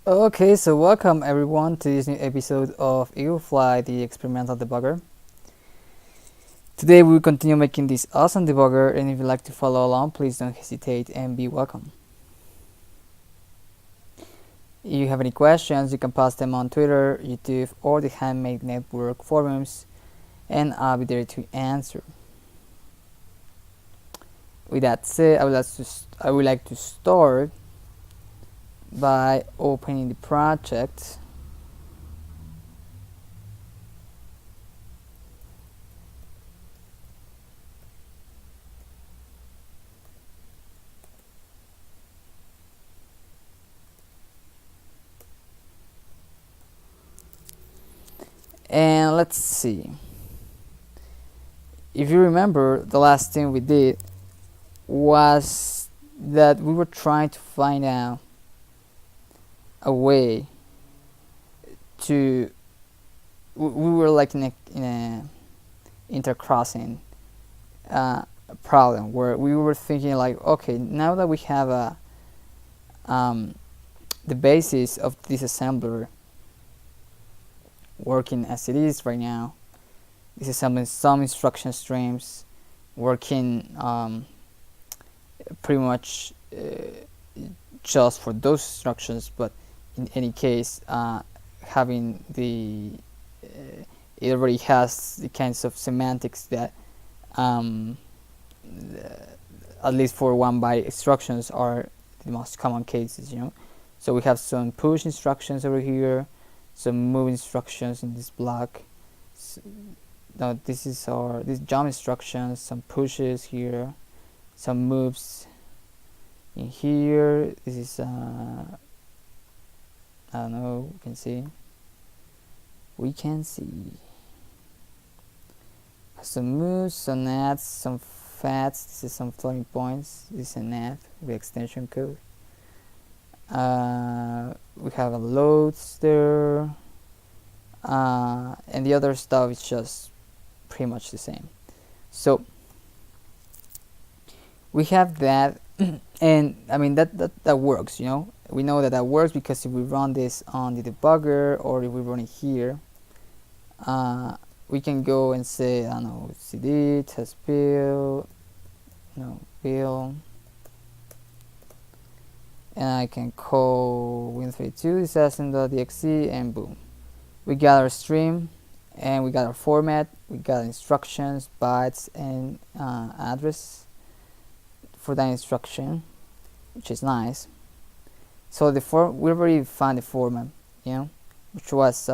Okay, so welcome everyone to this new episode of EagleFly, the experimental debugger. Today we will continue making this awesome debugger, and if you'd like to follow along, please don't hesitate and be welcome. If you have any questions, you can post them on Twitter, YouTube, or the Handmade Network forums, and I'll be there to answer. With that said, I would like to start by opening the project. And let's see. If you remember, the last thing we did was that we were trying to find out a way to we were like in a intercrossing problem where we were thinking like, okay, now that we have the basis of this assembler working as it is right now, this is some instruction streams working pretty much just for those instructions, but in any case having it already has the kinds of semantics that at least for 1 byte instructions are the most common cases, so we have some push instructions over here, some move instructions in this block. Now this jump instructions, some pushes here, some moves in here. This is I don't know, we can see some moves, some nats, some fats. This is some floating points. This is a nat with extension code. We have a loads there, and the other stuff is just pretty much the same. So we have that, and I mean that works. We know that works because if we run this on the debugger or if we run it here, we can go and say, I don't know, cd test build, build, and I can call win32 assassin.exe, and boom, we got our stream and we got our format, we got instructions, bytes, and address for that instruction, which is nice. So we already found the format, which was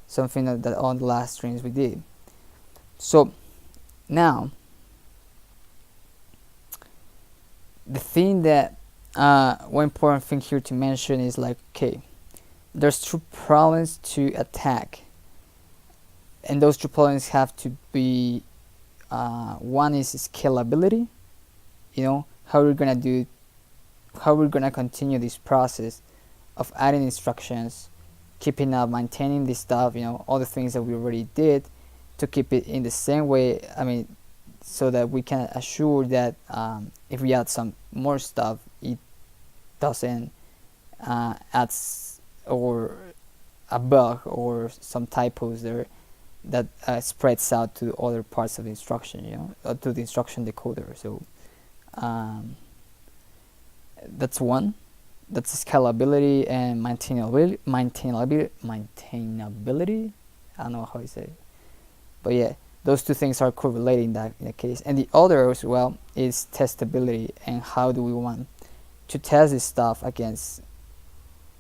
something that on the last streams we did. So now the thing that one important thing here to mention is like, okay, there's two problems to attack, and those two problems have to be one is scalability, how we're gonna continue this process of adding instructions, keeping up, maintaining this stuff, all the things that we already did, to keep it in the same way. I mean, so that we can assure that if we add some more stuff, it doesn't add or a bug or some typos there that spreads out to other parts of the instruction, to the instruction decoder. So that's one. That's scalability and maintainability. I don't know how you say it, but yeah, those two things are correlated in that case. And the other as well is testability, and how do we want to test this stuff against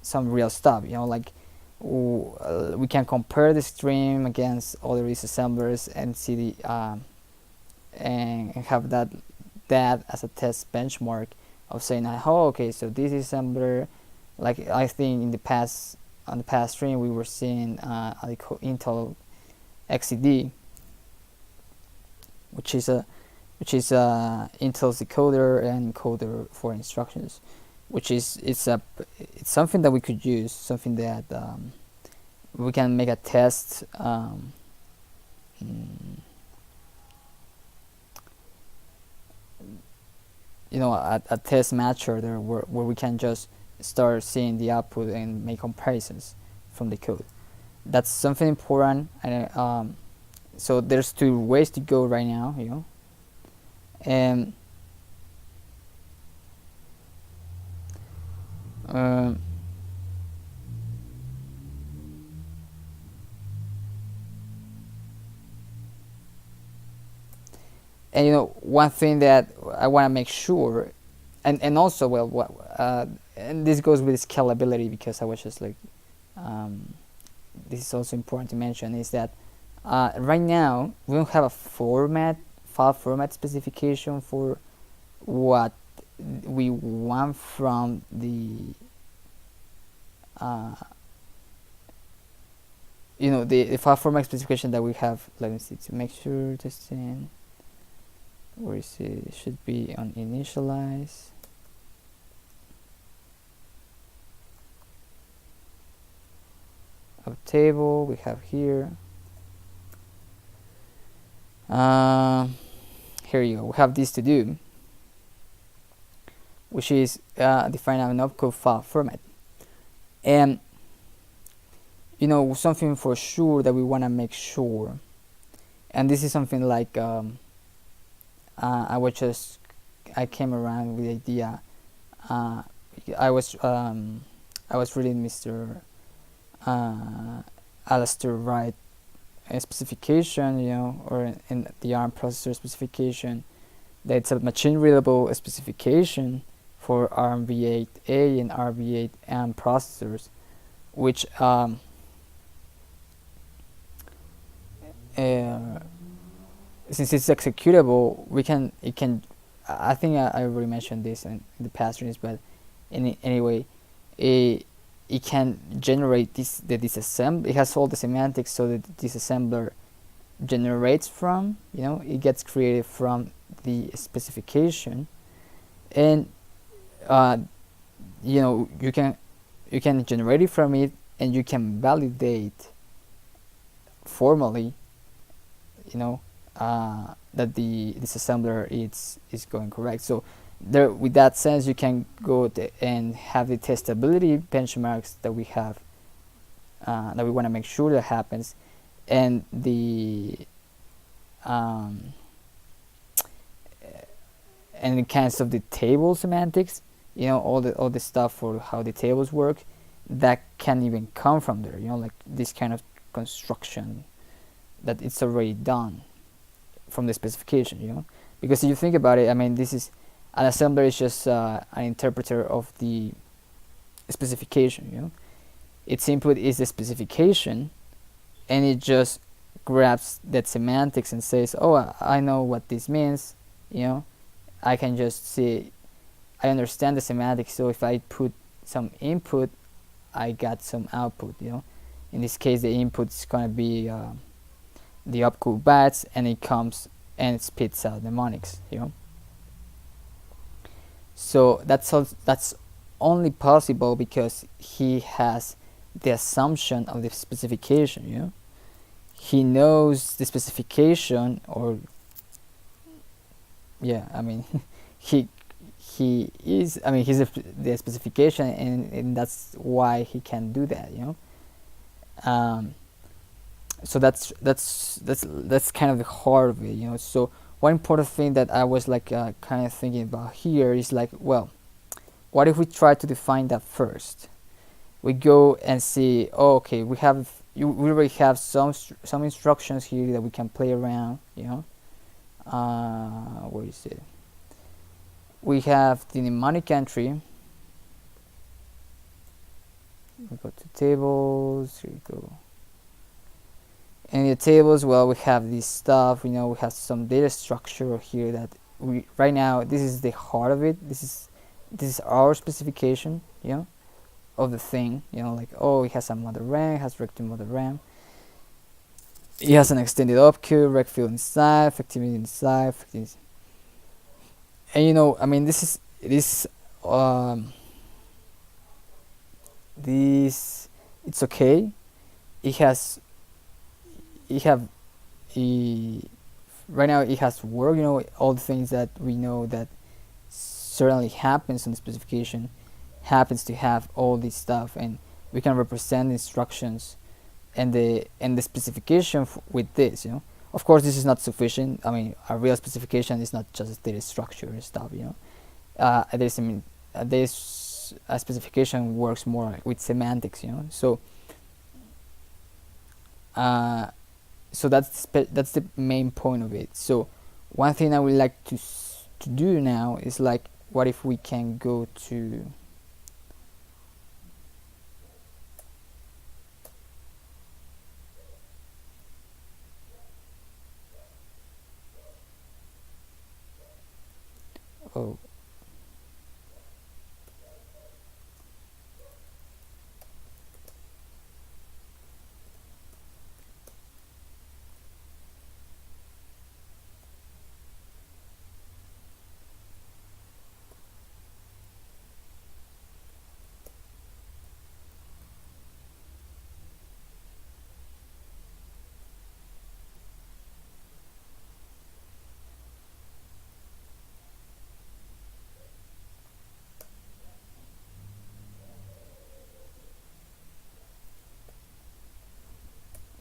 some real stuff, like we can compare the stream against other assemblers and see the and have that as a test benchmark of saying, oh, okay, so this assembler, like I think on the past stream we were seeing Intel XCD, which is Intel's decoder and encoder for instructions, which is it's something that we could use, something that we can make a test a test matcher there where we can just start seeing the output and make comparisons from the code. That's something important. And so there's two ways to go right now, and um, and one thing that I want to make sure, and also, well, what and this goes with scalability, because I was just like, this is also important to mention, is that right now we don't have a file format specification for what we want from the the file format specification that we have. Let me see to make sure this in. Where is it? It should be on initialize. A table we have here. Here you go. We have this to do, which is define an opcode file format, and something for sure that we want to make sure, and this is something like I came around with the idea. I was reading Mr. Alistair Wright specification, or in the ARM processor specification, that it's a machine readable specification for ARMv8A and ARMv8M processors, which since it's executable, I think I already mentioned this in the past release, but anyway, it can generate the disassembly. It has all the semantics, so that the disassembler generates from, it gets created from the specification, and you can generate it from it, and you can validate formally, that the disassembler is going correct. So there, with that sense, you can go and have the testability benchmarks that we have, that we want to make sure that happens, and the kinds of the table semantics, all the stuff for how the tables work, that can even come from there, like this kind of construction that it's already done from the specification, because if you think about it, I mean, this is an assembler is just an interpreter of the specification. Its input is the specification, and it just grabs that semantics and says, oh, I know what this means. I can just see, I understand the semantics, so if I put some input, I got some output. In this case, the input is going to be the opcode bytes, and it comes and it spits out mnemonics. So that's only possible because he has the assumption of the specification. He knows the specification, or I mean, he's the specification, and that's why he can do that. So that's kind of the heart of it. So one important thing that I was like kind of thinking about here is like, well, what if we try to define that first? We go and see, oh, okay, we already have some instructions here that we can play around. Where is it? We have the mnemonic entry. We go to tables. Here we go. In the tables, well, we have this stuff. We have some data structure here that we right now. This is the heart of it. This is our specification, of the thing. Like, oh, it has a mother RAM, it has rec to mother RAM. It has an extended opcode, rec field inside, effectivity inside, and I mean, this it's okay. Right now it has work. All the things that we know that certainly happens in the specification happens to have all this stuff, and we can represent the instructions and the specification with this. Of course, this is not sufficient. I mean, a real specification is not just data structure and stuff. This a specification works more with semantics. So that's the main point of it. So one thing I would like to do now is, like, what if we can go to oh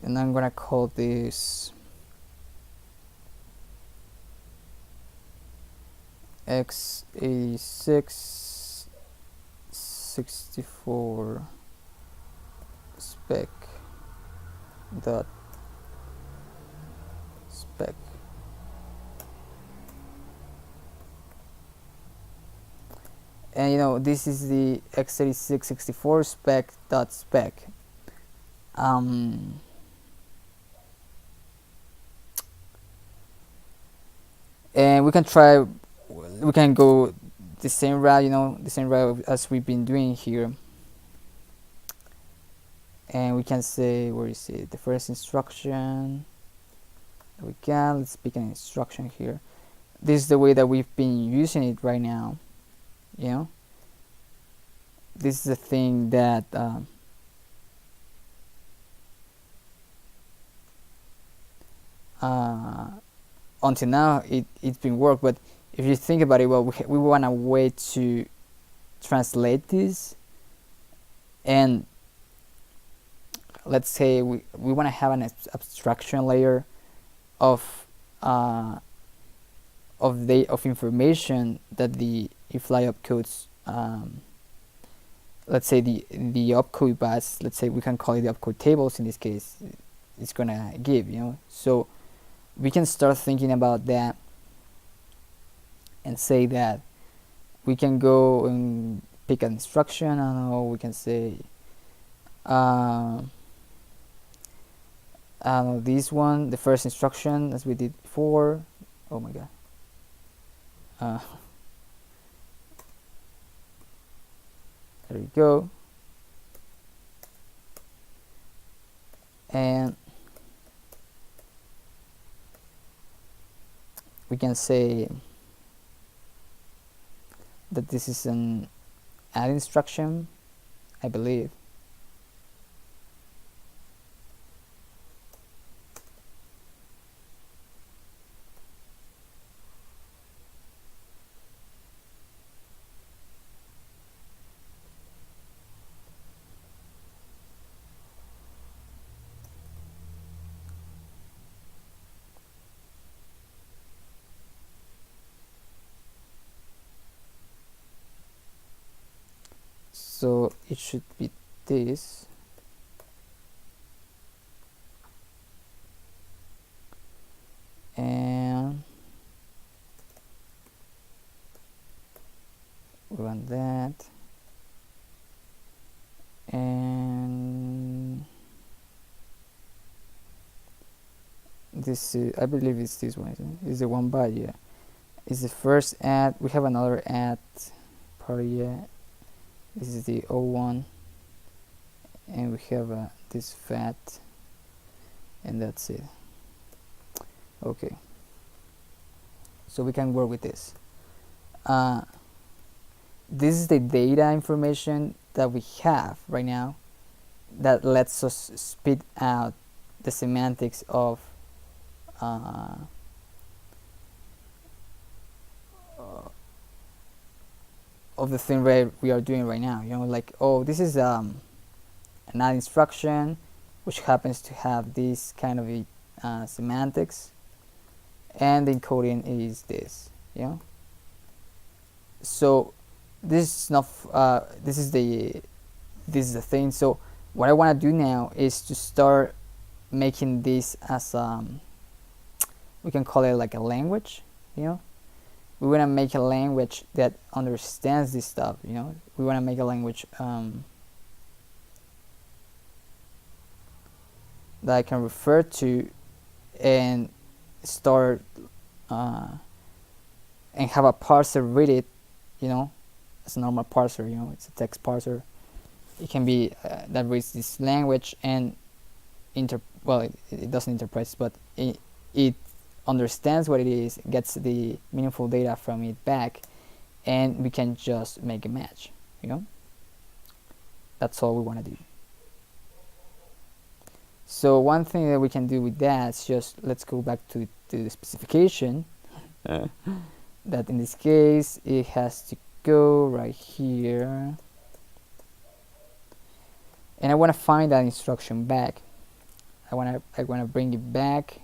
and I'm gonna call this x86 64 spec dot spec. And this is the x86 64 spec dot spec. And we can go the same route, the same route as we've been doing here. And we can say, where is it? The first instruction. There we go. Let's pick an instruction here. This is the way that we've been using it right now. This is the thing that until now it's been work. But if you think about it, well, we want a way to translate this, and let's say we want to have an abstraction layer of information that the EagleFly opcodes. Let's say the opcode bus. Let's say we can call it the opcode tables in this case. It's gonna give. So we can start thinking about that and say that we can go and pick an instruction. I don't know. We can say I don't know, this one, the first instruction, as we did before. Oh my god. There we go. And we can say that this is an add instruction, I believe. So it should be this. And we want that. And this is, I believe it's this one, isn't it? It's the one by, yeah. It's the first add. We have another add part, yeah. This is the O1, and we have this fat, and that's it. Okay, so we can work with this. This is the data information that we have right now that lets us spit out the semantics of of the thing we are doing right now. You know, like, oh, this is an add instruction which happens to have this kind of semantics, and the encoding is this. You know, so this is not this is the thing. So what I want to do now is to start making this as we can call it like a language. You know, we want to make a language that understands this stuff. You know, we want to make a language that I can refer to and start and have a parser read it. You know, as a normal parser. You know, it's a text parser. It can be that reads this language and it doesn't interpret, but it understands what it is, gets the meaningful data from it back, and we can just make a match. You know, that's all we want to do. So one thing that we can do with that is just, let's go back to the specification. That in this case it has to go right here, and I want to find that instruction back. I want to bring it back.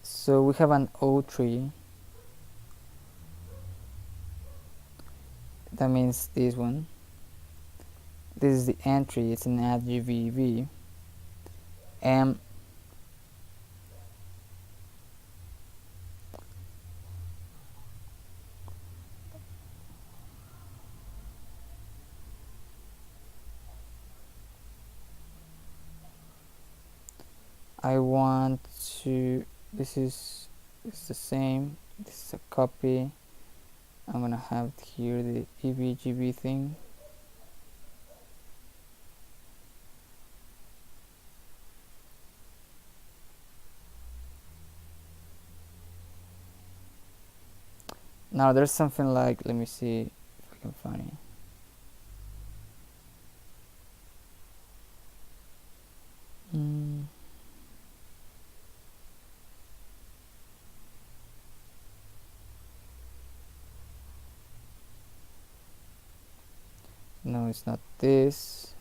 So we have an O3. That means this one. This is the entry. It's an add GVV. And I want to, this is the same, this is a copy. I'm gonna have here the EVGB thing. Now there's something like, let me see if I can find it. No, it's not this.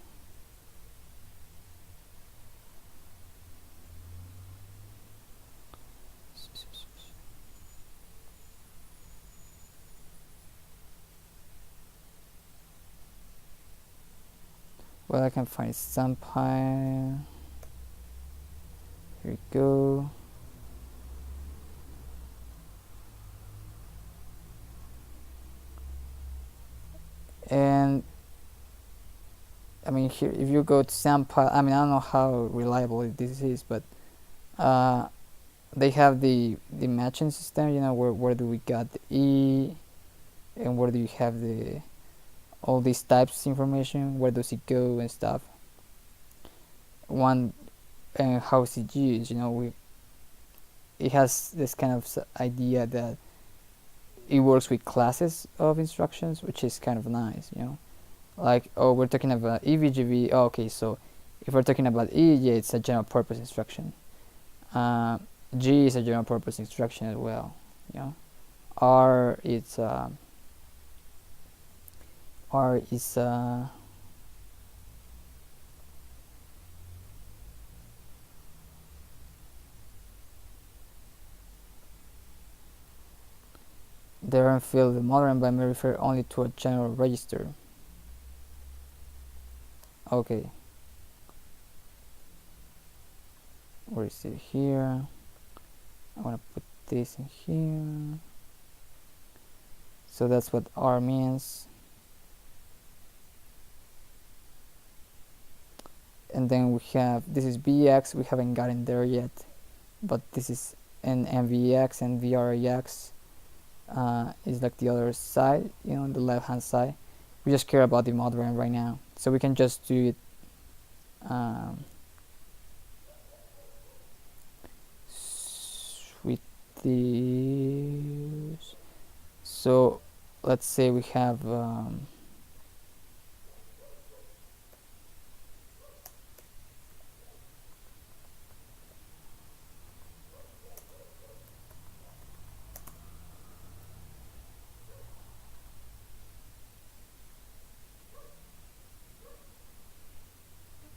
Well, I can find Sampire. Here we go. And I mean, here, if you go to Sampire, I mean, I don't know how reliable this is, but they have the matching system. You know, where do we got the E, and where do you have the all these types information, where does it go and stuff. One, and how is it used, you know, it has this kind of idea that it works with classes of instructions, which is kind of nice, you know, like, oh, we're talking about EVGV, oh, okay, so if we're talking about E, yeah, it's a general purpose instruction. G is a general purpose instruction as well, you know. R is there and field the modern by may refer only to a general register. Okay, where is it here? I want to put this in here. So that's what R means. And then we have, this is BX, we haven't gotten there yet, but this is an MVX, and VREX is like the other side, you know, on the left hand side. We just care about the modern right now. So we can just do it with this. So let's say we have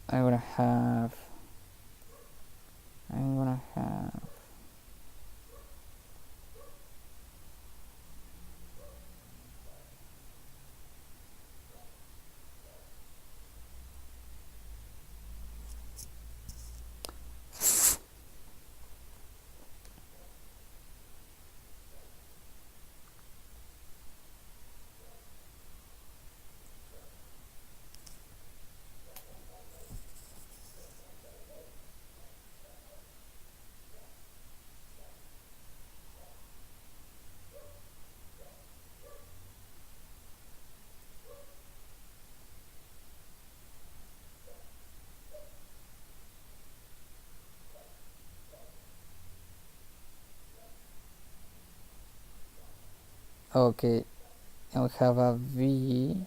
I'm gonna have okay, and we have a V.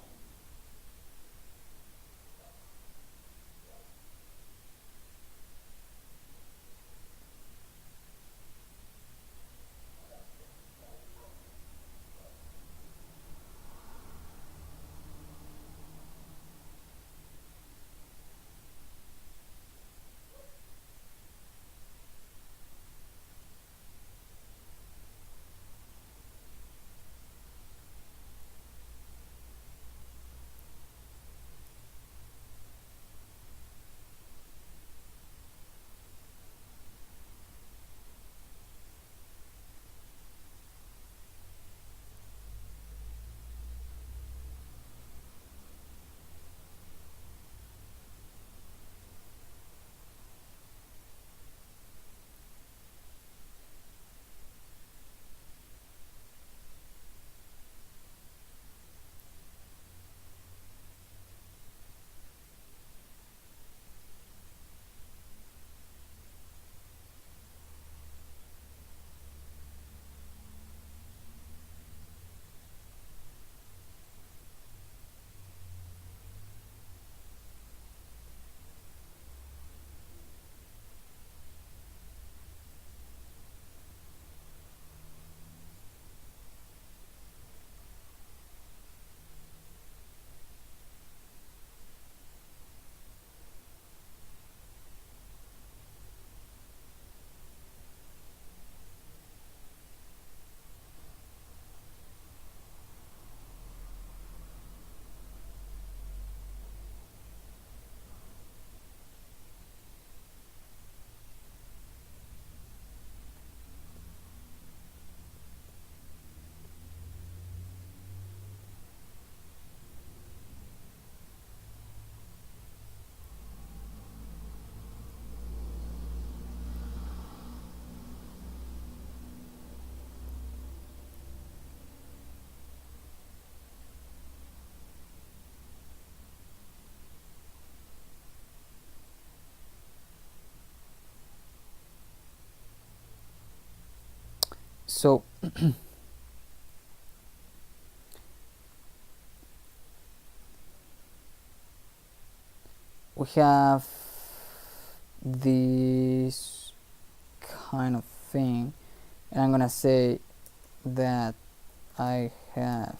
So we have this kind of thing, and I'm gonna say that I have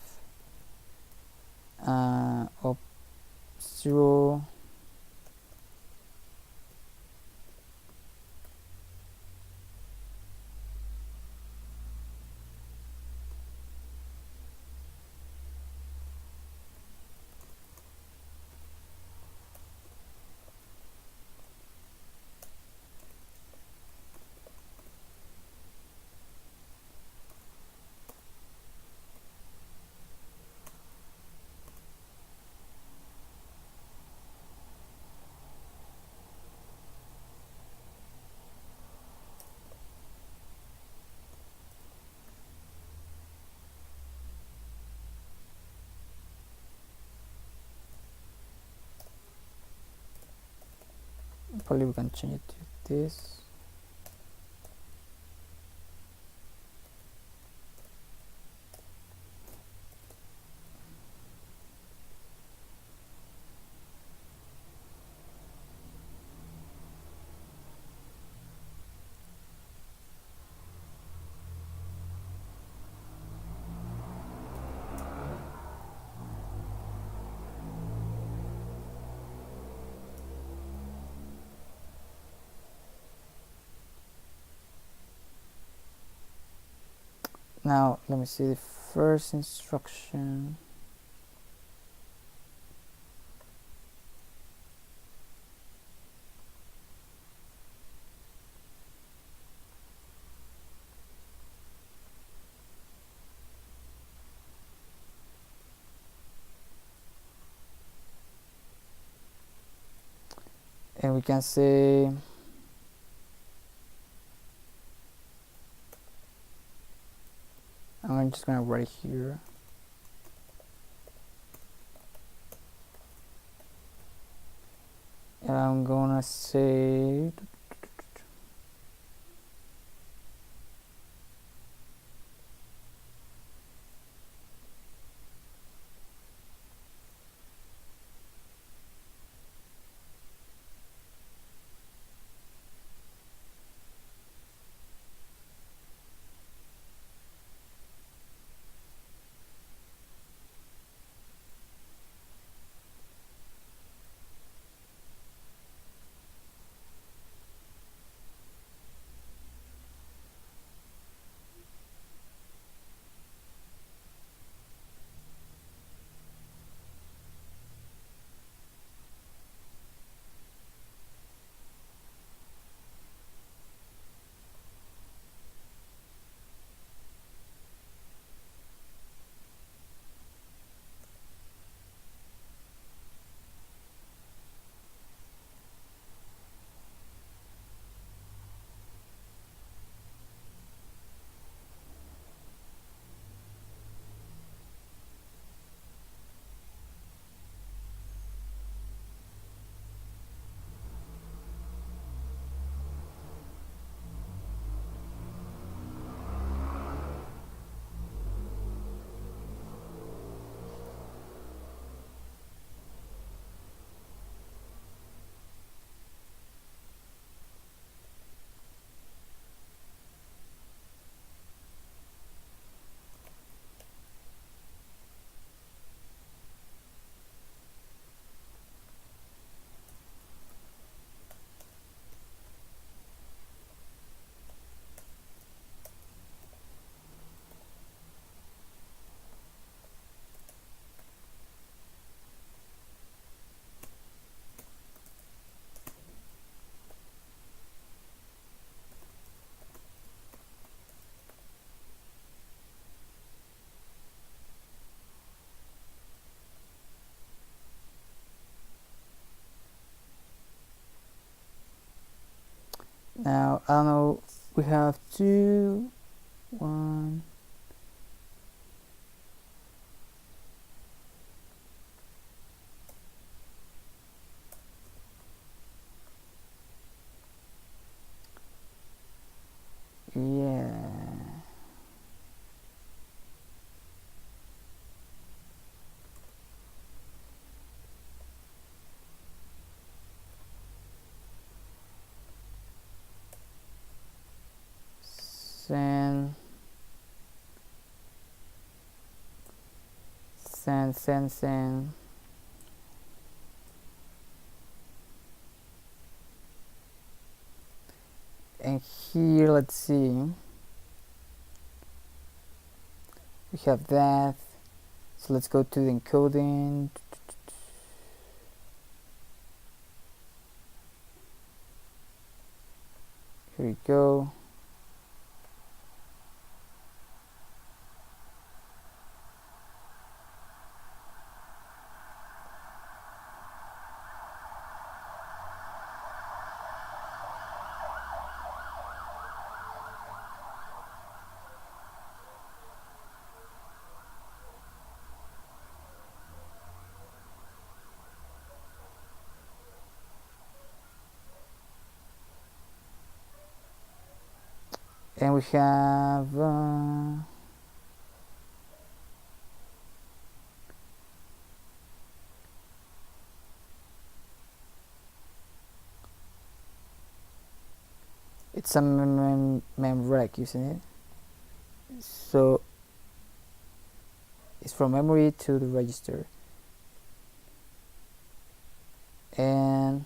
op 0 Probably we can change it to this. Now let me see the first instruction. And we can say I'm just gonna write here. And I'm gonna say now I don't know, we have two, one. Yeah. Send. Send. And here, let's see, we have that. So let's go to the encoding. Here we go. and we have it's a memrec, isn't it? So it's from memory to the register, and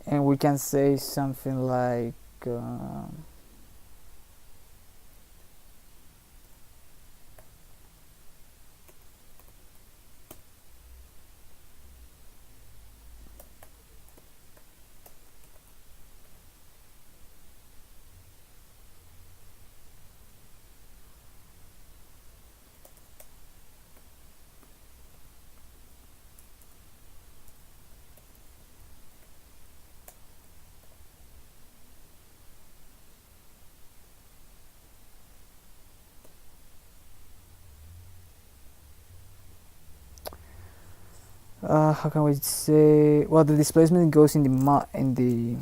we can say something like how can we say, well, the displacement goes in the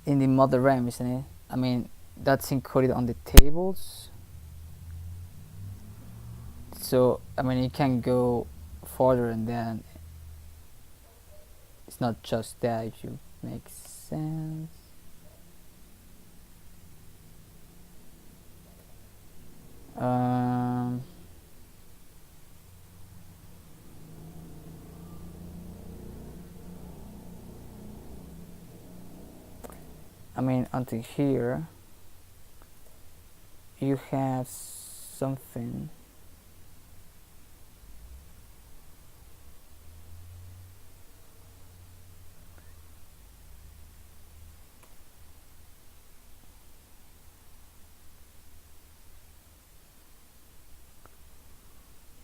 in the mother RAM, isn't it? I mean, that's encoded on the tables, so I mean it can go further, and then it's not just that, if you make sense. um I mean, until here you have something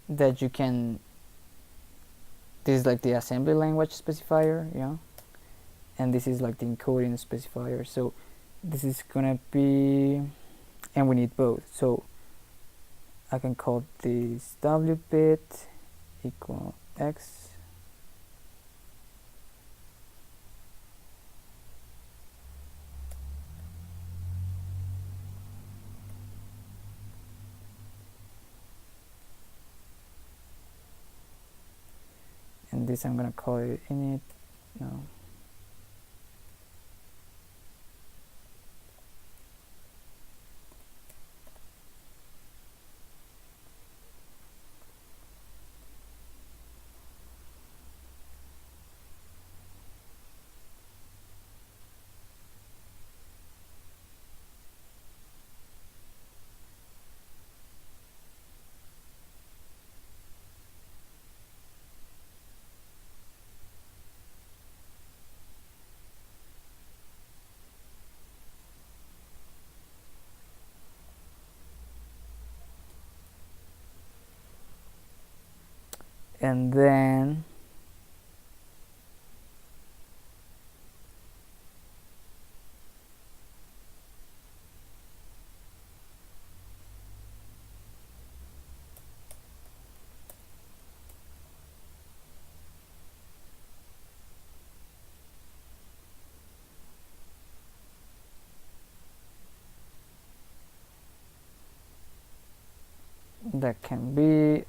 that you can, this is like the assembly language specifier, yeah, and this is like the encoding specifier. So this is gonna be, and we need both, so I can call this w bit equal x, and this I'm gonna call it init. No, and then that can be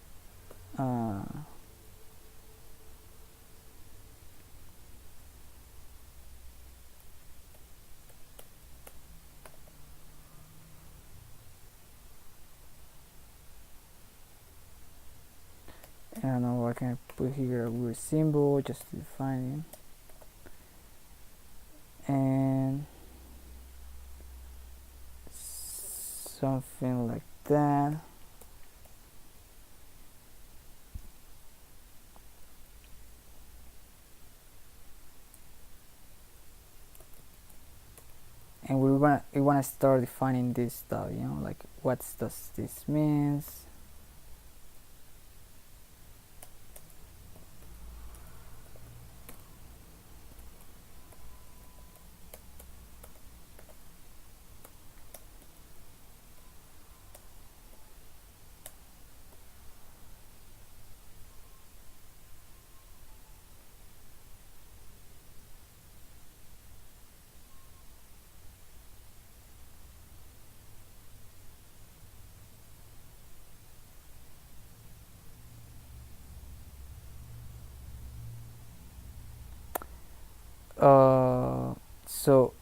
I don't know, I can put here a weird symbol just to define it, and something like that. And we wanna start defining this stuff, you know, like what does this means. So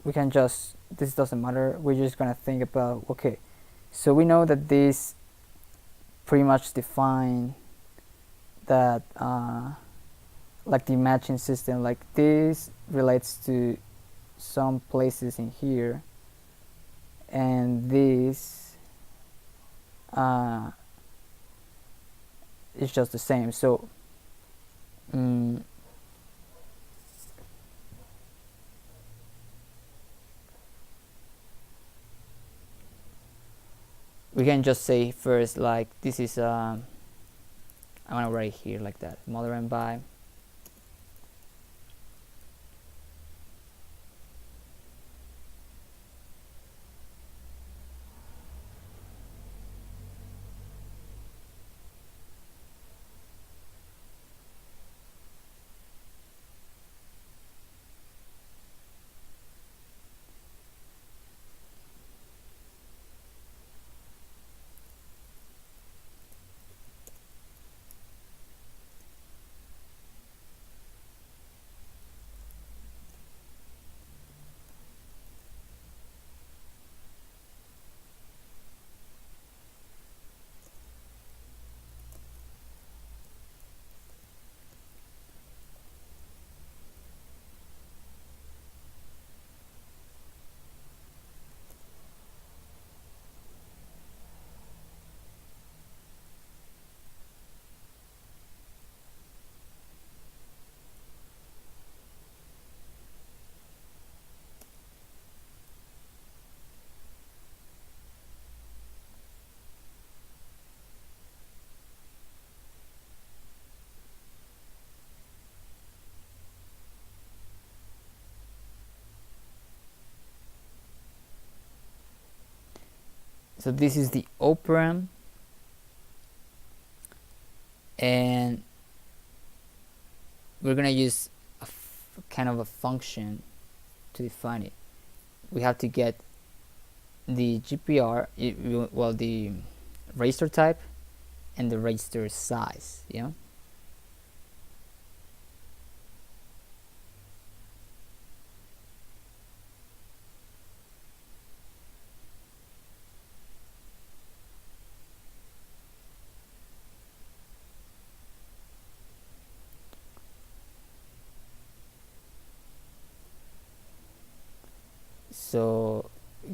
we can just, this doesn't matter, we're just gonna think about, okay, so we know that this pretty much define that like the matching system, like this relates to some places in here, and this is just the same. So we can just say first, like this is I want to write here like that, mother and by. So this is the operand, and we're gonna use a kind of a function to define it. We have to get the GPR, well, the register type and the register size, you know. So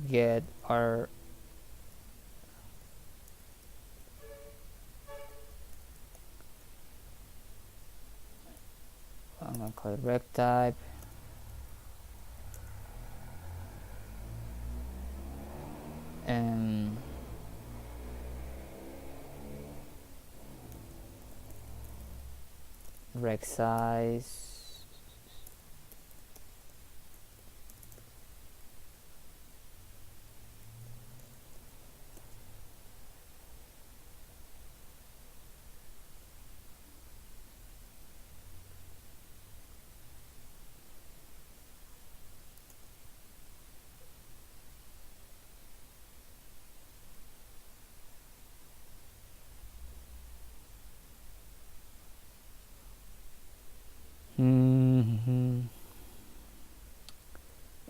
get our I'm gonna call it rec type, and rec size.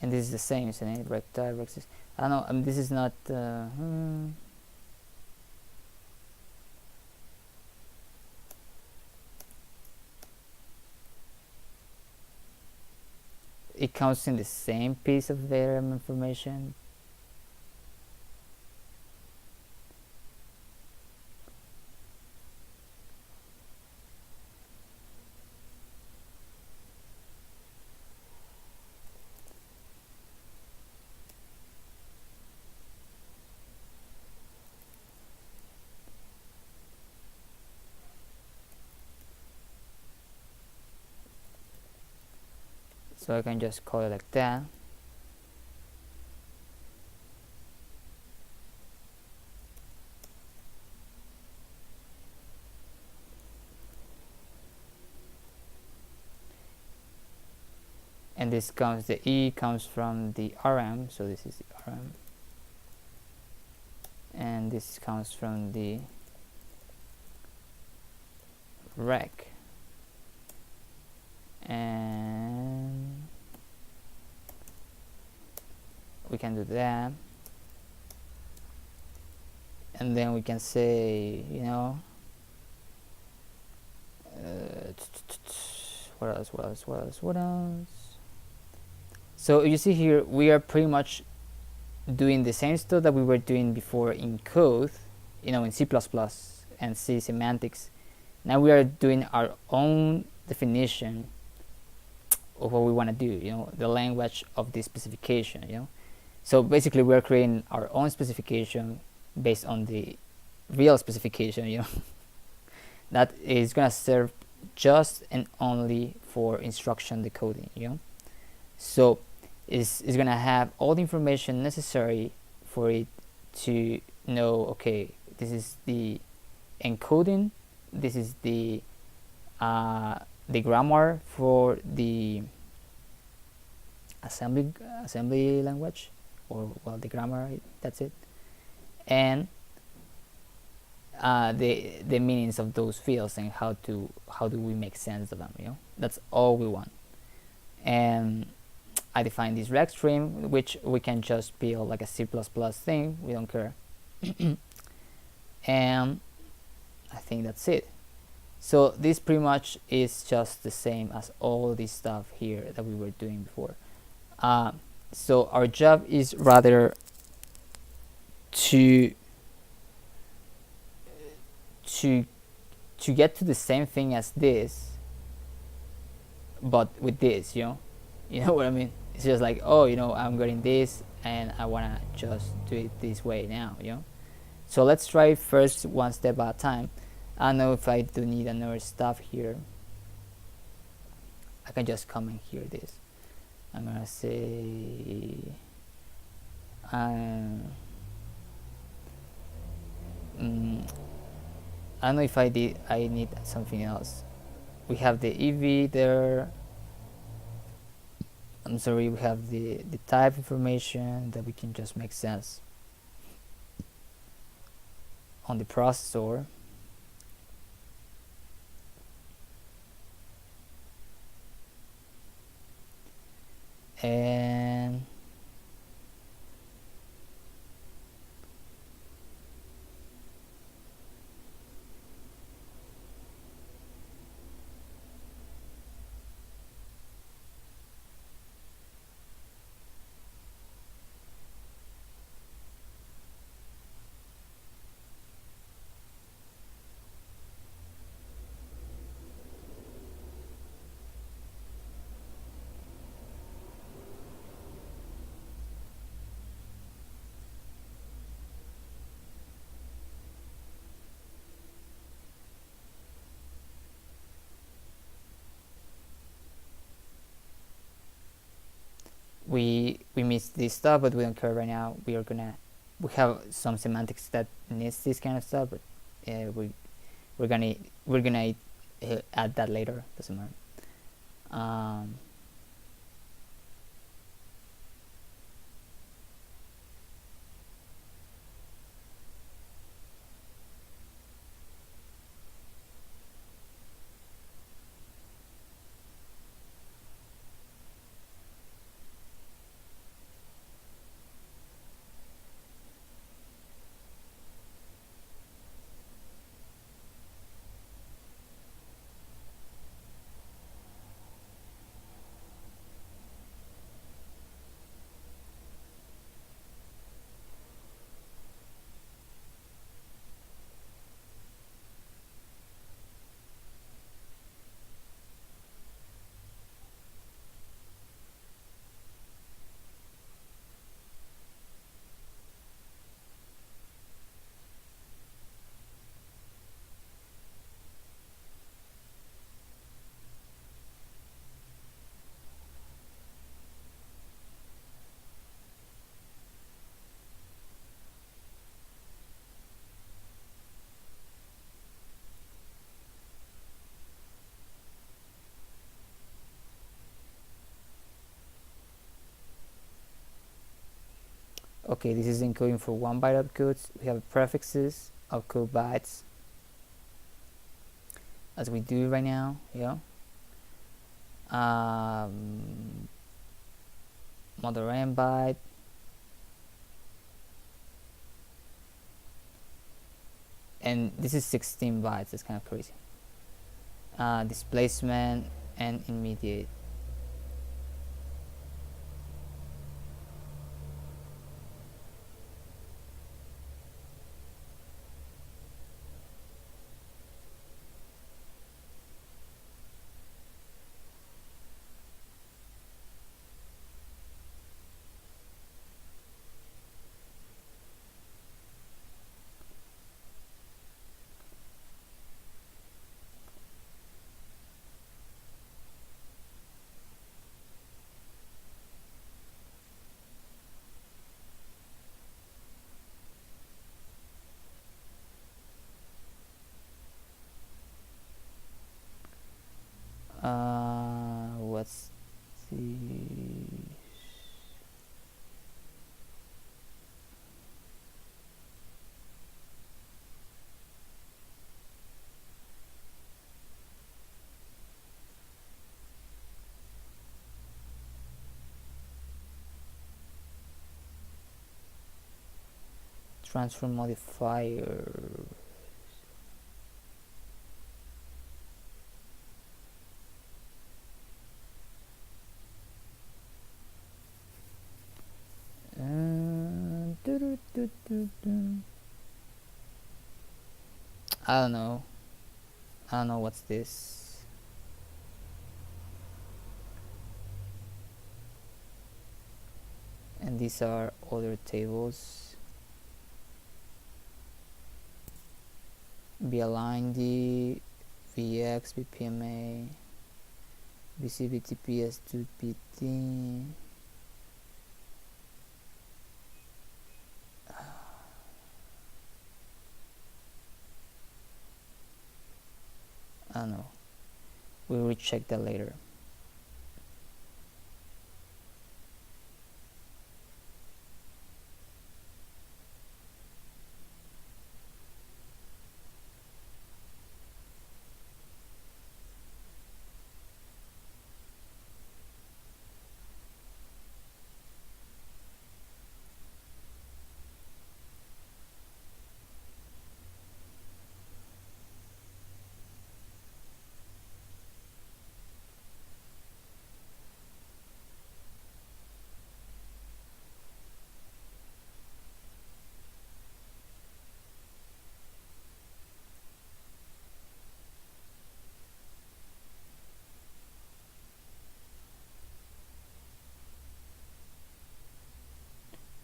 and this is the same, isn't it? Rectile, rectus. I don't know. I mean, this is not. It counts in the same piece of data information. So I can just call it like that. And this comes, the E comes from the RM, so this is the RM. And this comes from the rec. And we can do that. And then we can say, you know, what else? So you see here, we are pretty much doing the same stuff that we were doing before in code, you know, in C++ and C semantics. Now we are doing our own definition of what we want to do, you know, the language of this specification, you know. So basically we're creating our own specification based on the real specification, you know, that is going to serve just and only for instruction decoding, you know. So it's going to have all the information necessary for it to know, okay, this is the encoding, this is the grammar for the assembly language, or well, the grammar, that's it, and the meanings of those fields and how do we make sense of them, you know. That's all we want. And I define this rec stream, which we can just build like a C++ thing, we don't care. And I think that's it. So this pretty much is just the same as all this stuff here that we were doing before. So our job is rather to get to the same thing as this, but with this, you know what I mean. It's just like, oh, you know, I'm getting this and I want to just do it this way now, you know. So let's try first one step at a time. I don't know if I do need another stuff here. I can just comment here this. I'm gonna say I don't know if I need something else. We have the EV there. I'm sorry, we have the type information that we can just make sense on the processor. And we missed this stuff, but we don't care right now. We have some semantics that needs this kind of stuff, but we're gonna add that later. Doesn't matter. okay, this is encoding for 1 byte opcodes. We have prefixes, opcode bytes, as we do right now, mother m byte, and this is 16 bytes. That's kind of crazy. Displacement and immediate. What's the transfer modifier? I don't know. What's this. And these are other tables. Align D, VX, BPMA, BCBTPS, 2PT. I don't know. We'll recheck that later.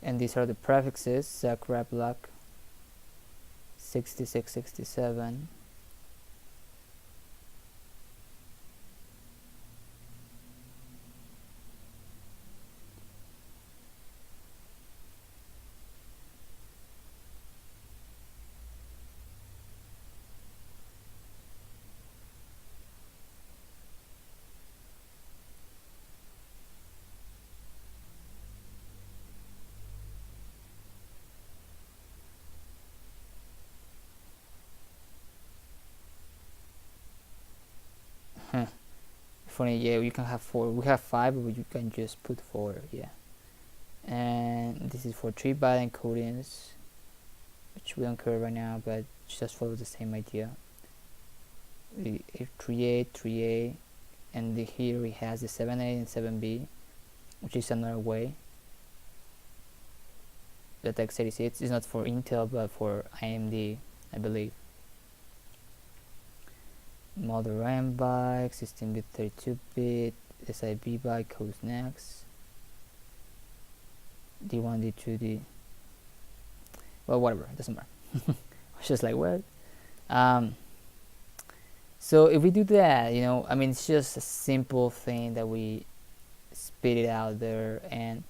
And these are the prefixes: Sakra Black 6667. Funny, yeah, you can have 4. We have 5, but you can just put 4, yeah. And this is for 3 byte encodings, which we don't care right now, but just follow the same idea. 3A, 3A, and here it has the 7A and 7B, which is another way. The x86 is not for Intel, but for AMD, I believe. Mother RAM byte, 16-bit, 32-bit, SIB byte goes next. D1, D2, D. Well, whatever, it doesn't matter. I was just like, what? So if we do that, I mean, it's just a simple thing that we spit it out there, and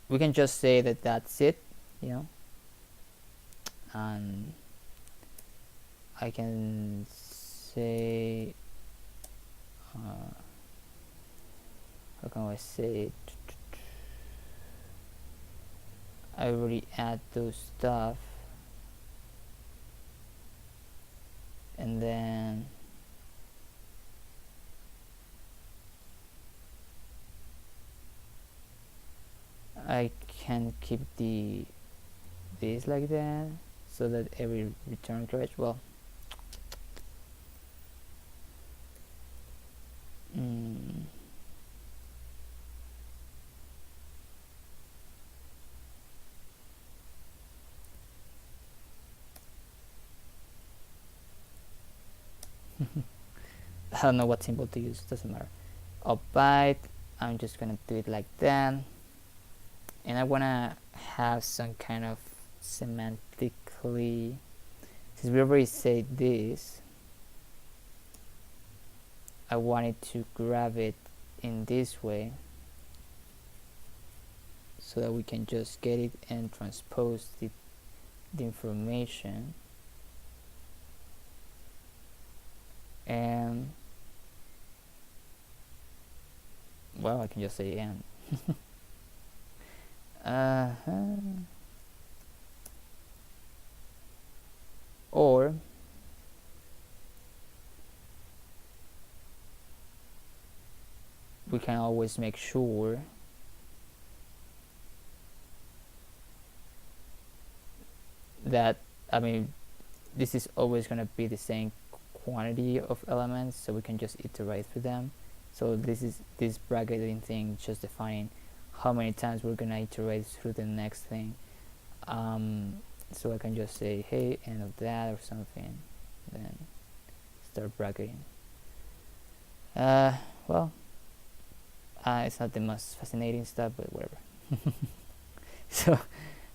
we can just say that that's it, and I can say, how can I say it? I already add those stuff, and then I can keep this like that, so that every return correct. Well, I don't know what symbol to use, doesn't matter. I'll byte, I'm just gonna do it like that, and I wanna have some kind of semantically, since we already said this, I wanted to grab it in this way so that we can just get it and transpose the information. And well, I can just say and. Or we can always make sure that, I mean, this is always going to be the same quantity of elements, so we can just iterate through them. So this bracketing thing just defining how many times we're going to iterate through the next thing. So I can just say, hey, end of that or something, then start bracketing. Well, it's not the most fascinating stuff, but whatever. So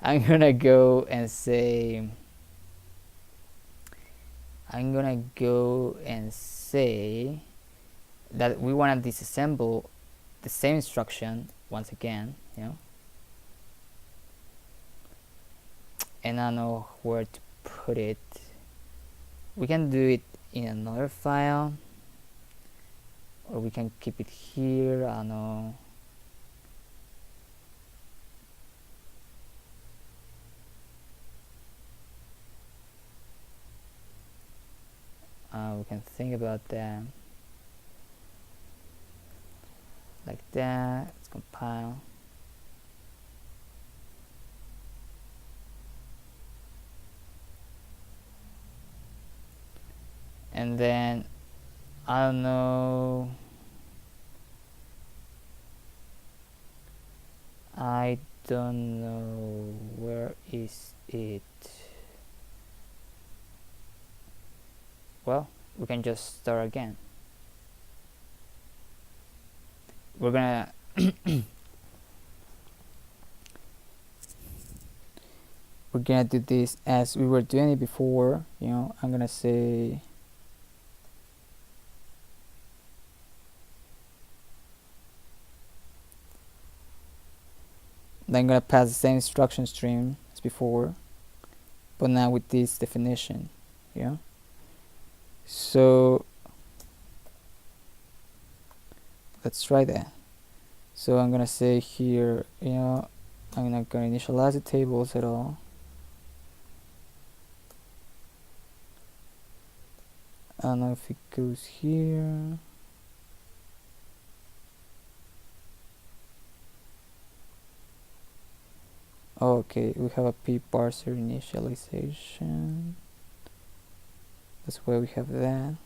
I'm gonna go and say, that we want to disassemble the same instruction once again, you know, and I don't know where to put it. We can do it in another file, or we can keep it here. I don't know. We can think about that. Like that. Let's compile. And then I don't know. I don't know, where is it? Well, we can just start again. We're gonna we're gonna do this as we were doing it before, you know. I'm gonna say then I'm gonna pass the same instruction stream as before, but now with this definition, yeah. So let's try that. So I'm gonna say here, you know, I'm not gonna initialize the tables at all. I don't know if it goes here. Okay, we have a p parser initialization. That's why we have that.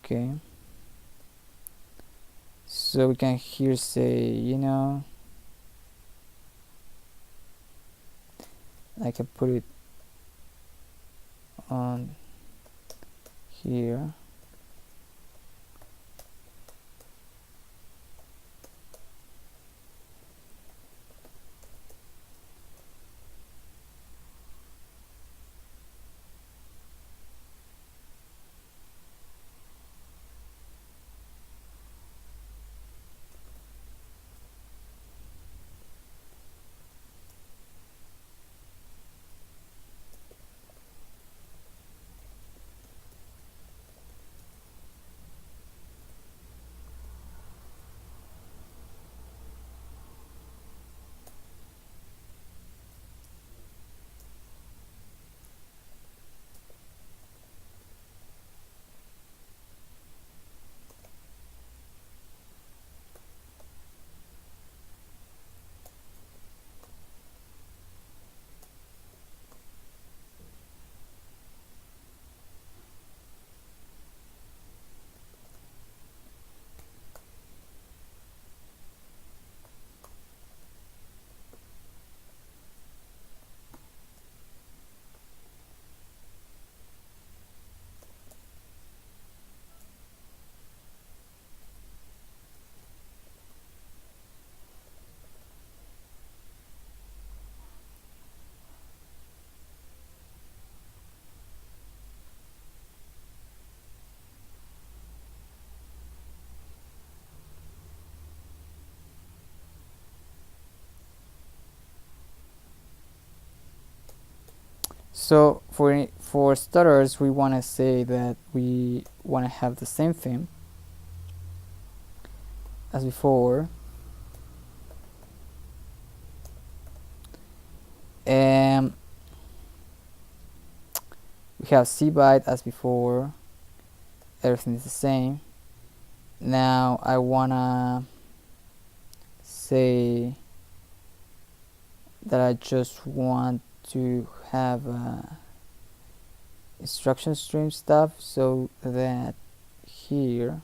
Okay. So we can here say, you know, I can put it on here. So for starters, we want to say that we want to have the same theme as before, and we have cbyte as before. Everything is the same. Now I wanna say that I just want to have instruction stream stuff, so that here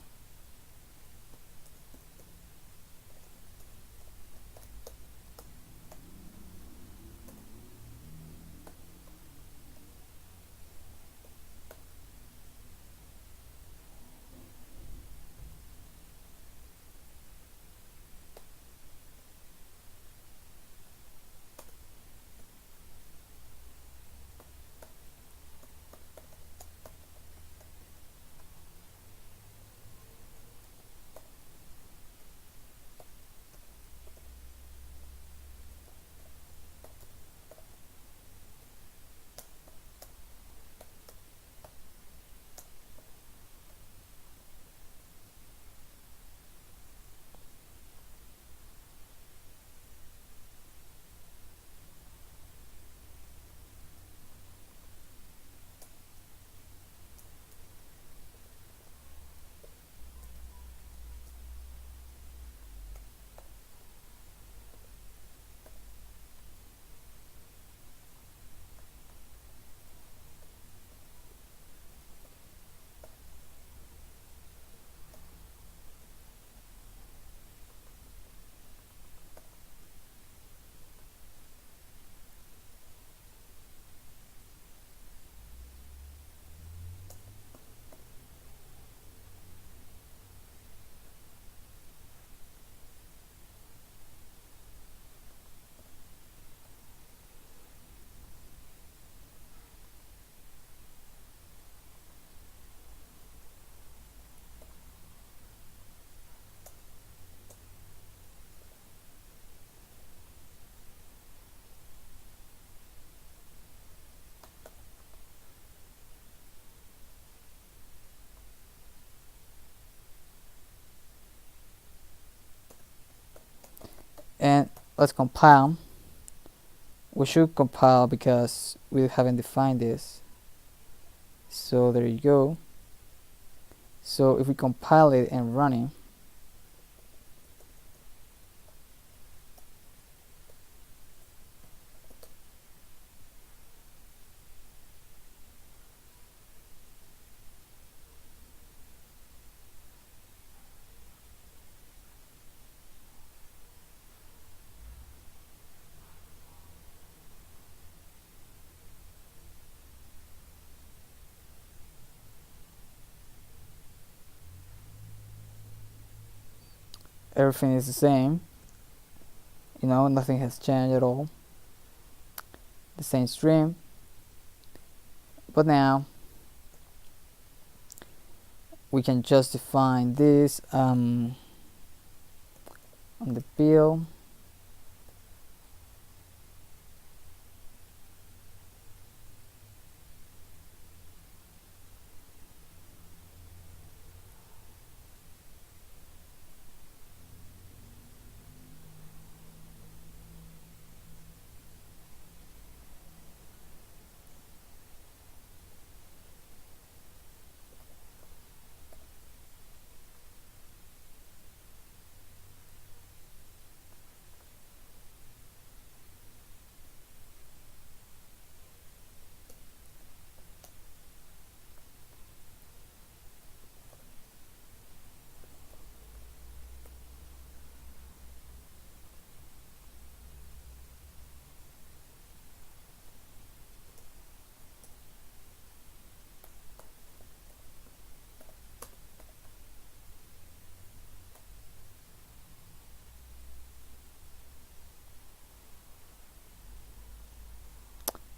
and let's compile. We should compile because we haven't defined this. So there you go. So if we compile it and run it, everything is the same. You know, nothing has changed at all. The same stream. But now we can just define this on the build.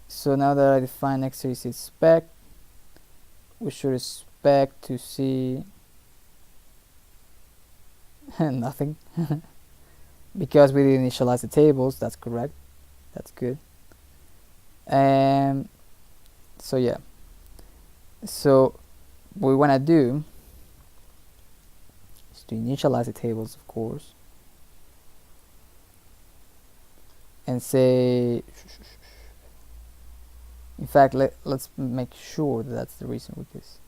So now that I define x86 spec, we should expect to see nothing because we didn't initialize the tables. That's correct. That's good. And So yeah, so what we want to do is to initialize the tables, of course, and say, in fact, let's make sure that that's the reason with this.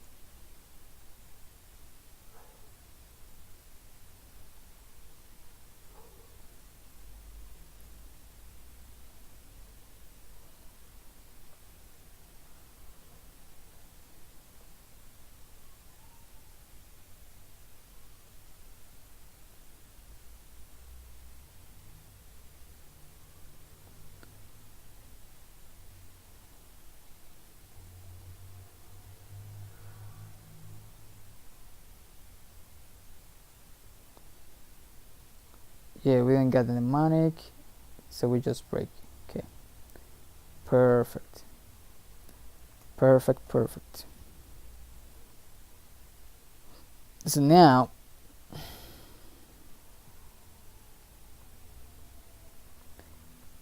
Yeah, we didn't get the mnemonic, so we just break. Okay, perfect, perfect, perfect. So now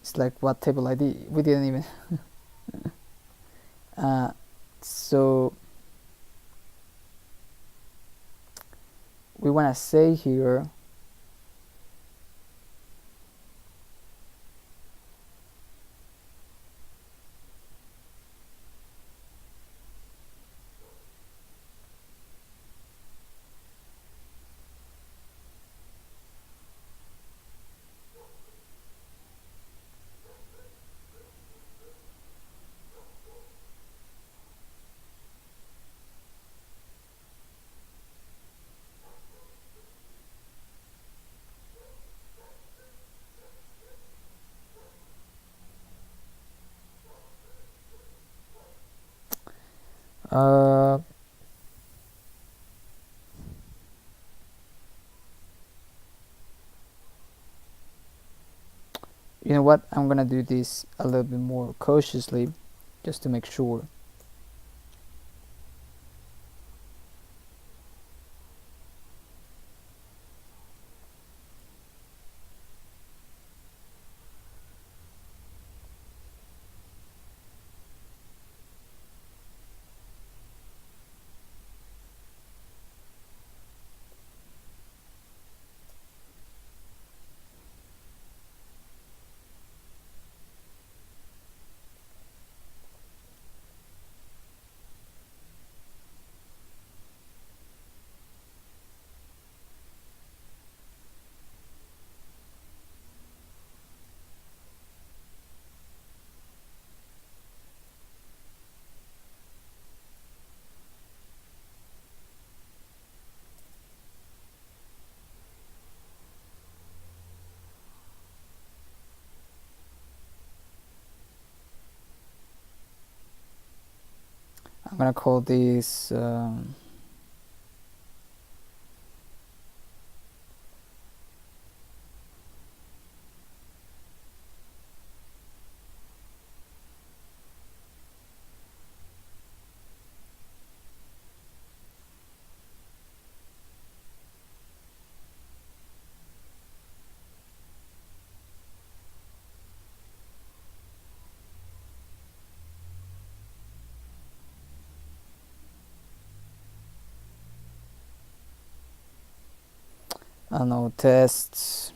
it's like, what table ID? We didn't even so we want to say here you know what, I'm gonna do this a little bit more cautiously just to make sure. I'm gonna call this I don't know, tests.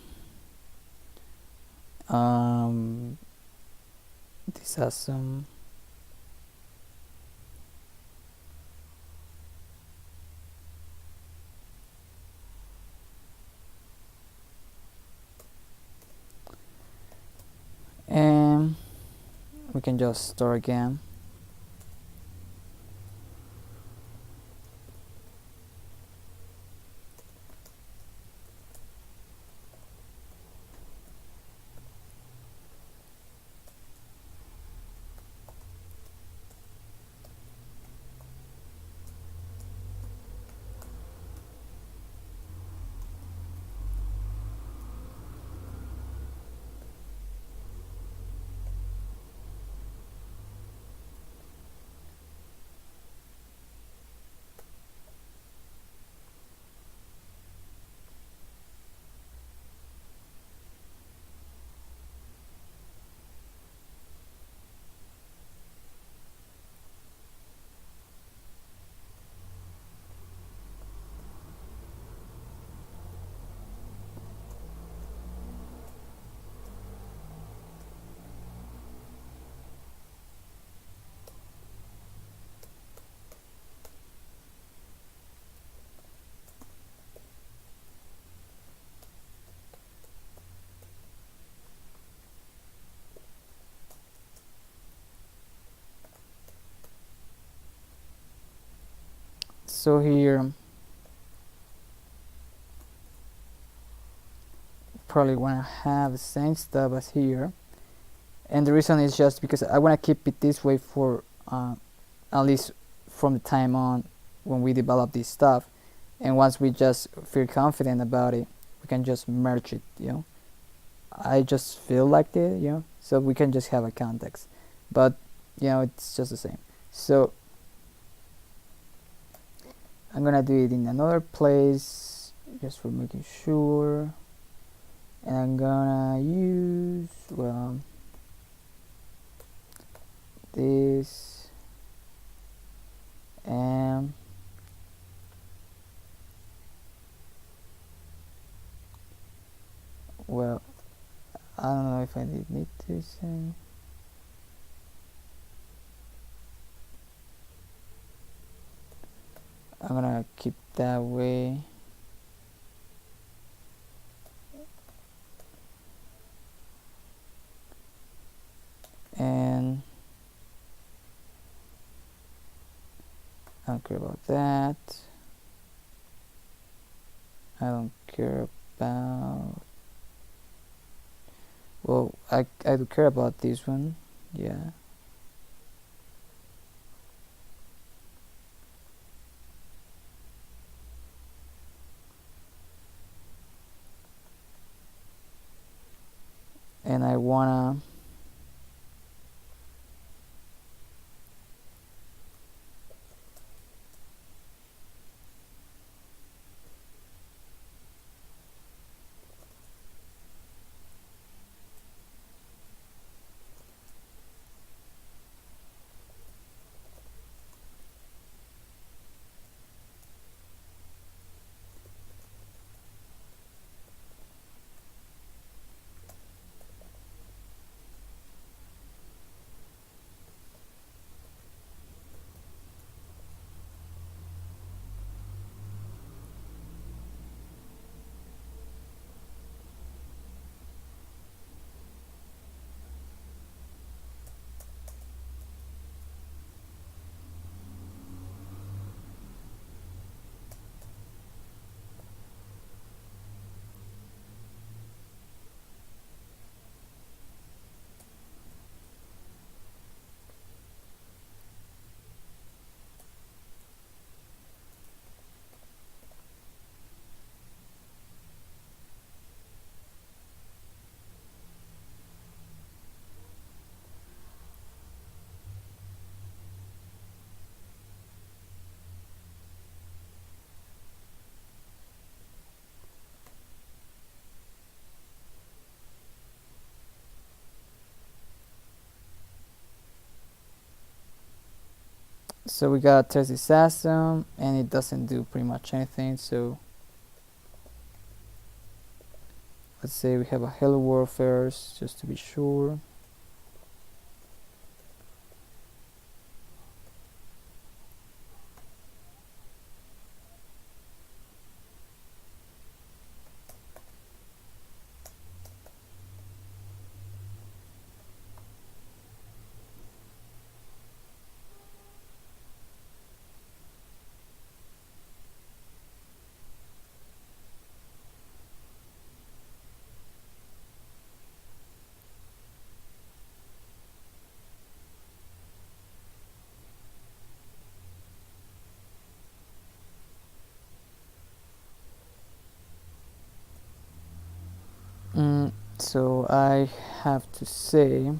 This has some and we can just start again. So here probably want to have the same stuff as here, and the reason is just because I want to keep it this way for at least from the time on when we develop this stuff, and once we just feel confident about it, we can just merge it, you know. I just feel like it, you know, so we can just have a context, but you know, it's just the same. So I'm gonna do it in another place just for making sure, and I'm gonna use, well, this, and well, I don't know if I need this, and I'm gonna keep that way. And I don't care about that. I don't care about, well, I do care about this one, yeah. And I wanna so we got test the system, and it doesn't do pretty much anything. So let's say we have a hello world first, just to be sure. So I have to say,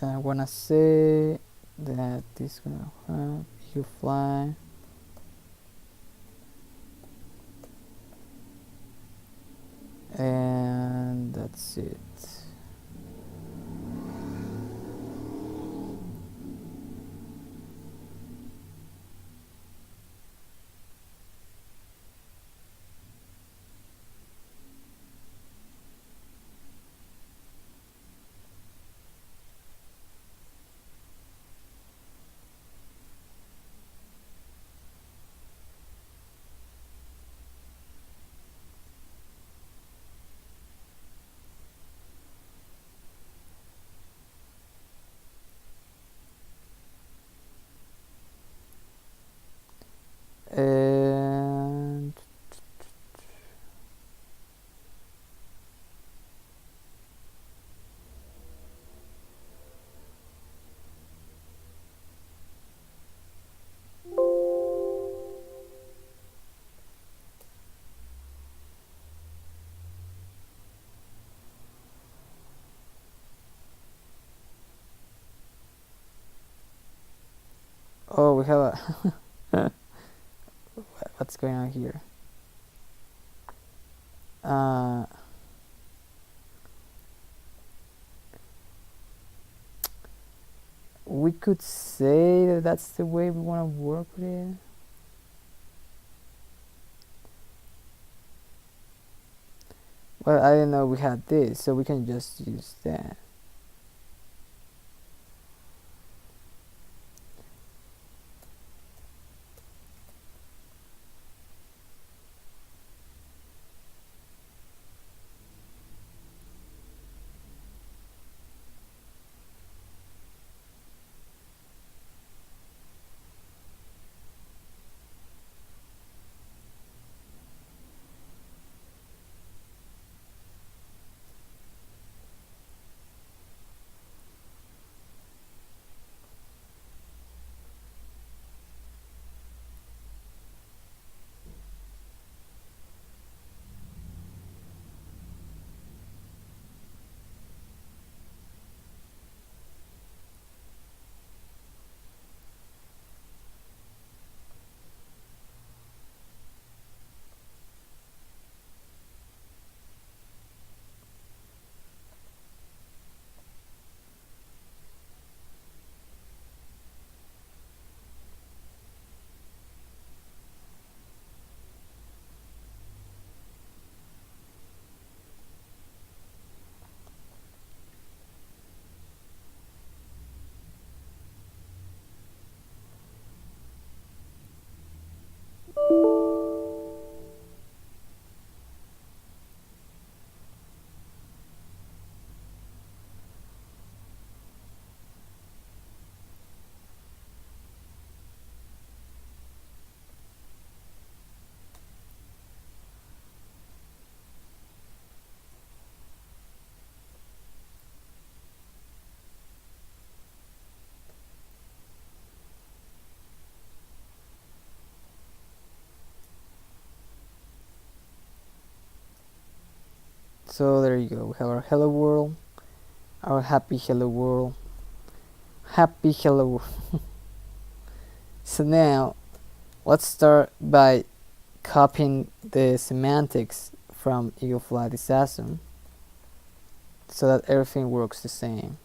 I wanna say that this gonna have EagleFly. And that's it. And oh, we have a what's going on here? We could say that that's the way we want to work with it. Well, I didn't know we had this, so we can just use that. So there you go. We have our hello world, our happy hello world, happy hello world. So now let's start by copying the semantics from EagleFly Disasm so that everything works the same.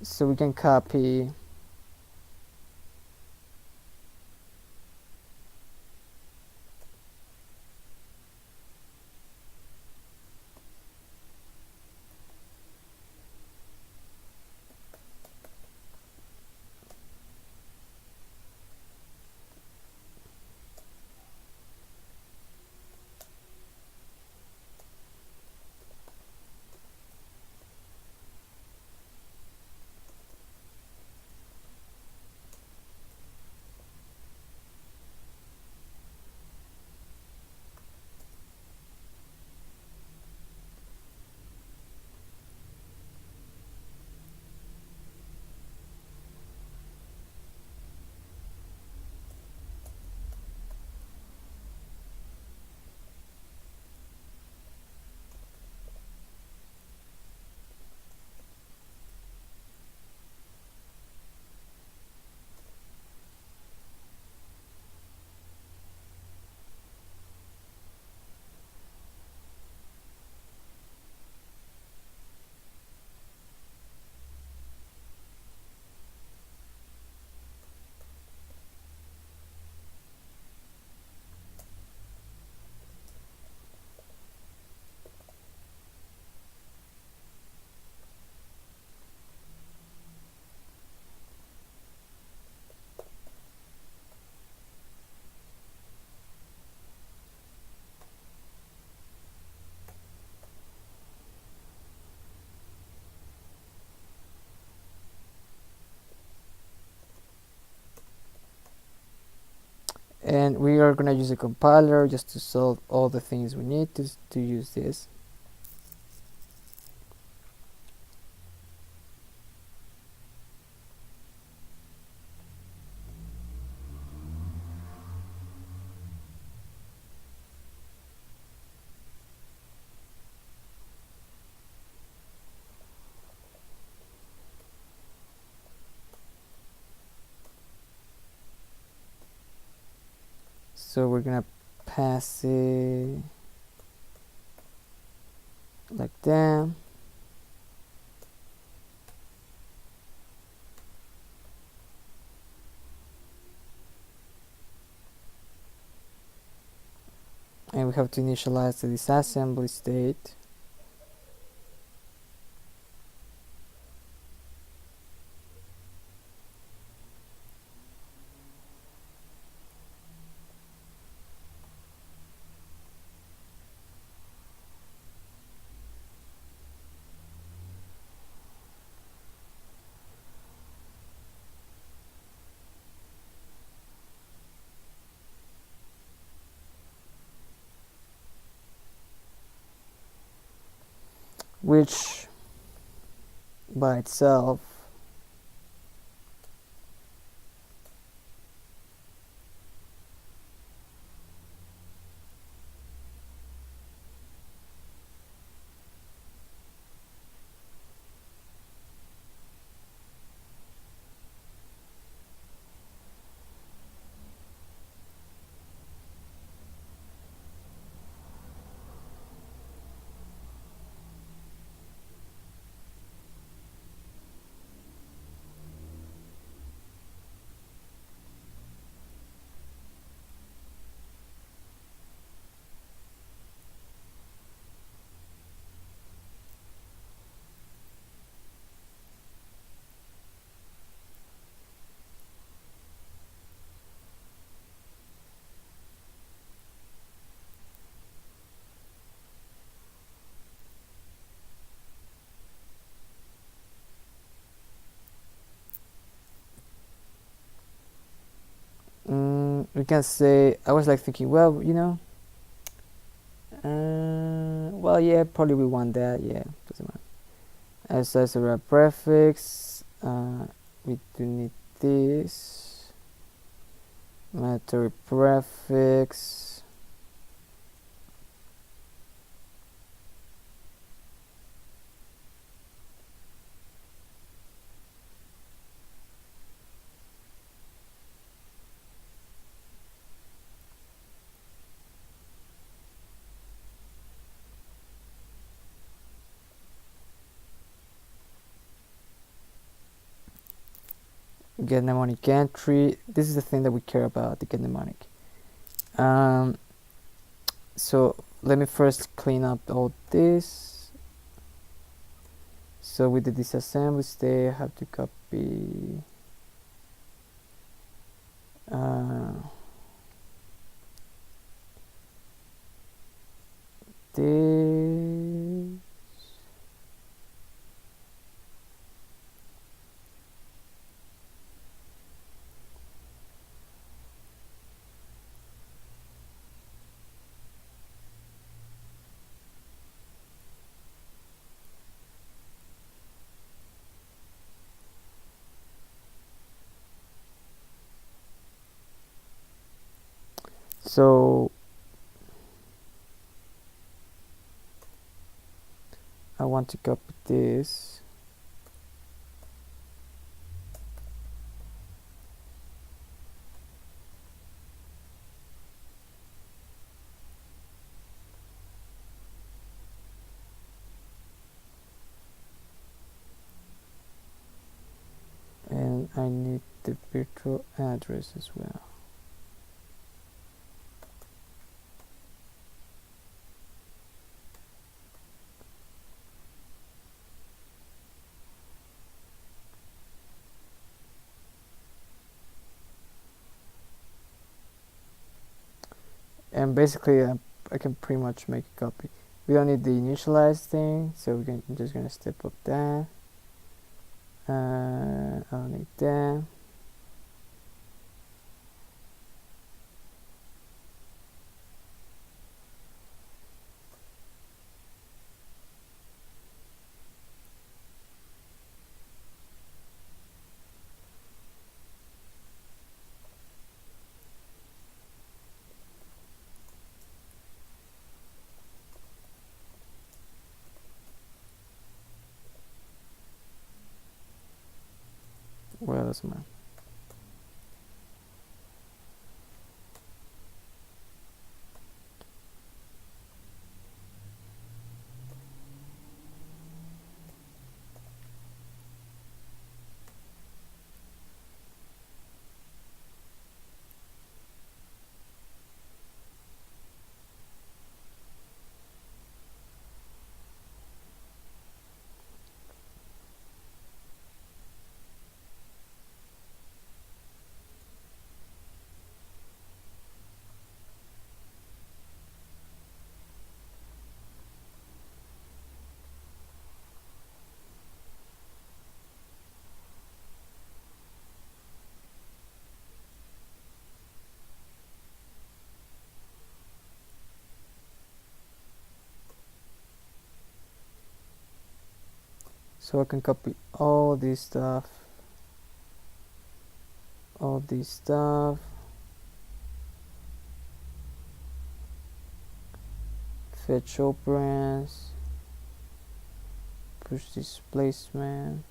So we can copy and we are gonna use a compiler just to solve all the things we need to use this. So we're gonna pass it like that. And we have to initialize the disassembly state. Which by itself we can say, I was like thinking, well, you know, well, yeah, probably we want that, yeah, doesn't matter. As a prefix, we do need this mandatory prefix. Get mnemonic entry. This is the thing that we care about, the get mnemonic. So let me first clean up all this. So with the disassembly state, I have to copy this. So I want to copy this. And I need the virtual address as well. And basically I can pretty much make a copy. We don't need the initialize thing, so we're just gonna step up that. I don't need that. doesn't matter. So I can copy all this stuff, fetch operands, push displacement,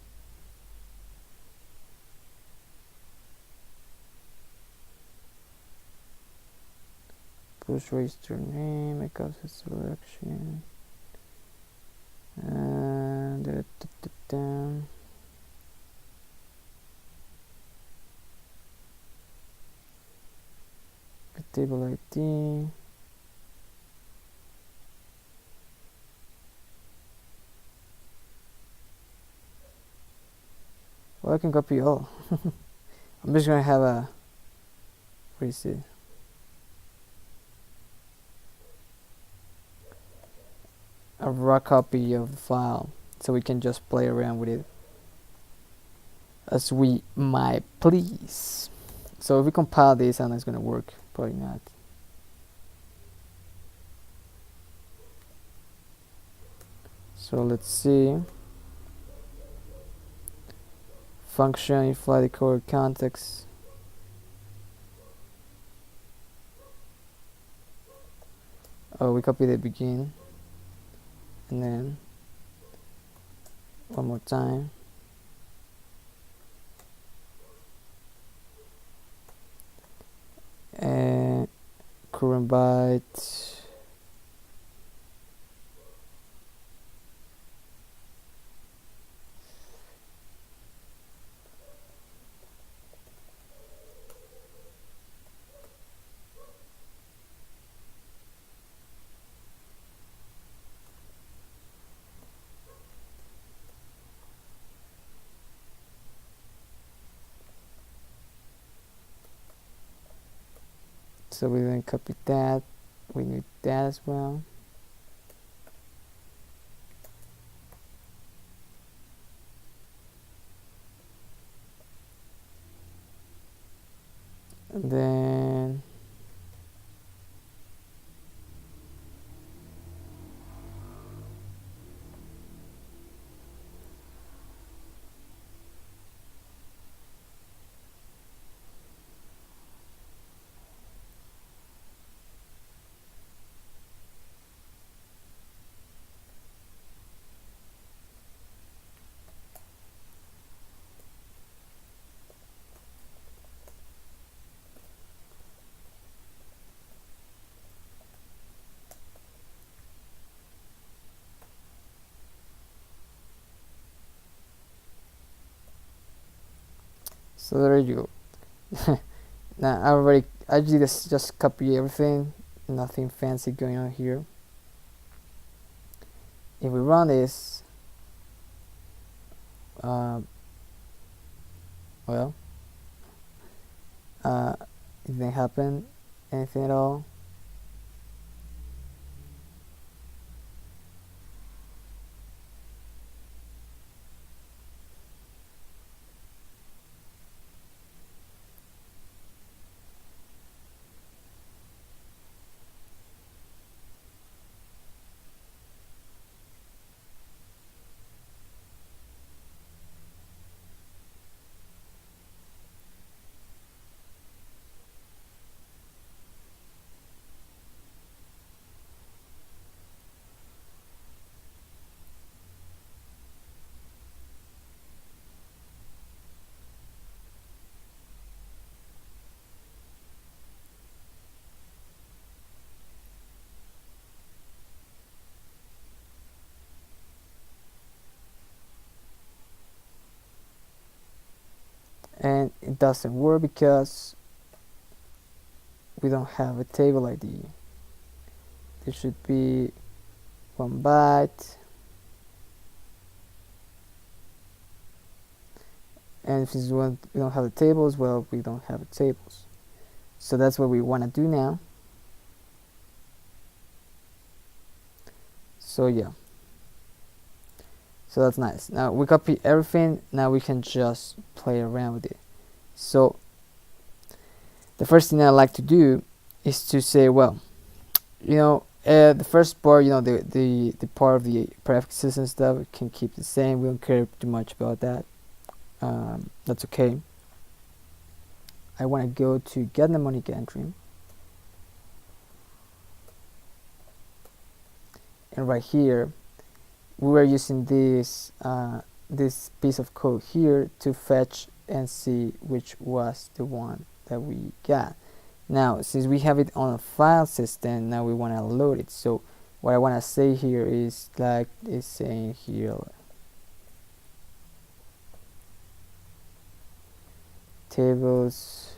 push register name, make up selection, and table ID. Well, I can copy all. I'm just gonna have a reset. A raw copy of the file, so we can just play around with it as we might please. So if we compile this, and it's gonna work, probably not. So let's see. Function EagleFly decoder context. Oh, we copy the begin, and then one more time. And current byte. So we then copy that. We need that as well. And then so there you go. Now I just copy everything, nothing fancy going on here. If we run this, well, it didn't happen anything at all. doesn't work because we don't have a table ID. There should be 1 byte, and since we don't have the tables, well, we don't have the tables. So that's what we want to do now. So yeah, so that's nice. Now we copy everything. Now we can just play around with it. So the first thing I like to do is to say, well, the first part, the part of the prefixes and stuff, we can keep the same. We don't care too much about that. That's okay. I want to go to get mnemonic entry, and right here we were using this this piece of code here to fetch and see which was the one that we got. Now since we have it on a file system, now we want to load it. So what I want to say here is, like it's saying here, tables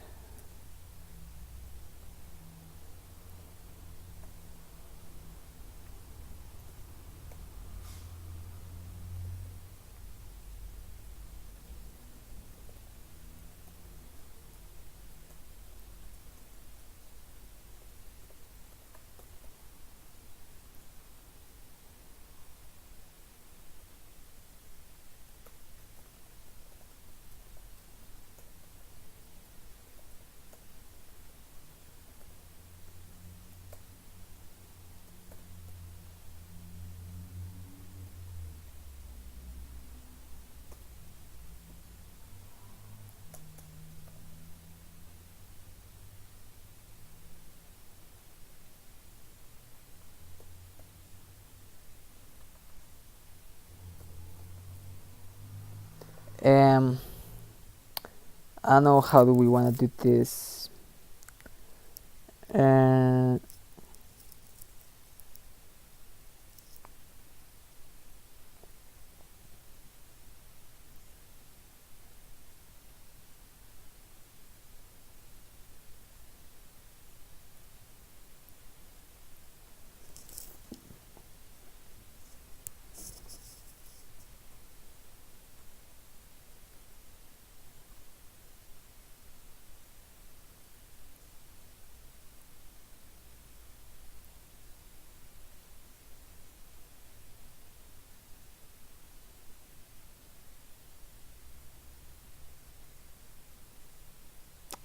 I don't know how do we want to do this.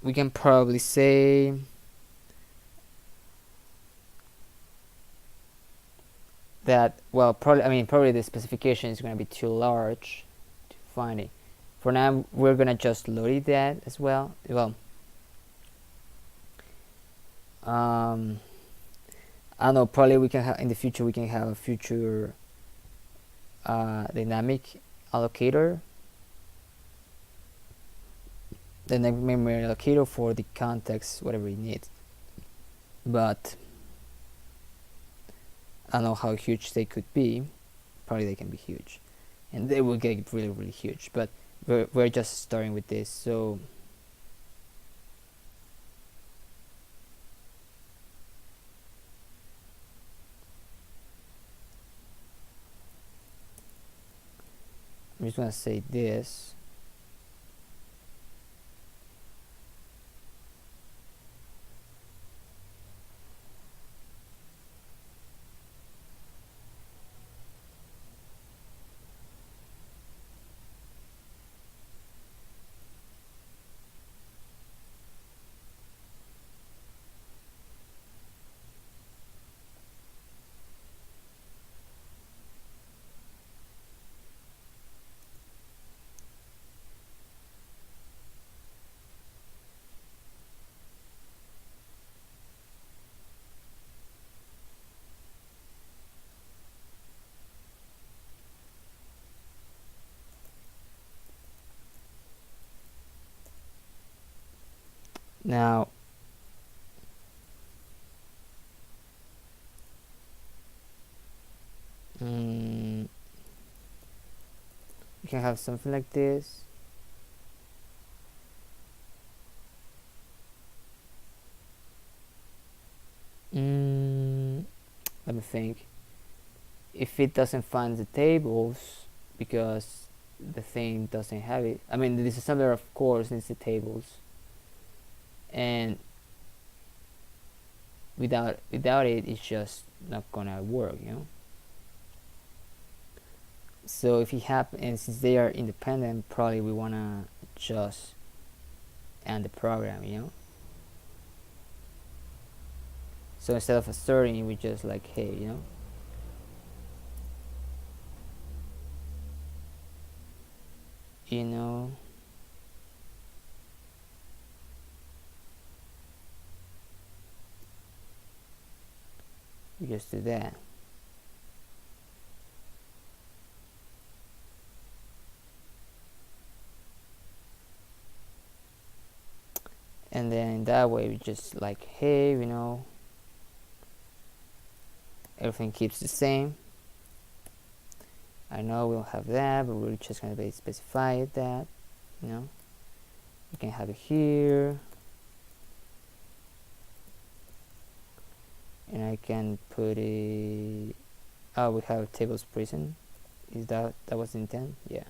We can probably say that, well, probably the specification is going to be too large to find it. For now, we're going to just load it that as well. I don't know, probably we can have in the future, we can have a future dynamic allocator, the memory allocator for the context, whatever you need. But I don't know how huge they could be. Probably they can be huge, and they will get really, really huge. But we're just starting with this, so I'm just gonna say this. Now you can have something like this. let me think. If it doesn't find the tables because the thing doesn't have it, I mean, the disassembler of course needs the tables, and without it, it's just not gonna work, you know. So if it happens, and since they are independent, probably we wanna just end the program, you know. So instead of asserting, we just like, hey, you know, we just do that. And then in that way, we just like, hey, you know, everything keeps the same. I know we don't have that, but we're just gonna be specify that, you know. We can have it here, and I can put it. Oh, we have tables prison. Is that was the intent? Yeah.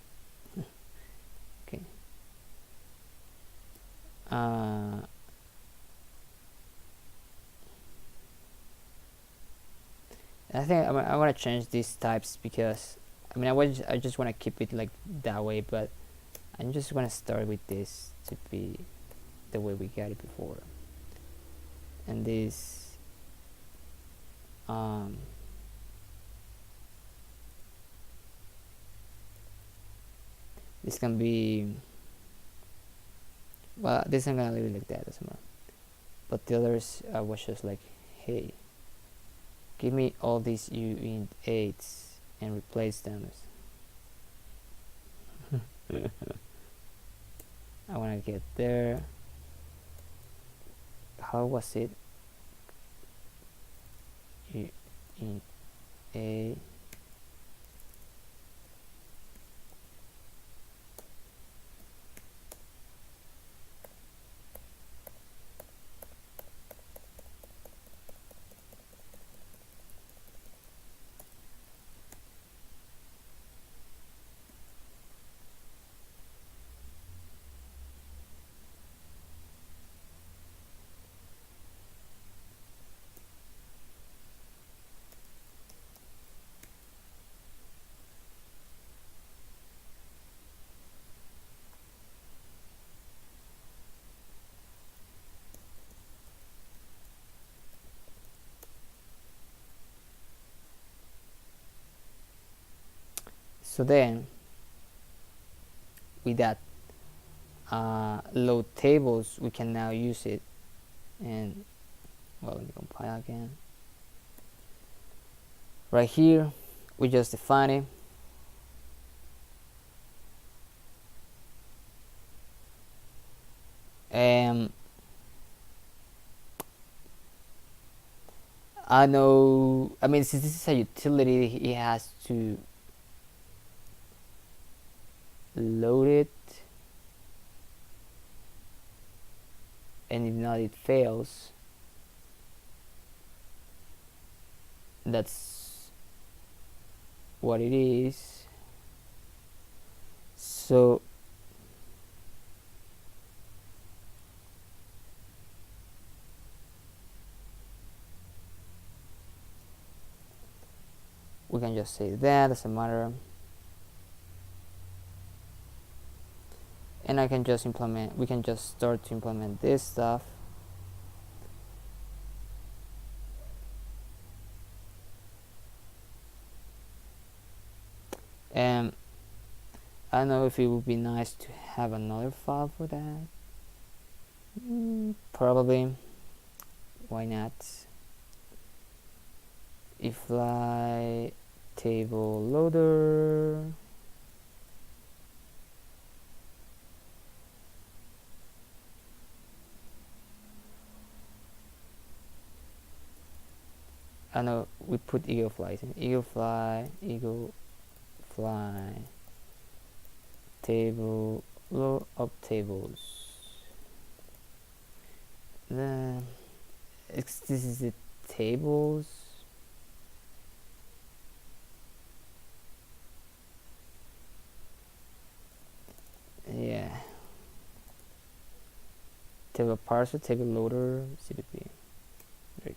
Okay. I think I want to change these types because I mean I just want to keep it like that way, but I'm just gonna start with this to be the way we got it before, and this this can be, well, this I'm gonna leave it like that, doesn't matter. But the others was just like, hey, give me all these uint 8s and replace them. I want to get there. How was it? Uint A. So then with that load tables, we can now use it. And well, let me compile again. Right here we just define it, and I know, I mean, since this is a utility, it has to load it, and if not, it fails. That's what it is. So we can just say that, doesn't matter. And I can just implement, we can just start to implement this stuff. And I don't know if it would be nice to have another file for that. Probably. Why not? EagleFly table loader. I know we put EagleFly in EagleFly table load up tables. Then this is the tables. table parser, table loader, CPP. There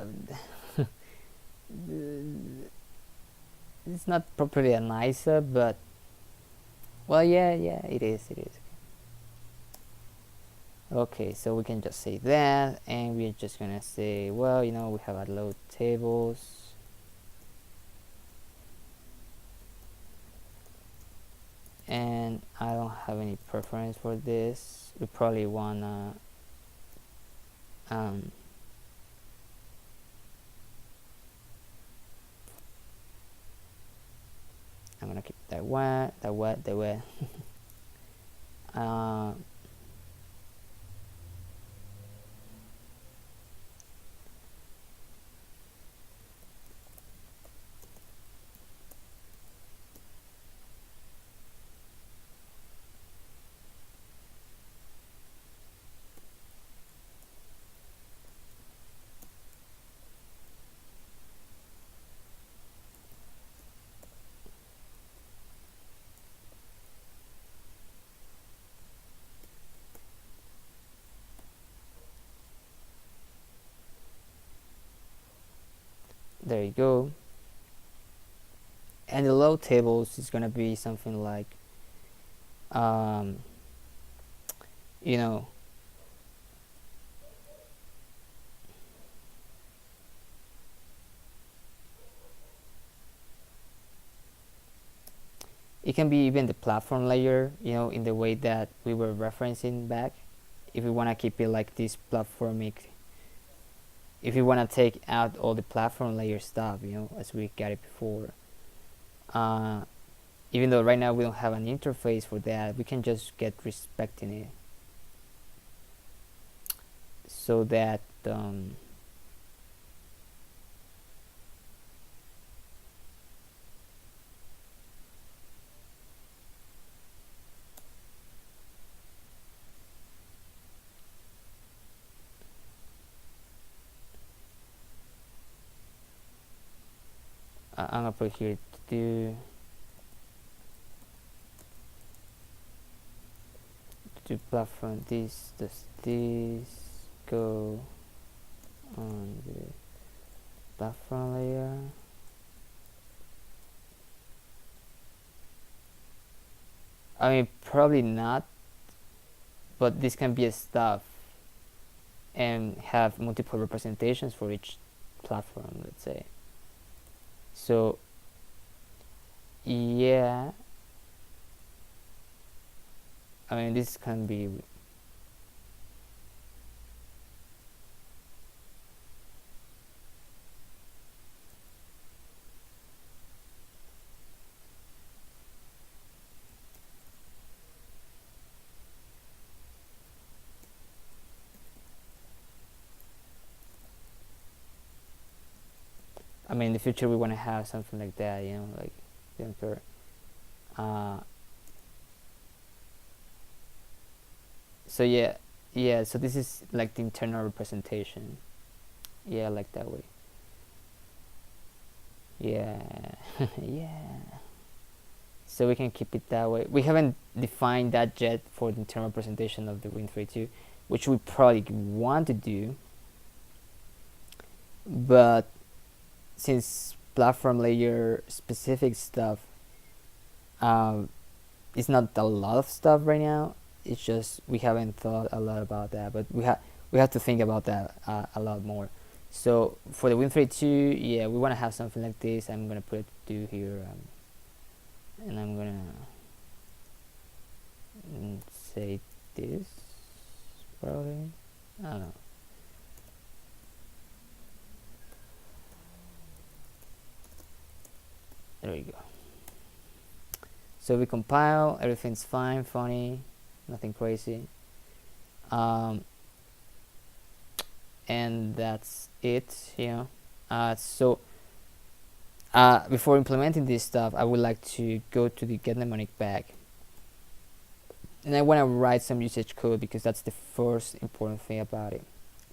you go. It's not properly an ISA, but well, yeah, it is. Okay, so we can just say that, and we're just gonna say, well, we have a load tables, and I don't have any preference for this. We probably wanna I'm gonna keep that way. There you go. And the load tables is gonna be something like you know it can be even the platform layer, in the way that we were referencing back. If we want to keep it like this platformic, if we want to take out all the platform layer stuff, as we got it before, even though right now we don't have an interface for that, we can just get respecting it, so that I'm gonna put here to do platform this go on the platform layer. I mean, probably not, but this can be a stuff and have multiple representations for each platform, let's say. So yeah, I mean, this can be I mean, in the future we want to have something like that, like the Emperor. So yeah, so this is like the internal representation. Yeah, like that way. Yeah. Yeah. So we can keep it that way. We haven't defined that yet for the internal representation of the Win32, which we probably want to do, but since platform layer specific stuff, it's not a lot of stuff right now. It's just we haven't thought a lot about that, but we have to think about that a lot more. So for the Win32, yeah, we want to have something like this. I'm gonna put do here, and I'm gonna say this, probably, I don't know. There we go. So we compile, everything's fine, funny, nothing crazy. And that's it, so before implementing this stuff, I would like to go to the get mnemonic bag, and I want to write some usage code, because that's the first important thing about it,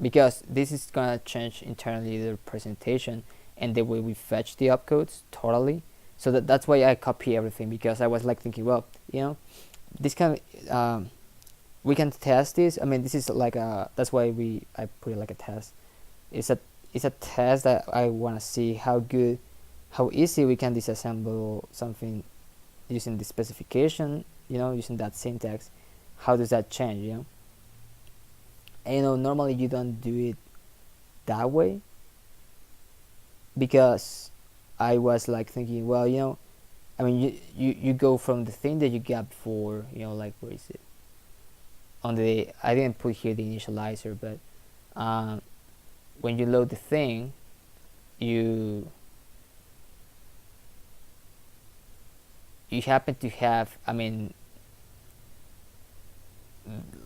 because this is gonna change internally the presentation and the way we fetch the opcodes totally. So that's why I copy everything, because I was like thinking, well, this kind of we can test this. I mean, this is like that's why I put it like a test. It's a test that I want to see how easy we can disassemble something using the specification, using that syntax. How does that change, and normally you don't do it that way, because I was like thinking, well, I mean, you go from the thing that you got before, like, where is it? I didn't put here the initializer, but when you load the thing, you happen to have, I mean,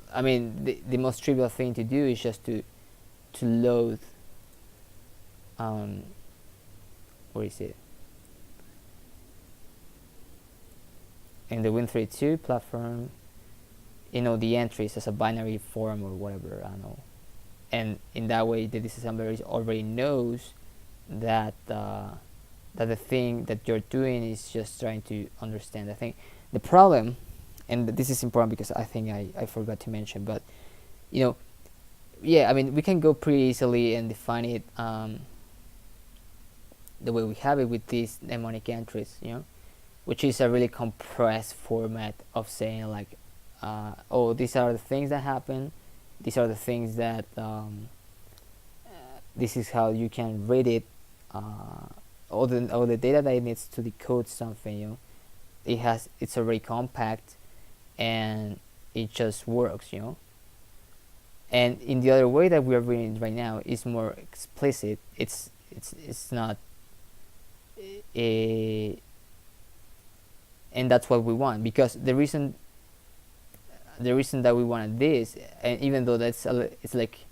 the most trivial thing to do is just to load, where is it? In the Win32 platform, the entries as a binary form or whatever, I don't know. And in that way, the disassembler already knows that the thing that you're doing is just trying to understand. I think the problem, and this is important because I think I forgot to mention, but yeah, I mean, we can go pretty easily and define it the way we have it with these mnemonic entries, which is a really compressed format of saying, like, oh, these are the things that happen, these are the things that this is how you can read it, all the data that it needs to decode something, it's already compact and it just works, and in the other way that we are reading right now is more explicit. It's not a, and that's what we want, because the reason that we wanted this, and even though it's like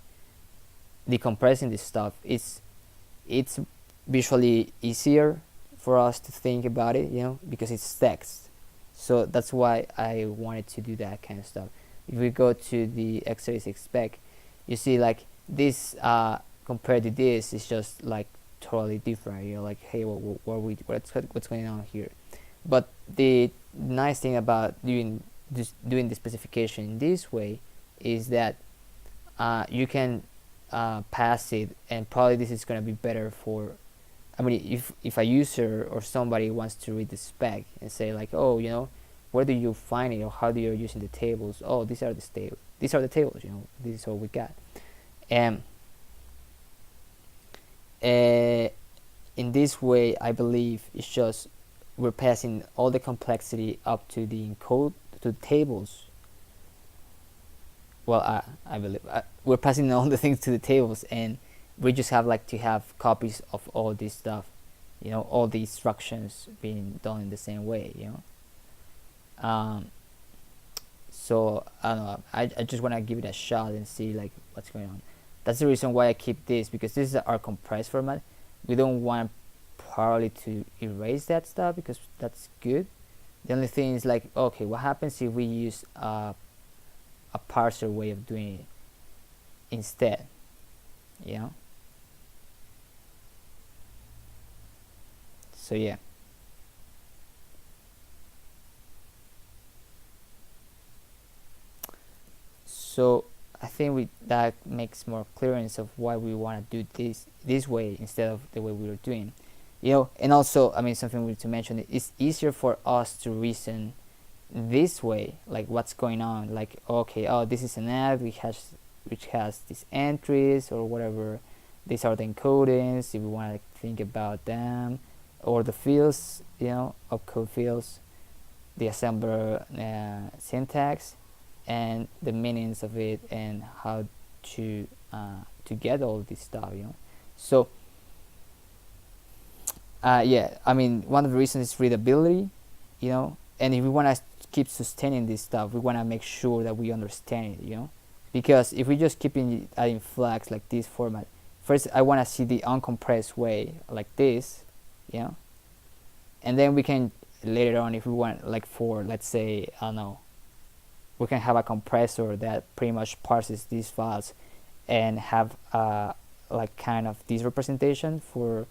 decompressing this stuff, it's visually easier for us to think about it, because it's text. So that's why I wanted to do that kind of stuff. If we go to the x86 spec, you see, like, this compared to this is just like totally different. You're like, hey, what's going on here? But the nice thing about doing the specification in this way is that you can pass it, and probably this is going to be better for, I mean, if a user or somebody wants to read the spec and say, like, oh, where do you find it, or how do you using the tables? Oh, these are the tables, this is what we got. And in this way, I believe it's just we're passing all the complexity up to the encode to the tables. Well, I believe we're passing all the things to the tables, and we just have to have copies of all this stuff, all the instructions being done in the same way, so I don't know, I just want to give it a shot and see, like, what's going on. That's the reason why I keep this, because this is our compressed format. We don't want probably to erase that stuff, because that's good. The only thing is, like, okay, what happens if we use a parser way of doing it instead, so yeah. So I think that makes more clearance of why we want to do this way instead of the way we were doing, and also, I mean, something we need to mention, it's easier for us to reason this way, like, what's going on, like, okay, oh, this is an app which has these entries or whatever, these are the encodings if we want to think about them, or the fields, opcode fields, the assembler syntax, and the meanings of it and how to get all this stuff, you know. So yeah, I mean, one of the reasons is readability, you know, and if we want to keep sustaining this stuff, we want to make sure that we understand it, you know, because if we just keep adding flags like this format, first I want to see the uncompressed way like this, you know, and then we can later on, if we want, like for, let's say, I don't know, we can have a compressor that pretty much parses these files and have like kind of this representation for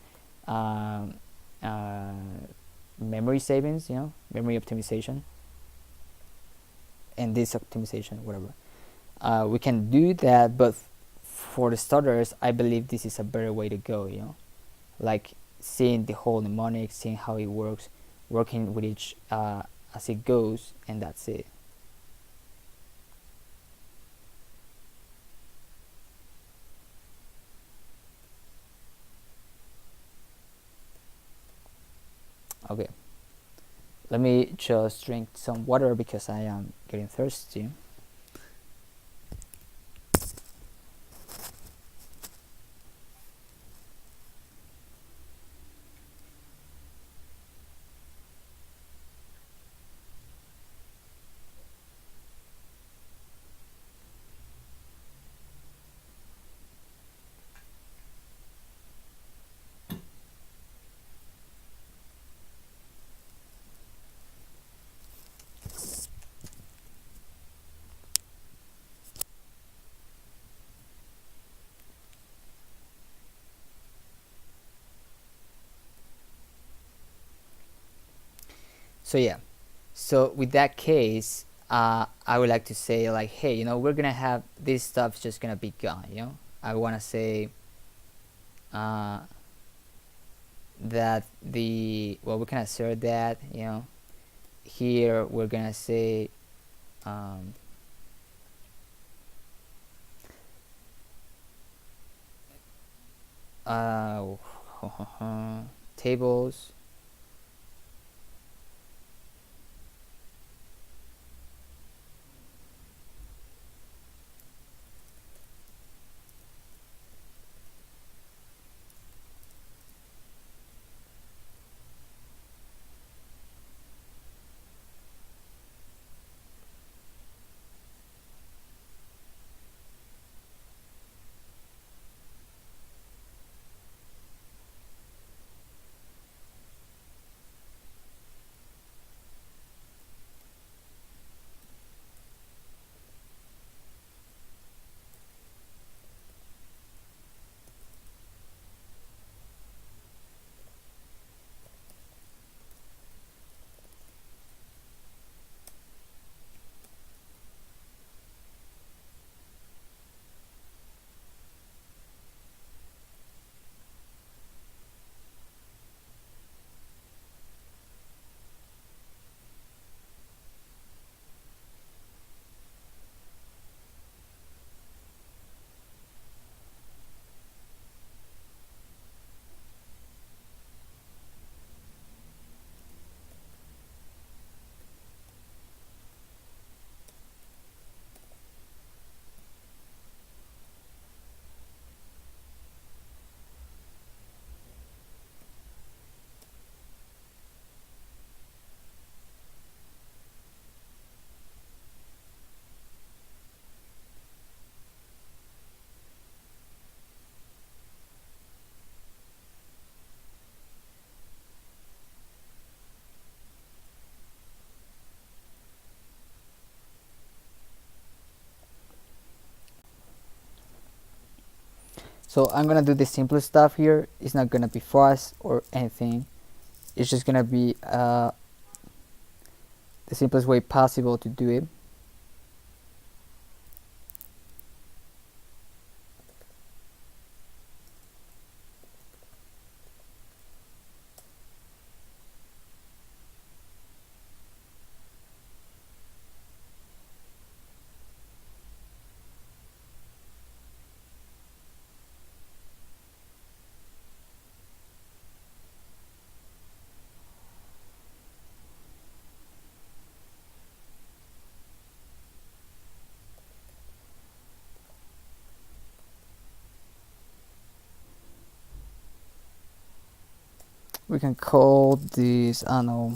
um, uh, memory savings, you know, memory optimization, and this optimization, whatever. We can do that, but for the starters, I believe this is a better way to go, you know, like seeing the whole mnemonic, seeing how it works, working with each as it goes, and that's it. Okay, let me just drink some water because I am getting thirsty. So yeah, so with that case, I would like to say, like, hey, you know, we're gonna have this stuff's just gonna be gone, you know. I want to say uh, that the, well, we can assert that, you know, here we're gonna say um, uh, tables. So I'm gonna do the simplest stuff here. It's not gonna be fast or anything. It's just gonna be the simplest way possible to do it. We can call this, I don't know,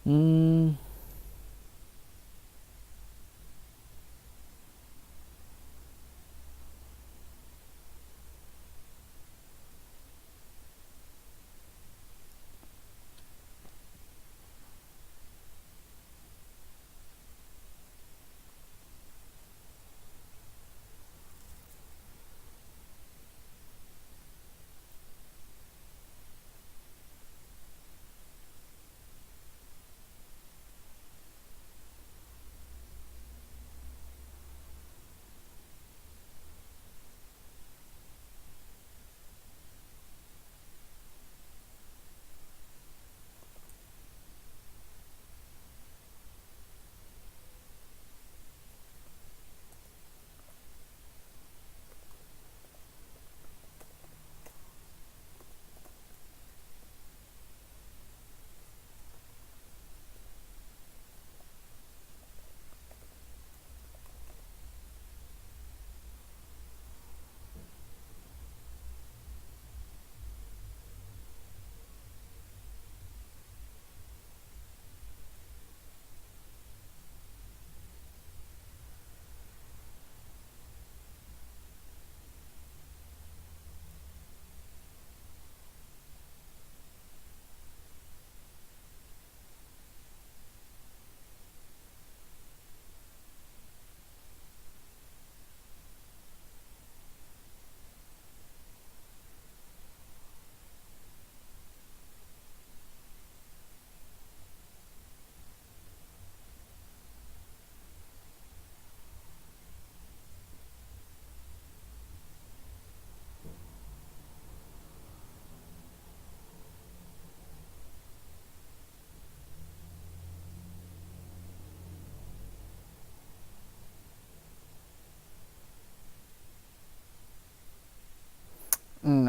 mm,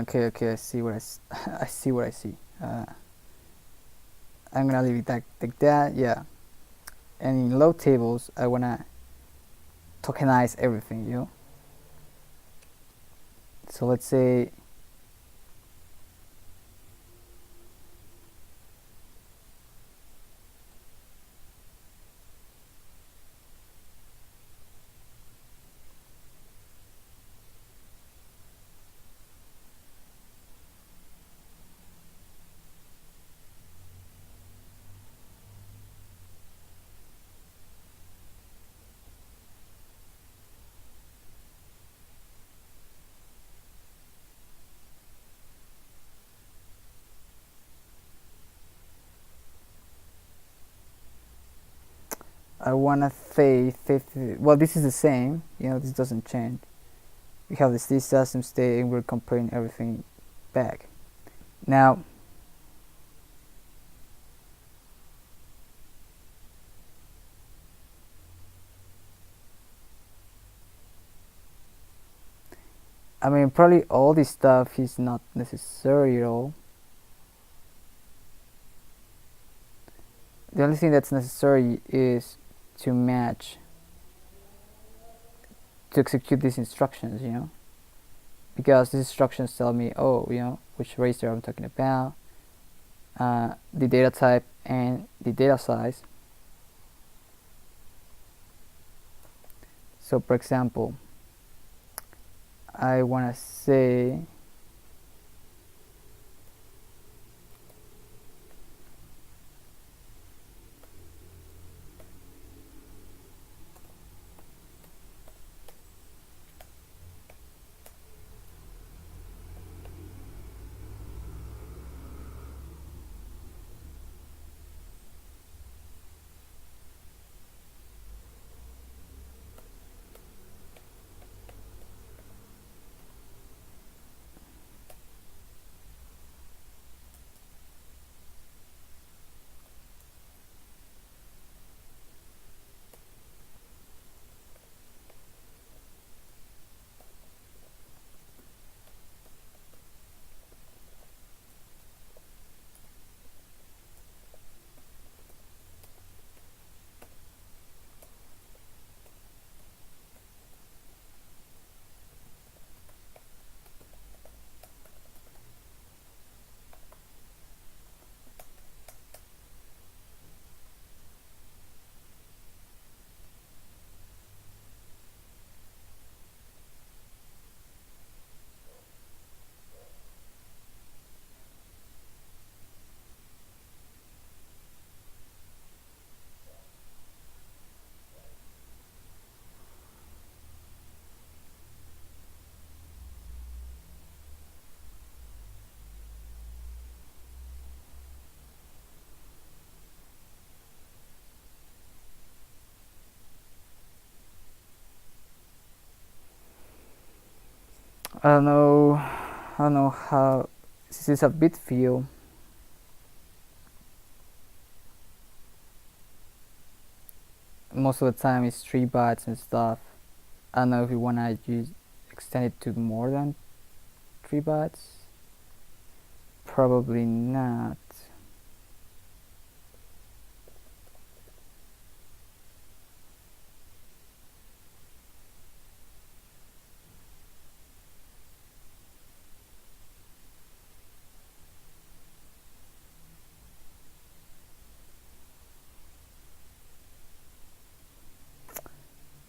okay, okay, I see what I see what I see. I'm gonna leave it like that, yeah. And in load tables, I wanna tokenize everything, you know. So let's say I wanna say 50. Well, this is the same. This doesn't change. We have this system state, and we're comparing everything back. Now, I mean, probably all this stuff is not necessary at all. The only thing that's necessary is to match, to execute these instructions, because these instructions tell me, which raster I'm talking about, the data type and the data size. So for example, I want to say I don't know how this is a bit field. Most of the time it's 3 bytes and stuff. I don't know if you wanna extend it to more than 3 bytes. Probably not.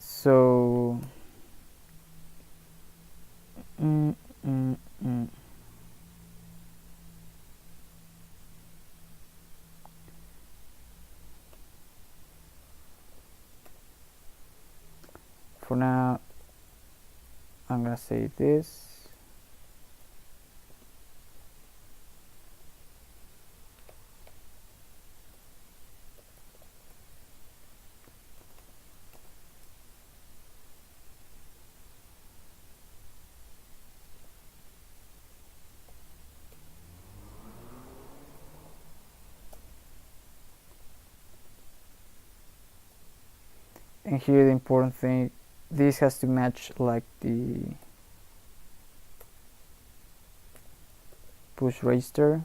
So mm, mm, mm. For now, I'm gonna say this. And here the important thing, this has to match like the push register.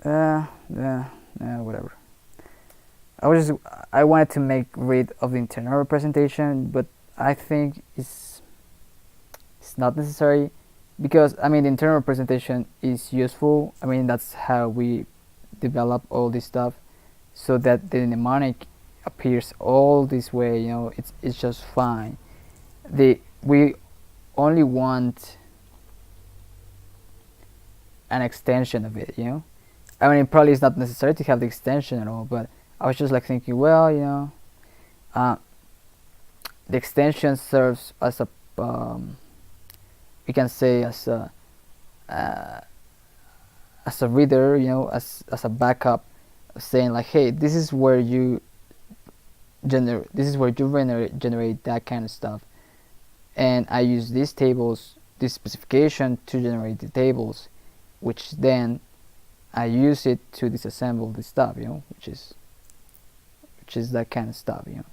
Yeah, whatever. I was just, I wanted to make rid of the internal representation, but I think it's not necessary, because I mean the internal representation is useful. I mean that's how we develop all this stuff, so that the mnemonic appears all this way. You know, it's just fine. The we only want an extension of it. You know, I mean, it probably is not necessary to have the extension at all, but I was just like thinking, well, you know, uh, the extension serves as a, we can say uh, as a reader, you know, as a backup, saying like, hey, this is where you generate that kind of stuff, and I use these tables, this specification to generate the tables, which then I use it to disassemble the stuff, you know, which is that kind of stuff, you know.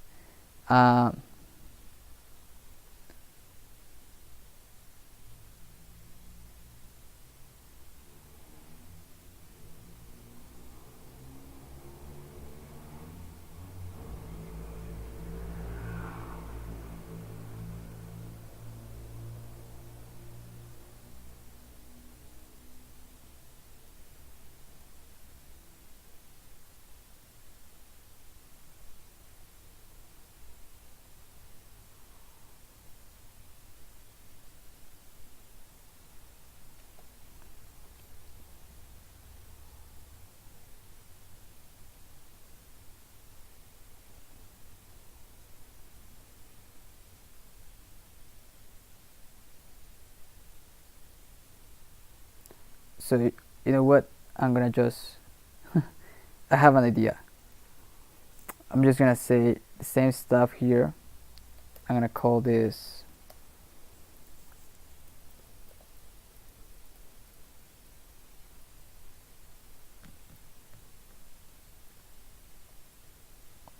So you know what? I'm gonna just I have an idea. I'm just gonna say the same stuff here. I'm gonna call this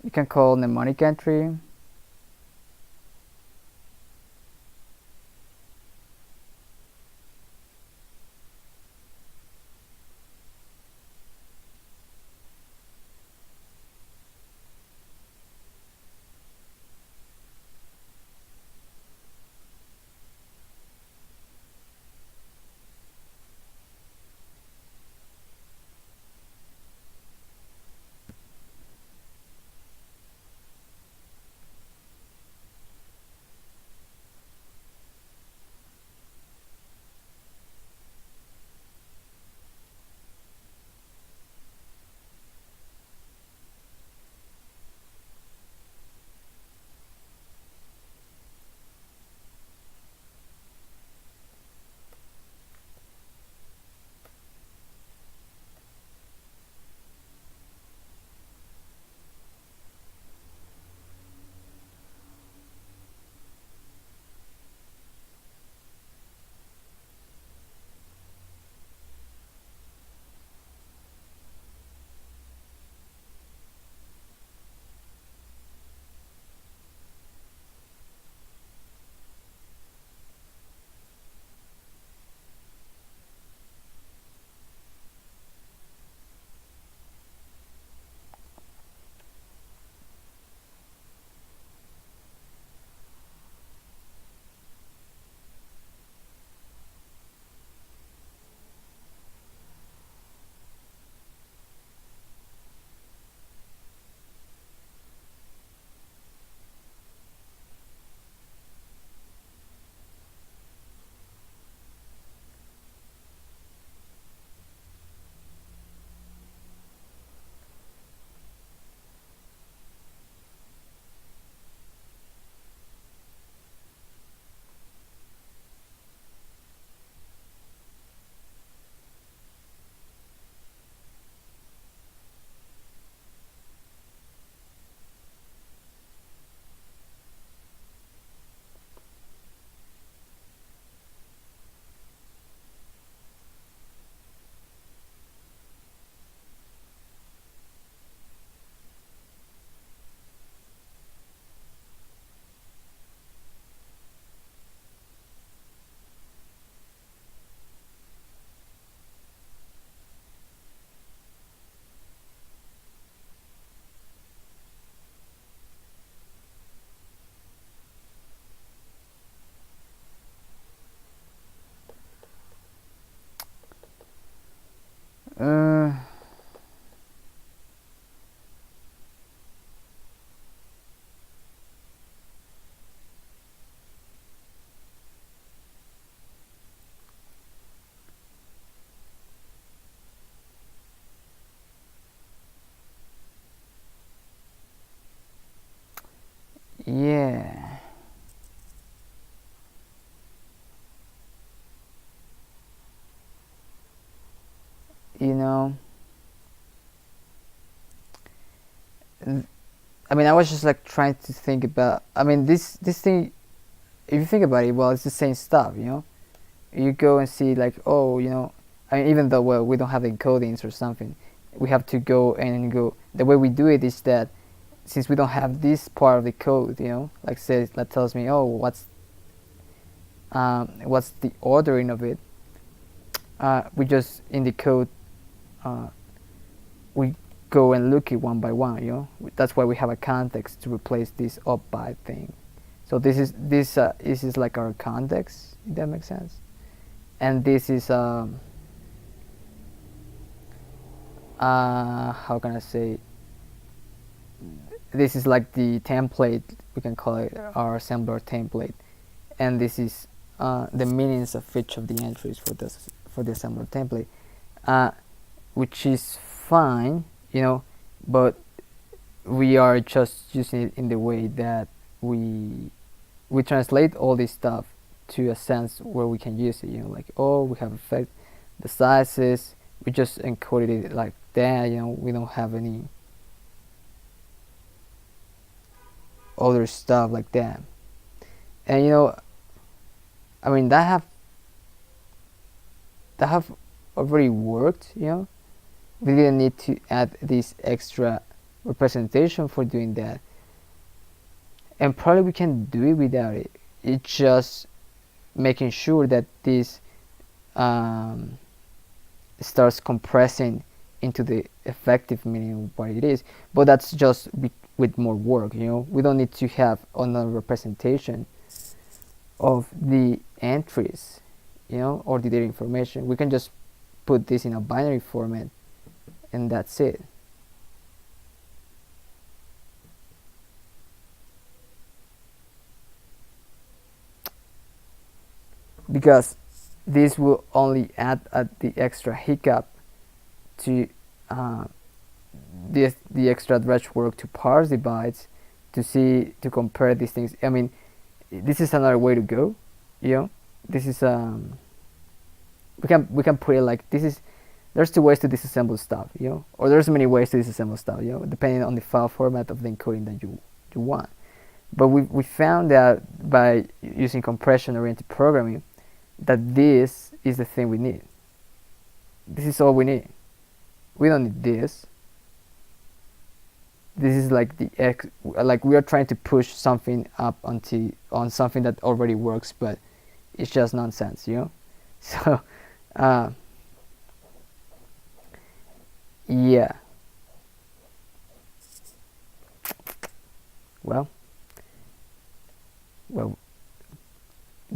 you can call mnemonic entry. you know, I mean, I was just like trying to think about. I mean, this thing. If you think about it, well, it's the same stuff. You know, you go and see like, oh, you know, I mean, even though well we don't have encodings or something, we have to go and go. The way we do it is that since we don't have this part of the code, you know, like says that tells me, oh, what's the ordering of it. We just in the code, uh, we go and look it one by one. You know, that's why we have a context to replace this up by thing. So this is like our context. If that makes sense. And this is how can I say? This is like the template. We can call it our assembler template, and this is the meanings of each of the entries for the assembler template, which is fine, you know, but we are just using it in the way that we translate all this stuff to a sense where we can use it, you know, like, oh, we have effect the sizes, we just encoded it like that, you know, we don't have any other stuff like that. And you know, I mean, that have already worked, you know. We didn't need to add this extra representation for doing that, and probably we can do it without it. It's just making sure that this starts compressing into the effective meaning of what it is, but that's just with more work, you know. We don't need to have another representation of the entries, you know, or the data information. We can just put this in a binary format and that's it. Because this will only add the extra hiccup to the extra dredge work to parse the bytes to compare these things. I mean, this is another way to go, you know. This is we can put it like this is. There's two ways to disassemble stuff, you know, or there's many ways to disassemble stuff, you know, depending on the file format of the encoding that you want. But we found that by using compression oriented programming, that this is the thing we need. This is all we need. We don't need this. This is like like we are trying to push something up on something that already works, but it's just nonsense, you know. So yeah. Well,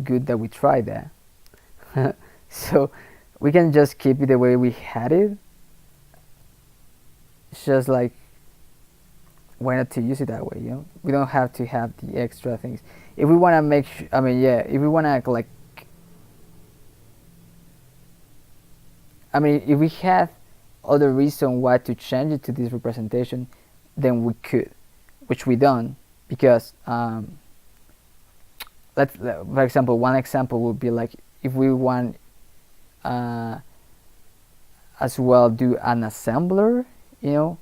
good that we tried that. So we can just keep it the way we had it. It's just like, why not to use it that way, you know? We don't have to have the extra things. If we want to make I mean, yeah, if we want to like, I mean, if we have other reason why to change it to this representation, then we could, which we don't, because for example, one example would be like if we want as well do an assembler, you know,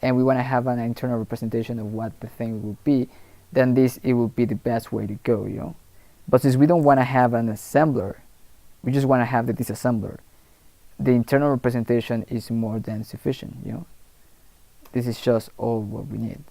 and we want to have an internal representation of what the thing would be, then it would be the best way to go, you know. But since we don't want to have an assembler, we just want to have the disassembler, the internal representation is more than sufficient, you know. This is just all what we need.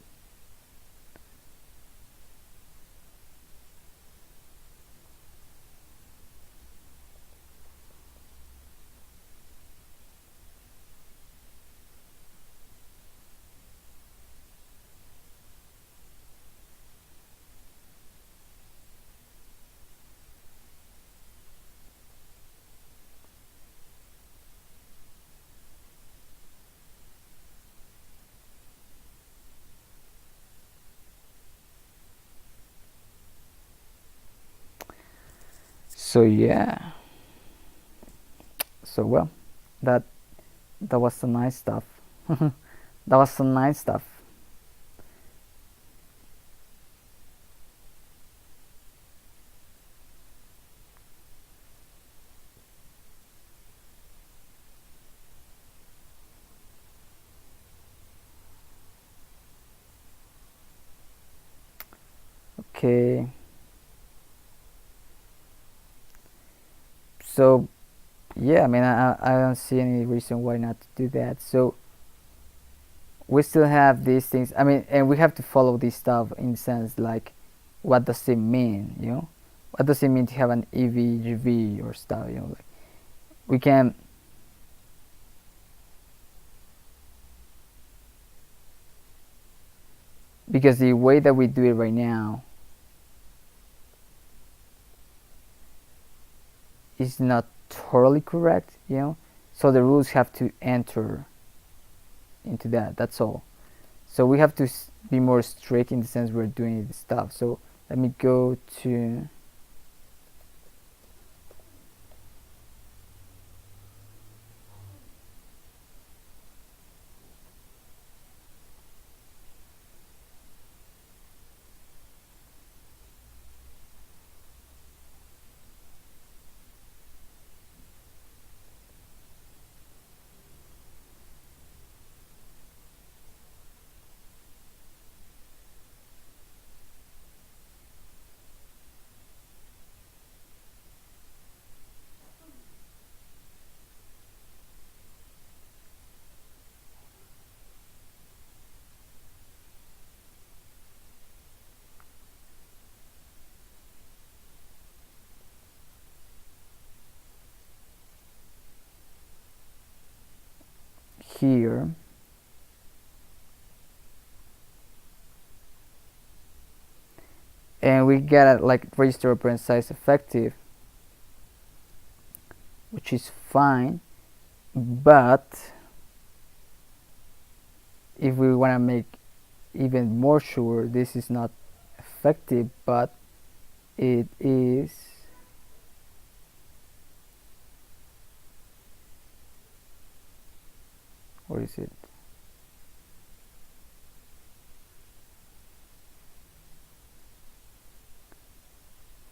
So yeah. So well, that was some nice stuff. That was some nice stuff. Okay, so yeah, I mean, I don't see any reason why not to do that. So we still have these things, I mean, and we have to follow this stuff in the sense like, what does it mean, you know? What does it mean to have an EVGV or stuff, you know? Like, we can, because the way that we do it right now is not totally correct, you know? So the rules have to enter into that, that's all. So we have to be more strict in the sense we're doing this stuff. So let me go to here, and we gotta like register operand size effective, which is fine, but if we want to make even more sure, this is not effective, but it is what is it?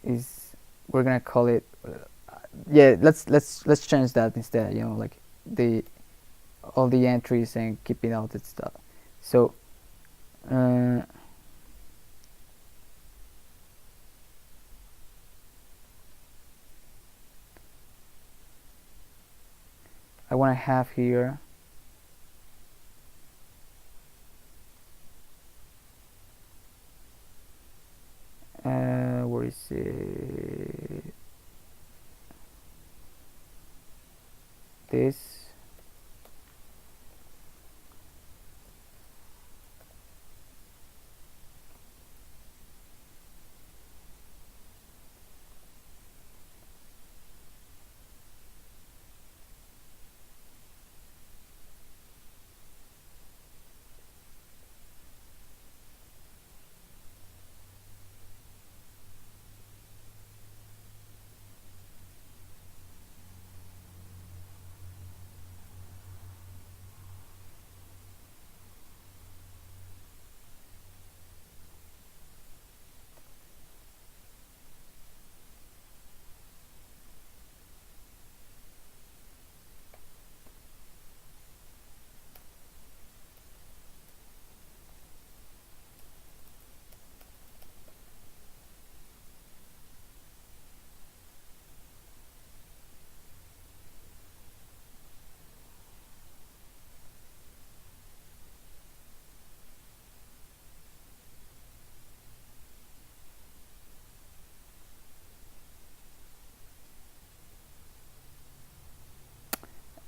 Is we're gonna call it yeah, let's change that instead, you know, like the all the entries and keeping all that stuff. So I want to have here where is it, this,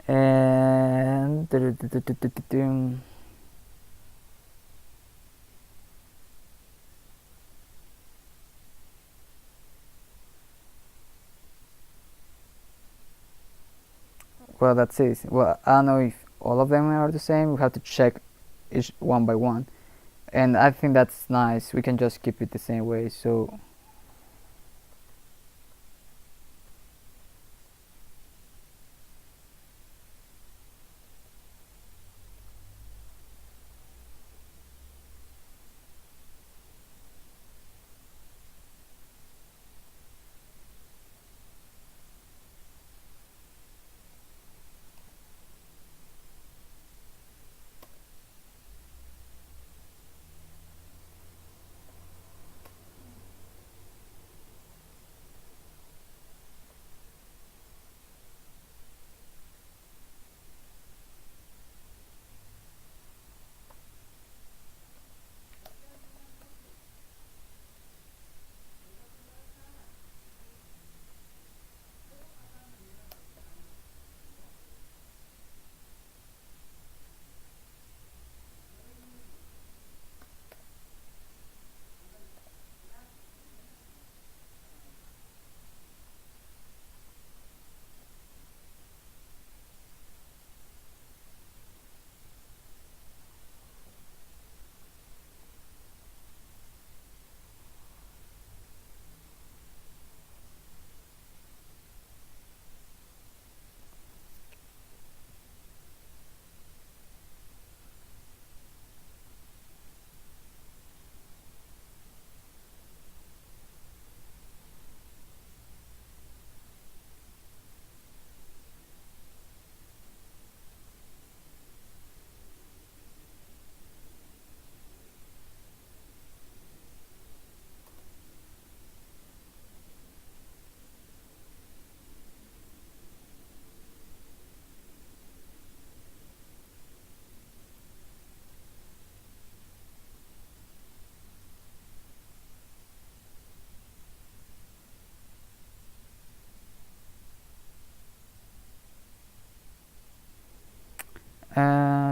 and well, that's it. Well, I don't know if all of them are the same. We have to check each one by one, and I think that's nice. We can just keep it the same way. So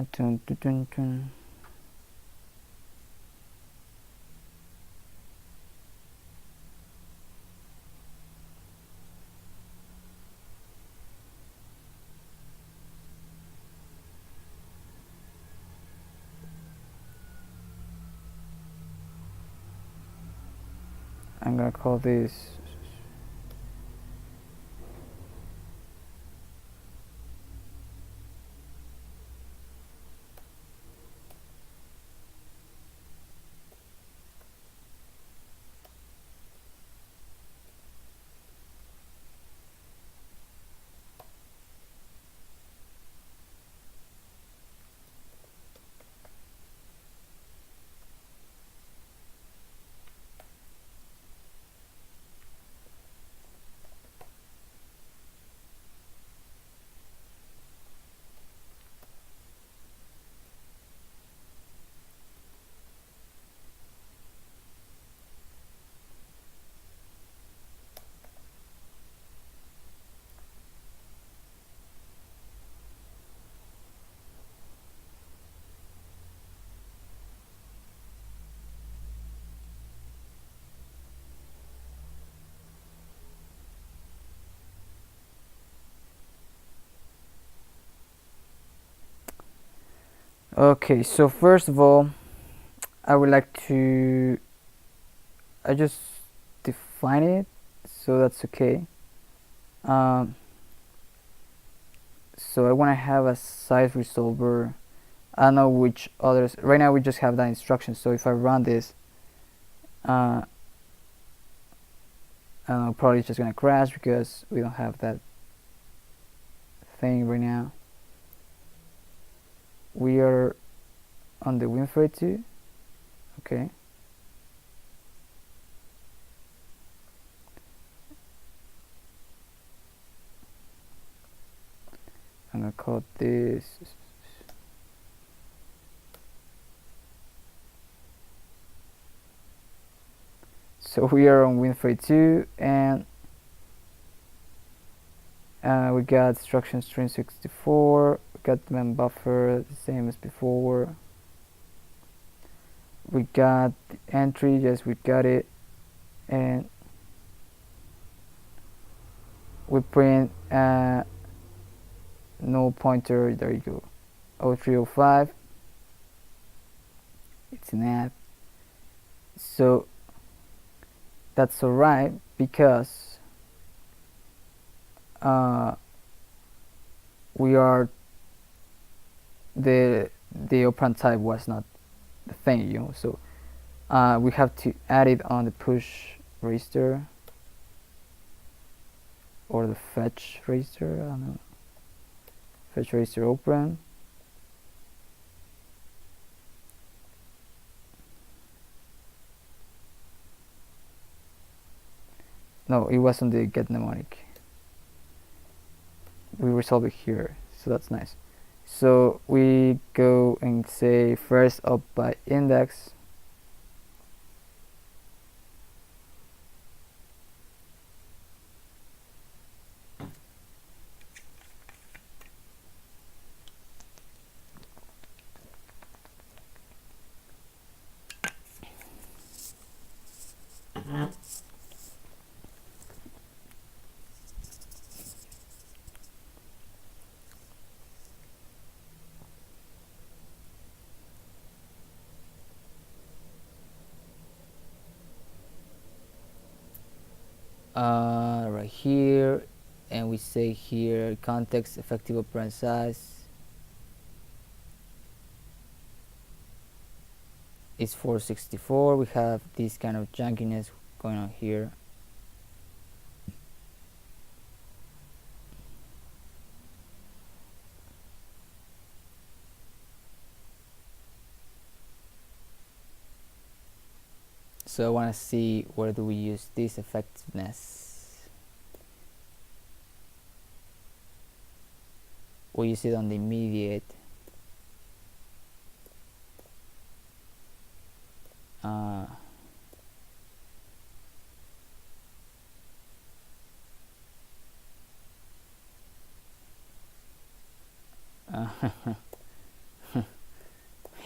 Dun, dun, dun, dun. I'm gonna call this okay. So first of all, I would like to I just define it, so that's okay. um, so I want to have a size resolver. I don't know which others. Right now we just have that instruction, so if I run this, I don't know, probably it's just gonna crash because we don't have that thing right now. We are on the Win32. Okay. I'm gonna call this so we are on Win32, and we got instruction string 64, we got the mem buffer the same as before, we got the entry, yes we got it, and we print null pointer, there you go, 0305, it's an add. So that's alright because we are the operand type was not the thing, you know, so we have to add it on the push register or the fetch register, I don't know, fetch register operand. No, it was on the get mnemonic. We resolve it here, so that's nice. So we go and say first up by index. Right here, and we say here context effective operand size is 464. We have this kind of junkiness going on here. So I want to see where do we use this effectiveness. We use it on the immediate.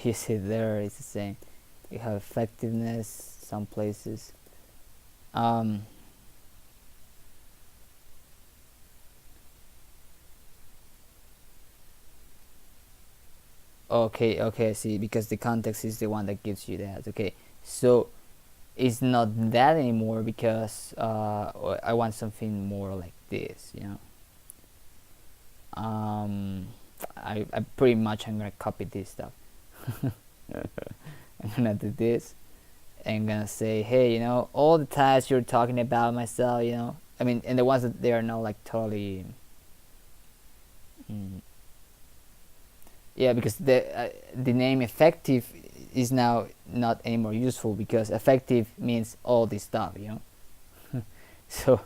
you see there it's the same. You have effectiveness some places. Okay, I see, because the context is the one that gives you that. Okay, so it's not that anymore, because I want something more like this, you know. I pretty much I'm gonna copy this stuff. I'm gonna do this and gonna say, hey, you know, all the types you're talking about myself, you know, I mean, and the ones that they are not like totally yeah, because the name effective is now not anymore useful, because effective means all this stuff, you know. So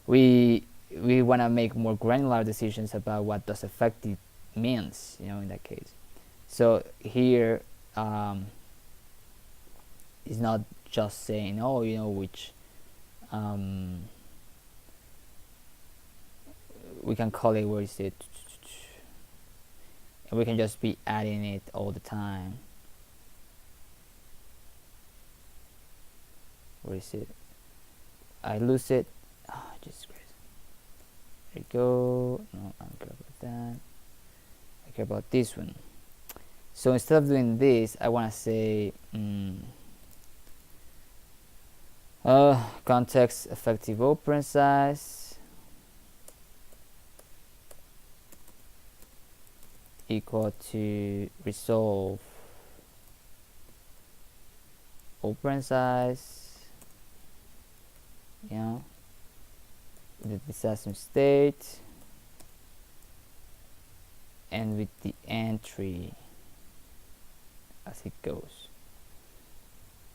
we want to make more granular decisions about what does effective means, you know, in that case. So here is not just saying, oh, you know, which we can call it, where is it, and we can just be adding it all the time. Where is it? I lose it. Oh, Jesus Christ. There you go. No, I don't care about that. I care about this one. So instead of doing this, I want to say context effective operand size equal to resolve operand size, you know, with the system state and with the entry as it goes.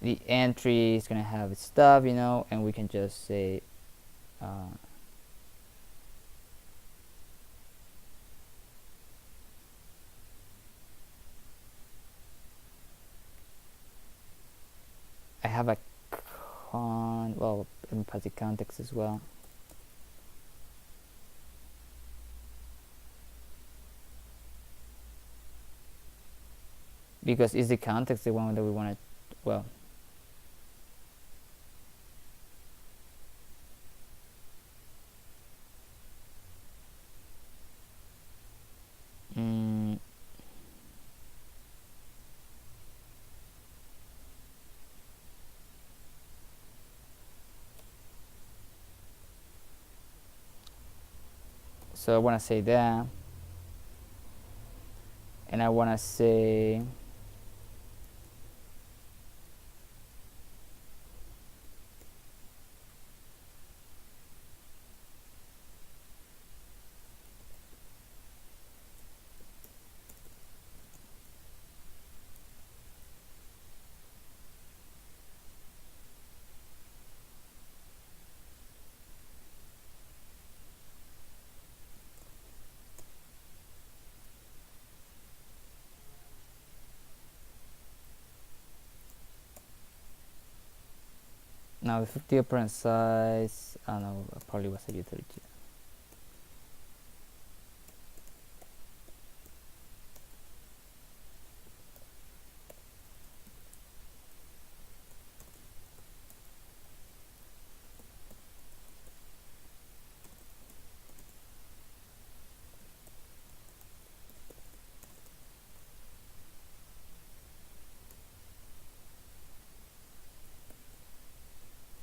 The entry is gonna have its stuff, you know, and we can just say I have a well, let me pass the context as well. Because is the context the one that we want to, well, so I want to say that, and I want to say now the 50 operand size, I don't know, probably was a utility.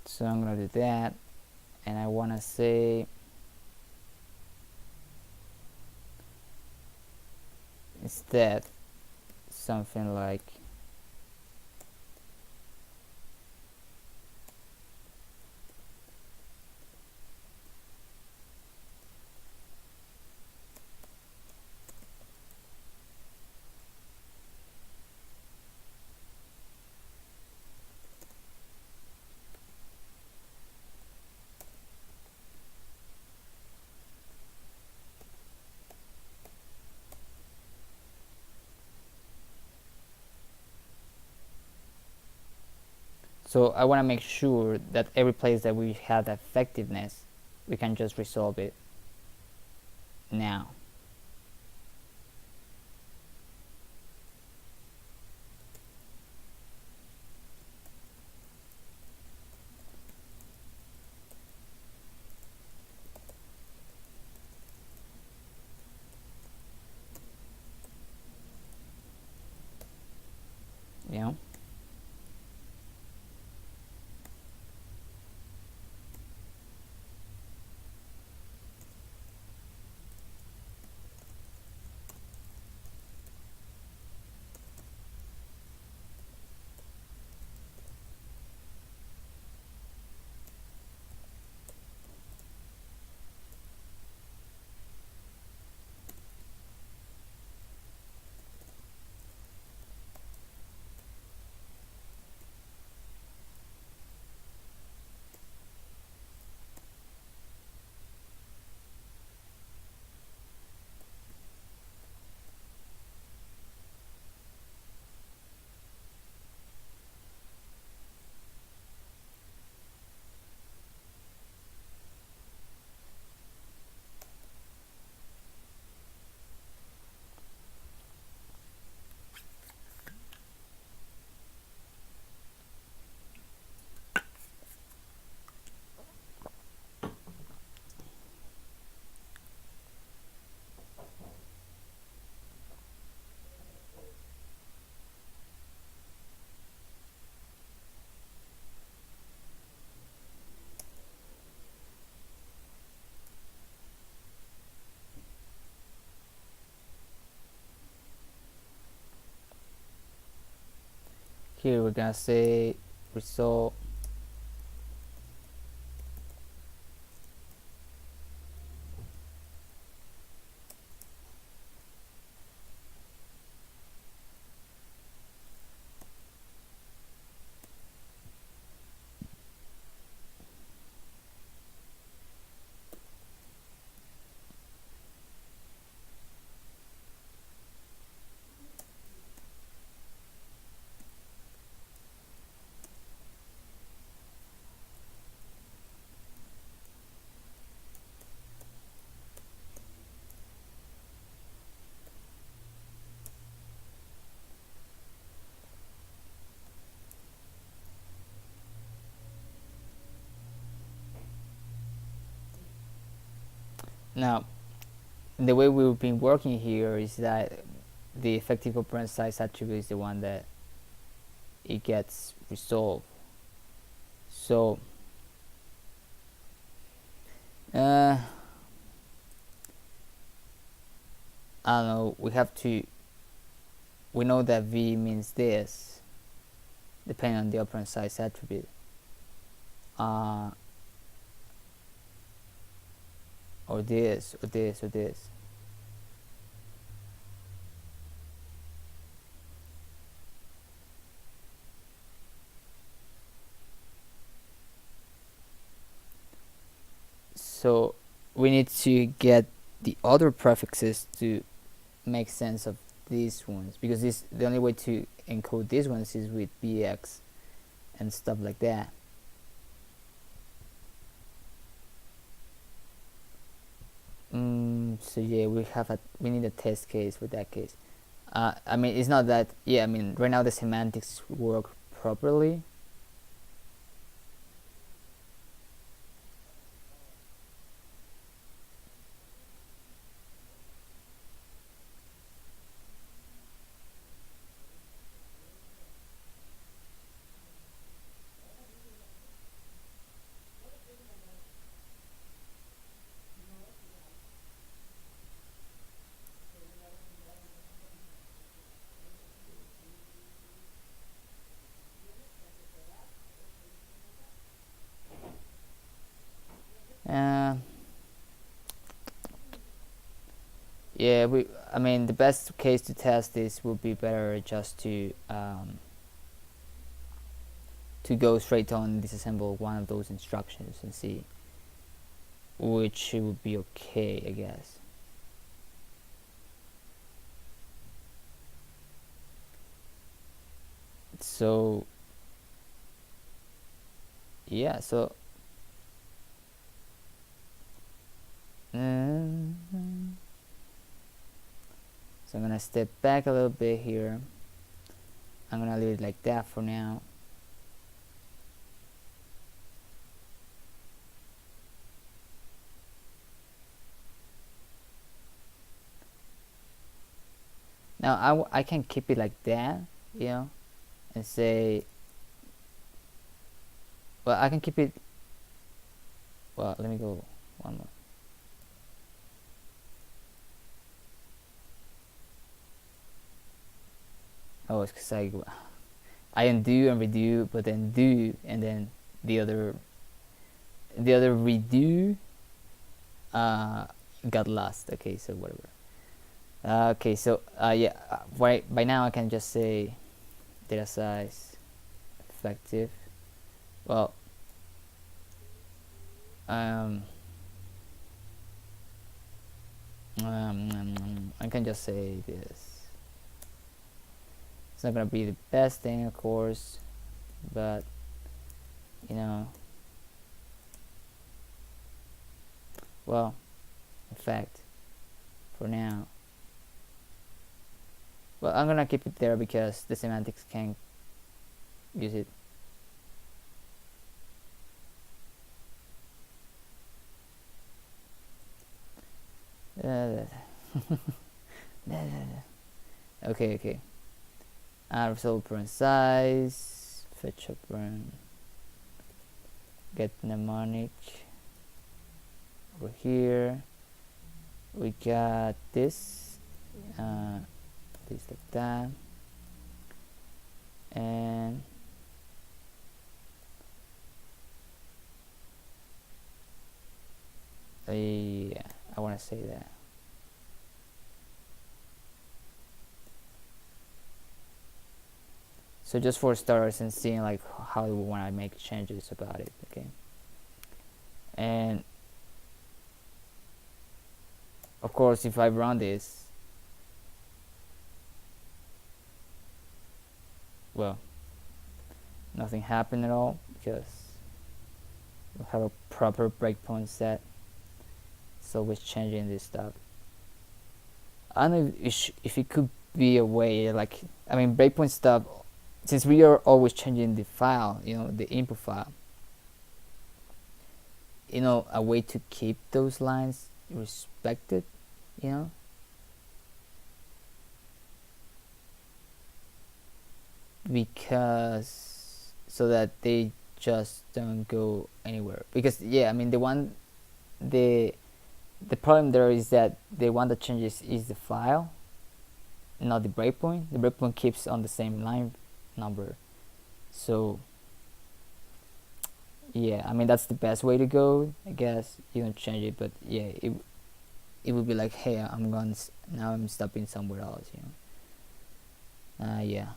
So I'm gonna do that, and I want to say instead something like so I want to make sure that every place that we have effectiveness, we can just resolve it now. here we're gonna say result now. The way we've been working here is that the effective operand size attribute is the one that it gets resolved. So I don't know, we know that v means this depending on the operand size attribute, or this or this or this. So we need to get the other prefixes to make sense of these ones, because the only way to encode these ones is with bx and stuff like that. So yeah, we need a test case for that case. I mean, it's not that, yeah, I mean, right now the semantics work properly. Yeah, I mean, the best case to test this would be better just to go straight on disassemble one of those instructions and see which would be okay, I guess. So yeah, so so I'm gonna step back a little bit here. I'm gonna leave it like that for now. Now I can keep it like that, you know, and say, well, I can keep it, well, let me go one more. Oh, it's because I undo and redo, but then do, and then the other redo got lost. Okay, so whatever. Okay, so yeah, by now I can just say data size effective. Well, I can just say this. It's not gonna be the best thing, of course, but you know, well, in fact, for now, well, I'm gonna keep it there because the semantics can't use it. Okay. Resolve operand size, fetch operand, get mnemonic. Over here, we got this like that. And yeah, I want to say that. So just for starters and seeing like how we want to make changes about it, okay? And of course, if I run this, well, nothing happened at all because we have a proper breakpoint set. It's always changing this stuff. I don't know if it could be a way, like, I mean, breakpoint stuff, since we are always changing the file, you know, the input file, you know, a way to keep those lines respected, you know, because so that they just don't go anywhere. Because yeah, I mean, the problem there is that the one that changes is the file, not the breakpoint. The breakpoint keeps on the same line number. So yeah, I mean, that's the best way to go, I guess. You don't change it, but yeah, it would be like, hey, I'm going now, I'm stopping somewhere else, you know. Yeah.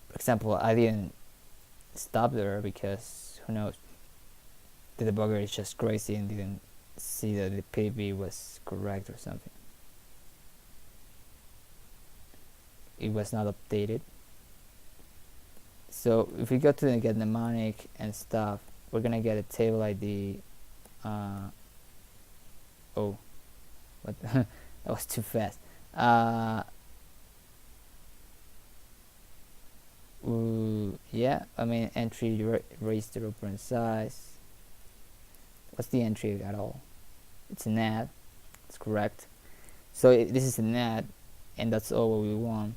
For example, I didn't stop there because who knows, the debugger is just crazy and didn't see that the PB was correct or something. It was not updated. So if we go to the get mnemonic and stuff, we're gonna get a table ID. Oh, what? That was too fast. Yeah, I mean, entry raised to operand size. What's the entry at all? It's an add. It's correct. So this is an add, and that's all we want.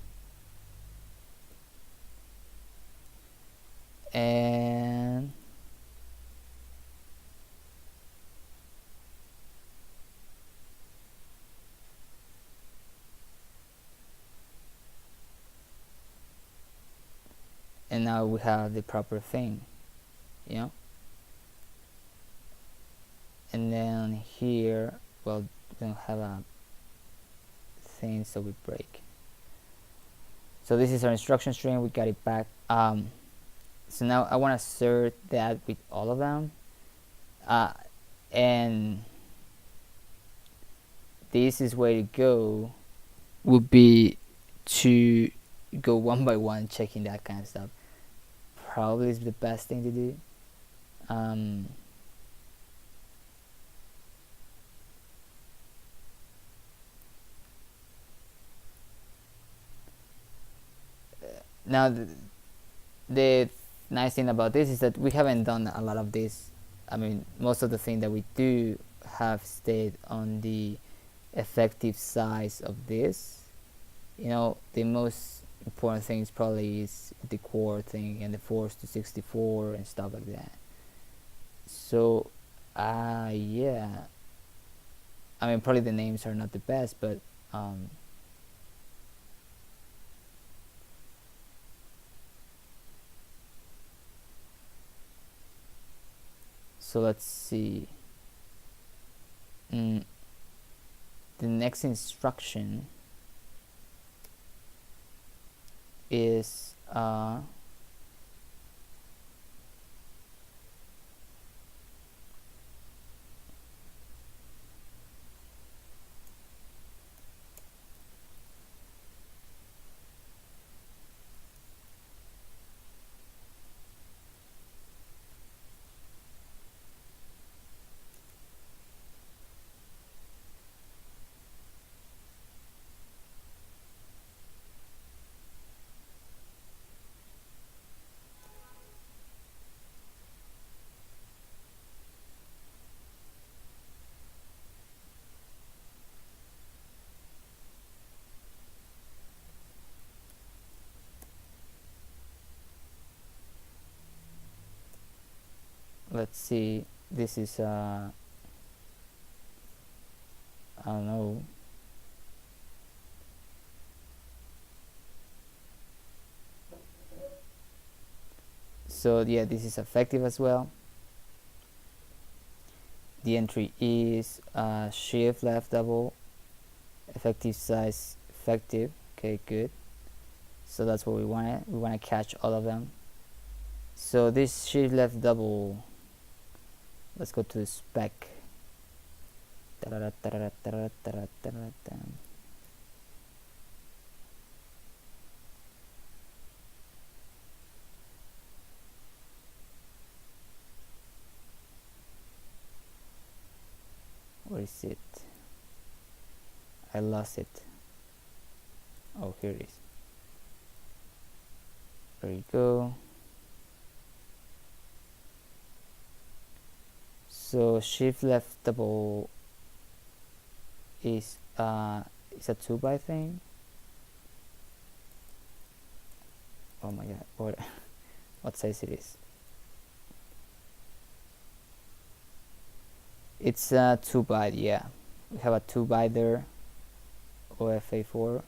And now we have the proper thing, you know. And then here, well, we don't have a thing, so we break. So this is our instruction string. We got it back. So now I want to assert that with all of them, and the easiest way to go would be to go one by one, checking that kind of stuff. Probably is the best thing to do. Now the nice thing about this is that we haven't done a lot of this. I mean, most of the things that we do have stayed on the effective size of this. You know, the most important things probably is the core thing and the force to 64 and stuff like that. So yeah, I mean, probably the names are not the best, but so let's see. The next instruction is let's see, this is I don't know. So yeah, this is effective as well. The entry is shift left double, effective size effective. Okay, good. So that's what we want. We want to catch all of them. So this shift left double, let's go to the spec. Where is it? I lost it. Oh, here it is. There you go. So shift left double is a 2-byte thing. Oh my god, what size it is? It's a 2-byte, yeah. We have a 2-byte there, OFA4,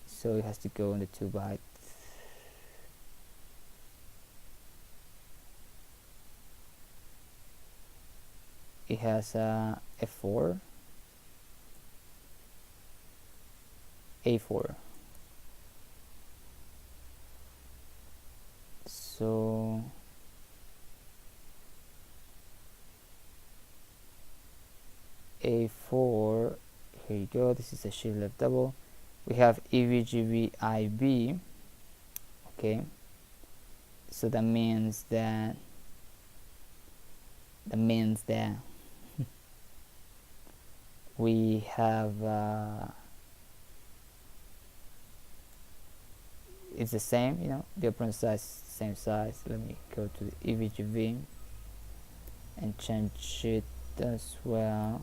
so it has to go in the 2-byte. It has a F4, A4. So A4, here you go. This is a shift left double. We have EVGVIB. Okay, so that means that we have it's the same, you know, the operand size is the same size. Let me go to the EVGV and change it as well.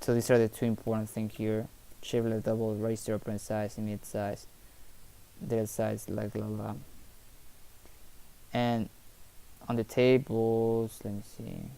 So these are the two important things here. Shift left double, raise the operand size, emit size, delete size, like blah blah. And on the tables, let me see.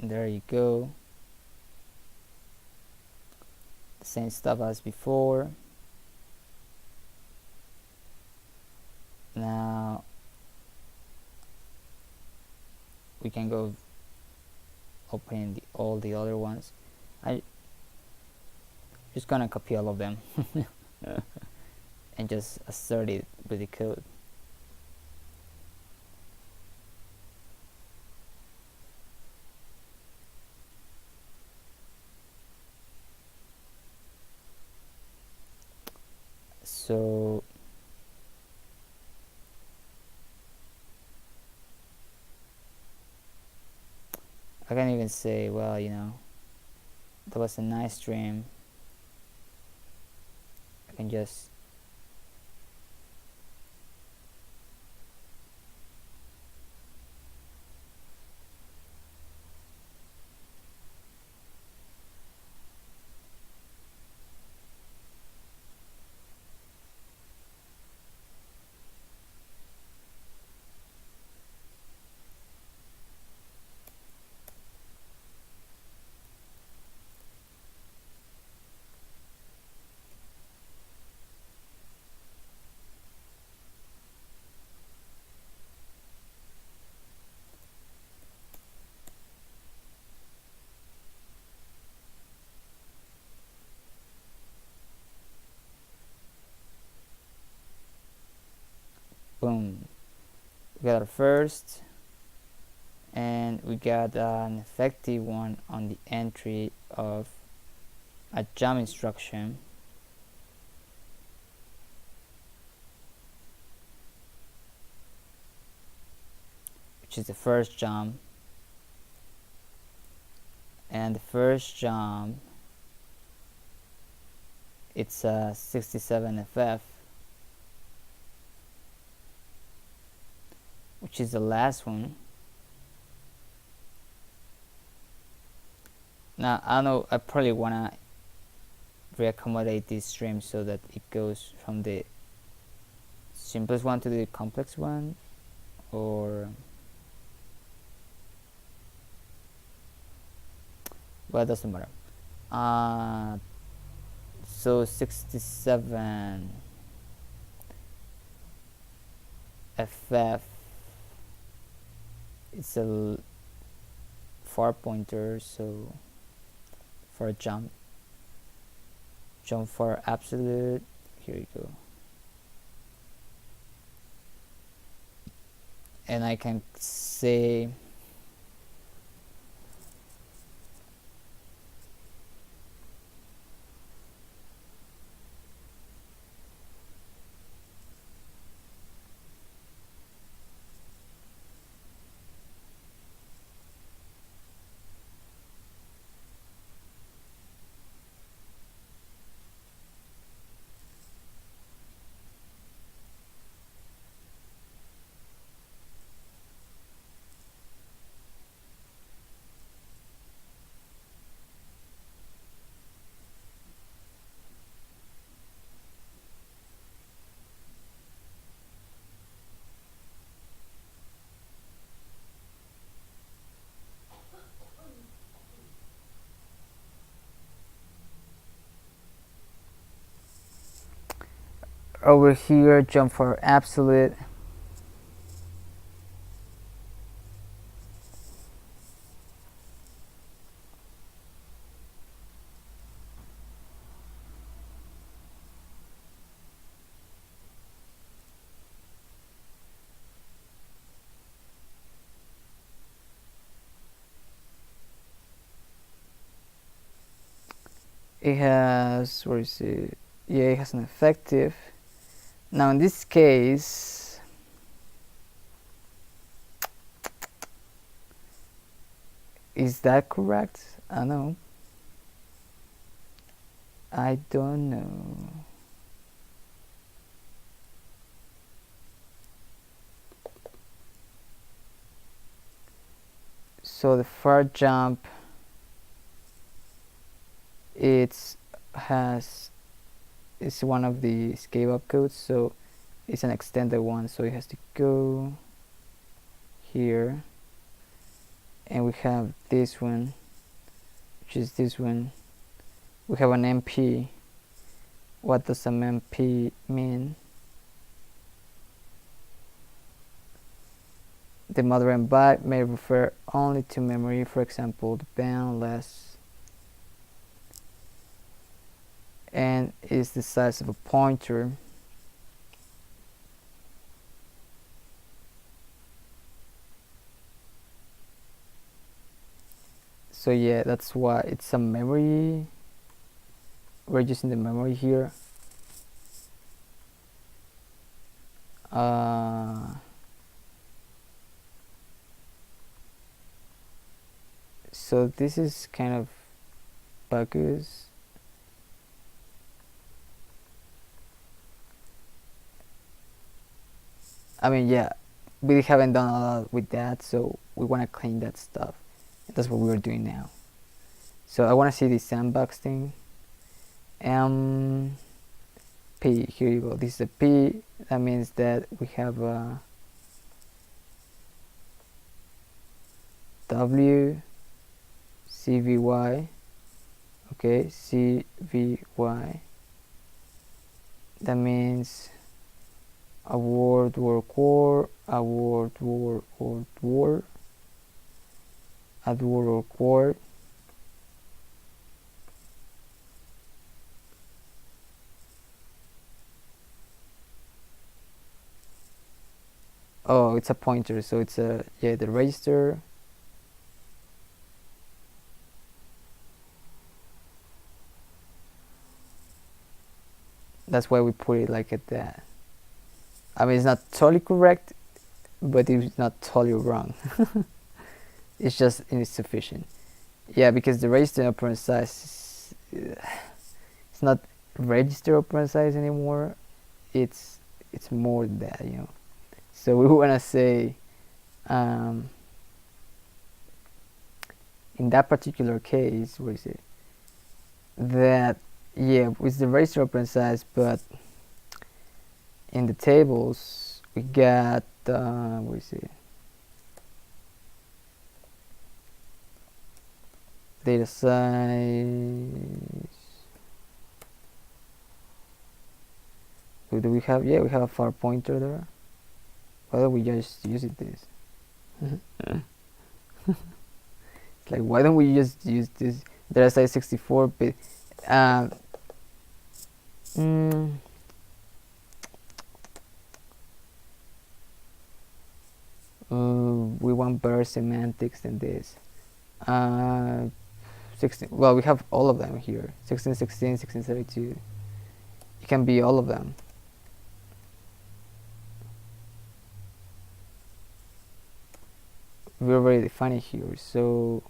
There you go. The same stuff as before. Now we can go open all the other ones. I just gonna copy all of them and just assert it with the code. So I can even say, well, you know, that was a nice dream. I can just Boom, we got our first, and we got an effective one on the entry of a jump instruction. Which is the first jump, and the first jump, it's a 67 FF, which is the last one. Now I know I probably wanna reaccommodate this stream so that it goes from the simplest one to the complex one, or well, it doesn't matter. So 67 FF, it's a far pointer, so for a jump for absolute, here you go, and I can say over here jump for absolute, it has, where is it, yeah, it has an effective. Now in this case, is that correct? I know, I don't know. So the far jump, it's one of the scale up codes, so it's an extended one, so it has to go here, and we have this one, which is this one. We have an MP. What does an MP mean? The mother and byte may refer only to memory, for example, the boundless, and is the size of a pointer. So yeah, that's why it's a memory. We're using the memory here. So this is kind of bogus. I mean, yeah, we haven't done a lot with that, so we want to clean that stuff. That's what we're doing now. So I want to see the sandbox thing. P, here you go. This is a P. That means that we have a W, CVY. Okay, CVY. That means a word or a word or a word or word. Oh, it's a pointer, so it's a, yeah, the register. That's why we put it like at that. I mean, it's not totally correct, but it's not totally wrong. It's just insufficient. Yeah, because the register operand size it's not register operand size anymore. It's more than that, you know. So we want to say, um, in that particular case, where is it? That, yeah, with the register operand size, but in the tables we got, where is it? Data size. Do we have? Yeah, we have a far pointer there. Why don't we just use it this? It's like, why don't we just use this data size 64-bit? Um, mm, we want better semantics than this. 16. Well, we have all of them here. 1616, 1632. It can be all of them. We already defined it here, so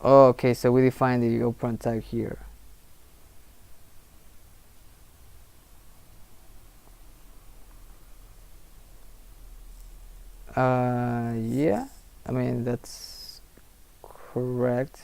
oh, okay, so we define the operand type here. Yeah, I mean, that's correct.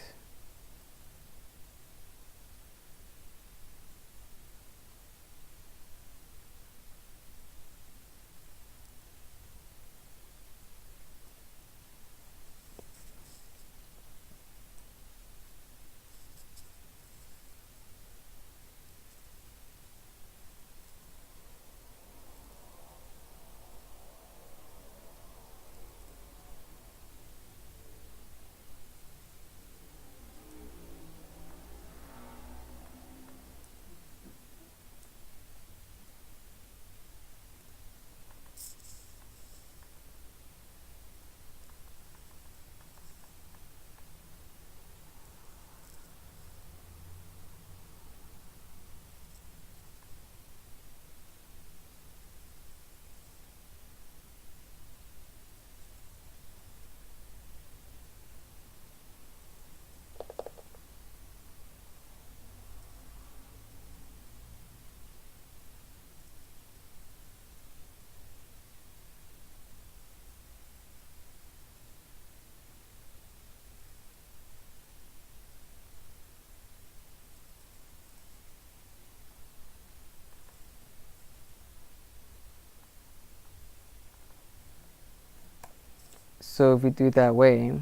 So if we do it that way,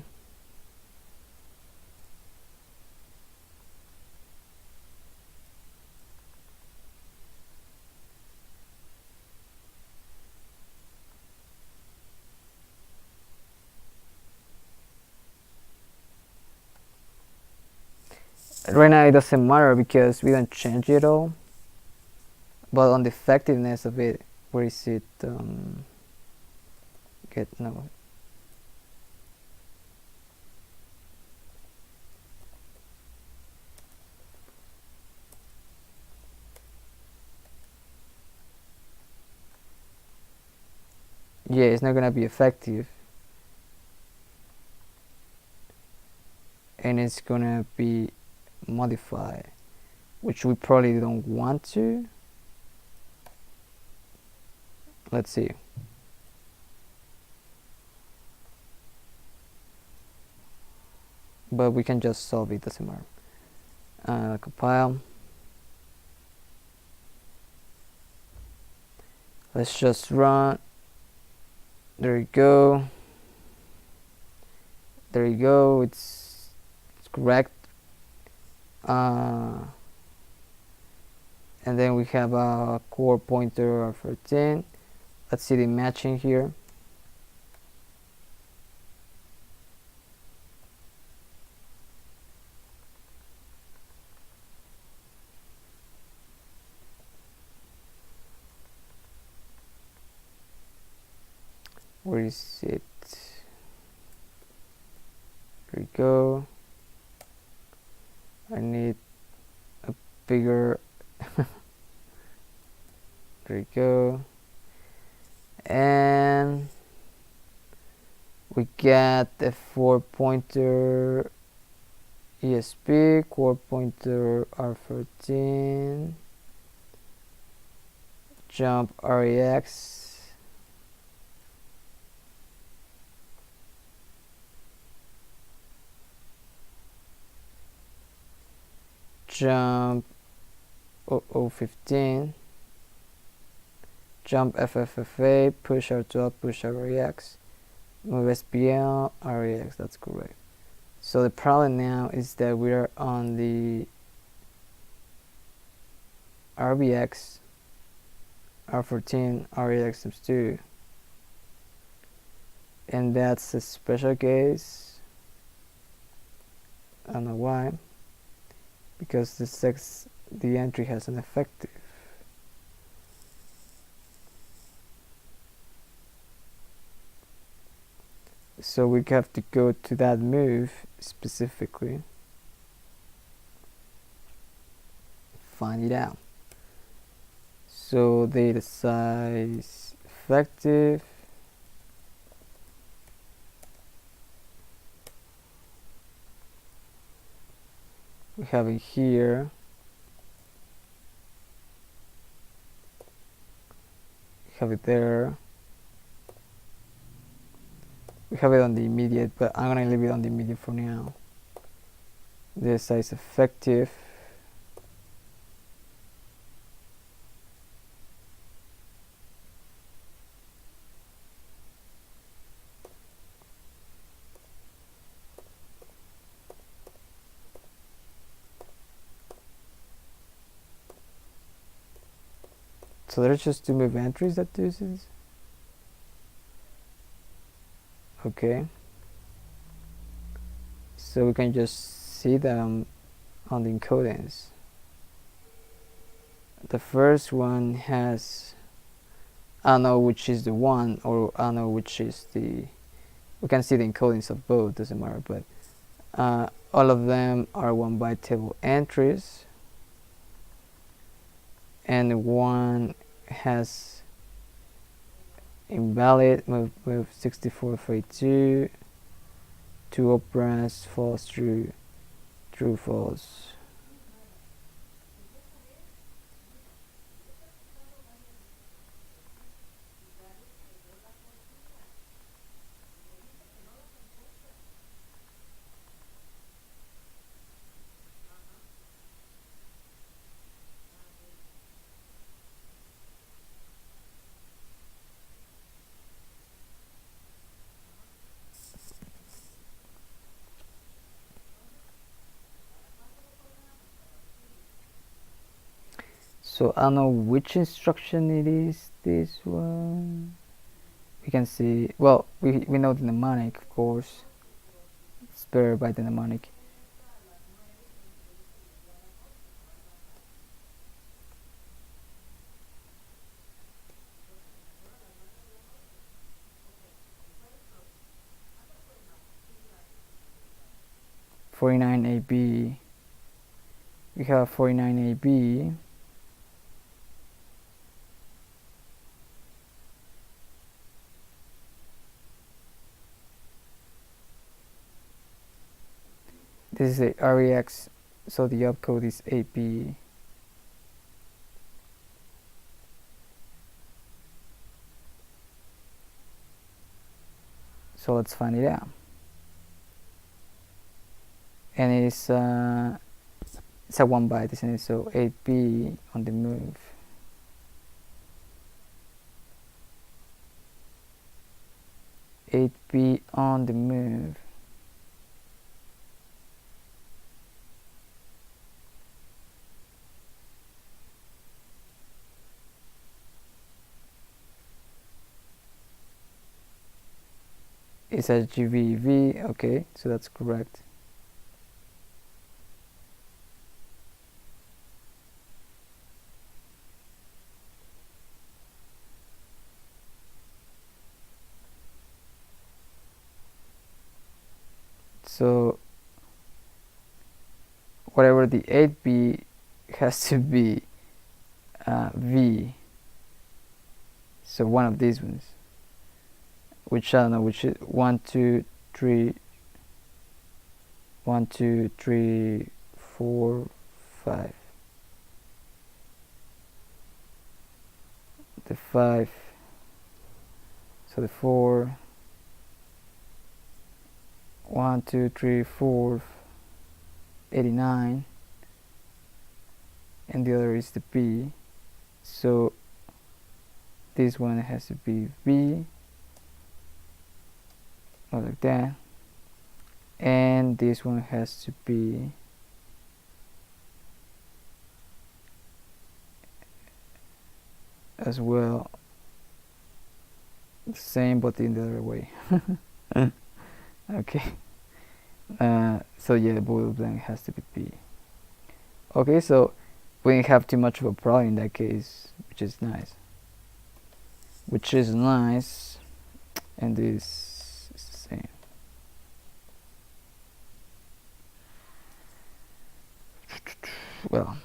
right now it doesn't matter because we don't change it at all. But on the effectiveness of it, where is it? Get no. Yeah, it's not gonna be effective, and it's gonna be modified. which we probably don't want to. Let's see. But we can just solve it, doesn't matter. Compile. Let's just run. There you go. There you go. It's correct. And then we have a core pointer of 13. Let's see the matching here. Where is it? There we go. I need a bigger there you go. And we get the 4-pointer ESP, core pointer R13, jump REX, jump 0015, jump FFFA, push R12, push REX, move SPL, REX, that's correct. So the problem now is that we are on the RBX, R14, REX times 2. And that's a special case. I don't know why. Because the entry has an effective. So we have to go to that move specifically. Find it out. So data size effective. We have it here. We have it there. We have it on the immediate, but I'm gonna leave it on the immediate for now. Data size effective. So there's just 2 move entries that do this. Okay. So we can just see them on the encodings. The first one has, I don't know which is the one, or I don't know which is the, we can see the encodings of both, doesn't matter, but all of them are 1-byte table entries, and one has invalid, move 6442, 2 operands, false, true, true, false. So I don't know which instruction it is, this one. We can see, well, we know the mnemonic, of course. It's better by the mnemonic. (49AB). We have 49AB. This is a REX, so the opcode is AB. So let's find it out. And it's a 1 byte, isn't it? So 8B on the move. On the move. It says GVV. Okay, so that's correct. So whatever the 8B has to be V. So one of these ones, which I don't know, which is 1, 2, 3, 1, 2, 3, 4, 5. The 5. So the 4. 1, 2, 3, 4, 89, and the other is the B. So this one has to be V, like that, and this one has to be as well the same, but in the other way. Okay. So yeah, boil blank has to be P. Okay, so we didn't have too much of a problem in that case, which is nice. And this is the same. Well,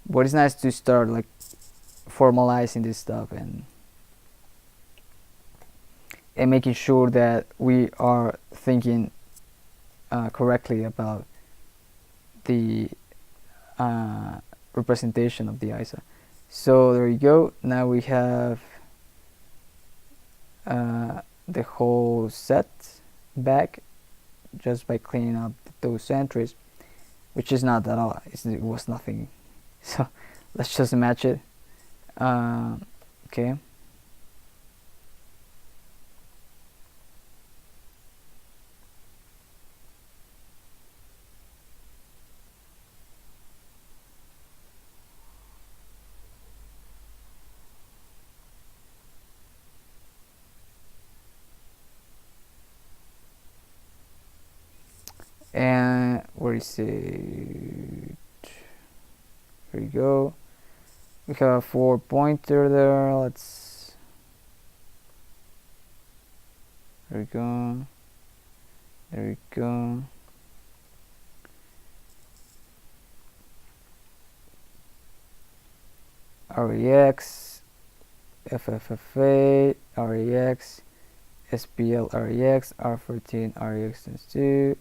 but it's nice to start like formalizing this stuff and making sure that we are thinking correctly about the representation of the ISA. So there you go. Now we have the whole set back just by cleaning up those entries, which is not at all. It was nothing. So let's just match it. Okay. And where is it? Here we go. We have a 4-pointer there. There we go. There we go. REX, FFFA, REX, SPL REX, R14 REX times 2,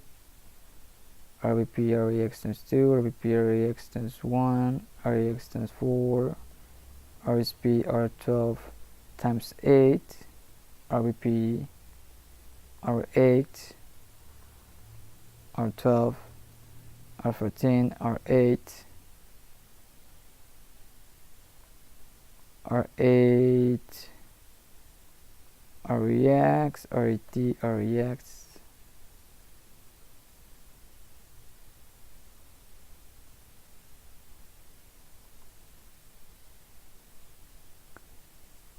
RBP REX times 2, RBP REX times 1, REX times 4, RSP R12 times 8, RBP R8, R12, R14, R8, R8, REX, RET, REX,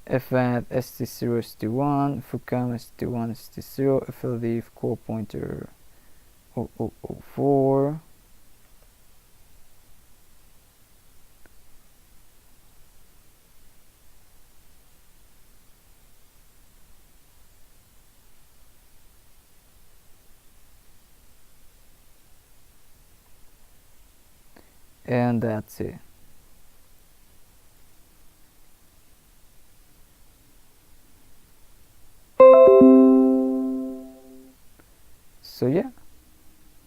FAT ST0 ST1, FUCAM ST1 ST0, FLD core pointer 0004, and that's it. So yeah,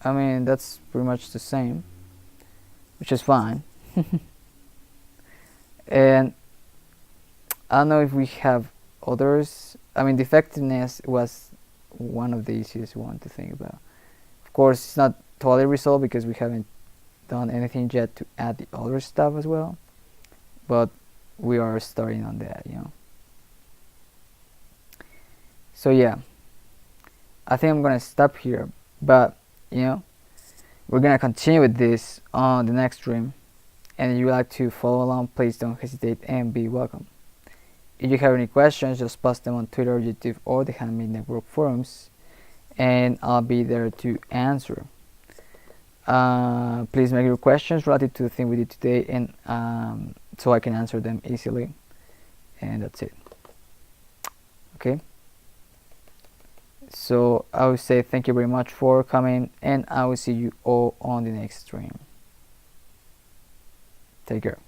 I mean that's pretty much the same, which is fine. And I don't know if we have others. I mean, the effectiveness was one of the easiest one to think about. Of course, it's not totally resolved because we haven't done anything yet to add the other stuff as well, but we are starting on that, you know. So yeah, I think I'm gonna stop here, but you know, we're gonna continue with this on the next stream, and if you would like to follow along, please don't hesitate and be welcome. If you have any questions, just post them on Twitter, YouTube, or the Handmade Network forums, and I'll be there to answer. Please make your questions related to the thing we did today, and so I can answer them easily. And that's it. Okay. So I will say thank you very much for coming, and I will see you all on the next stream. Take care.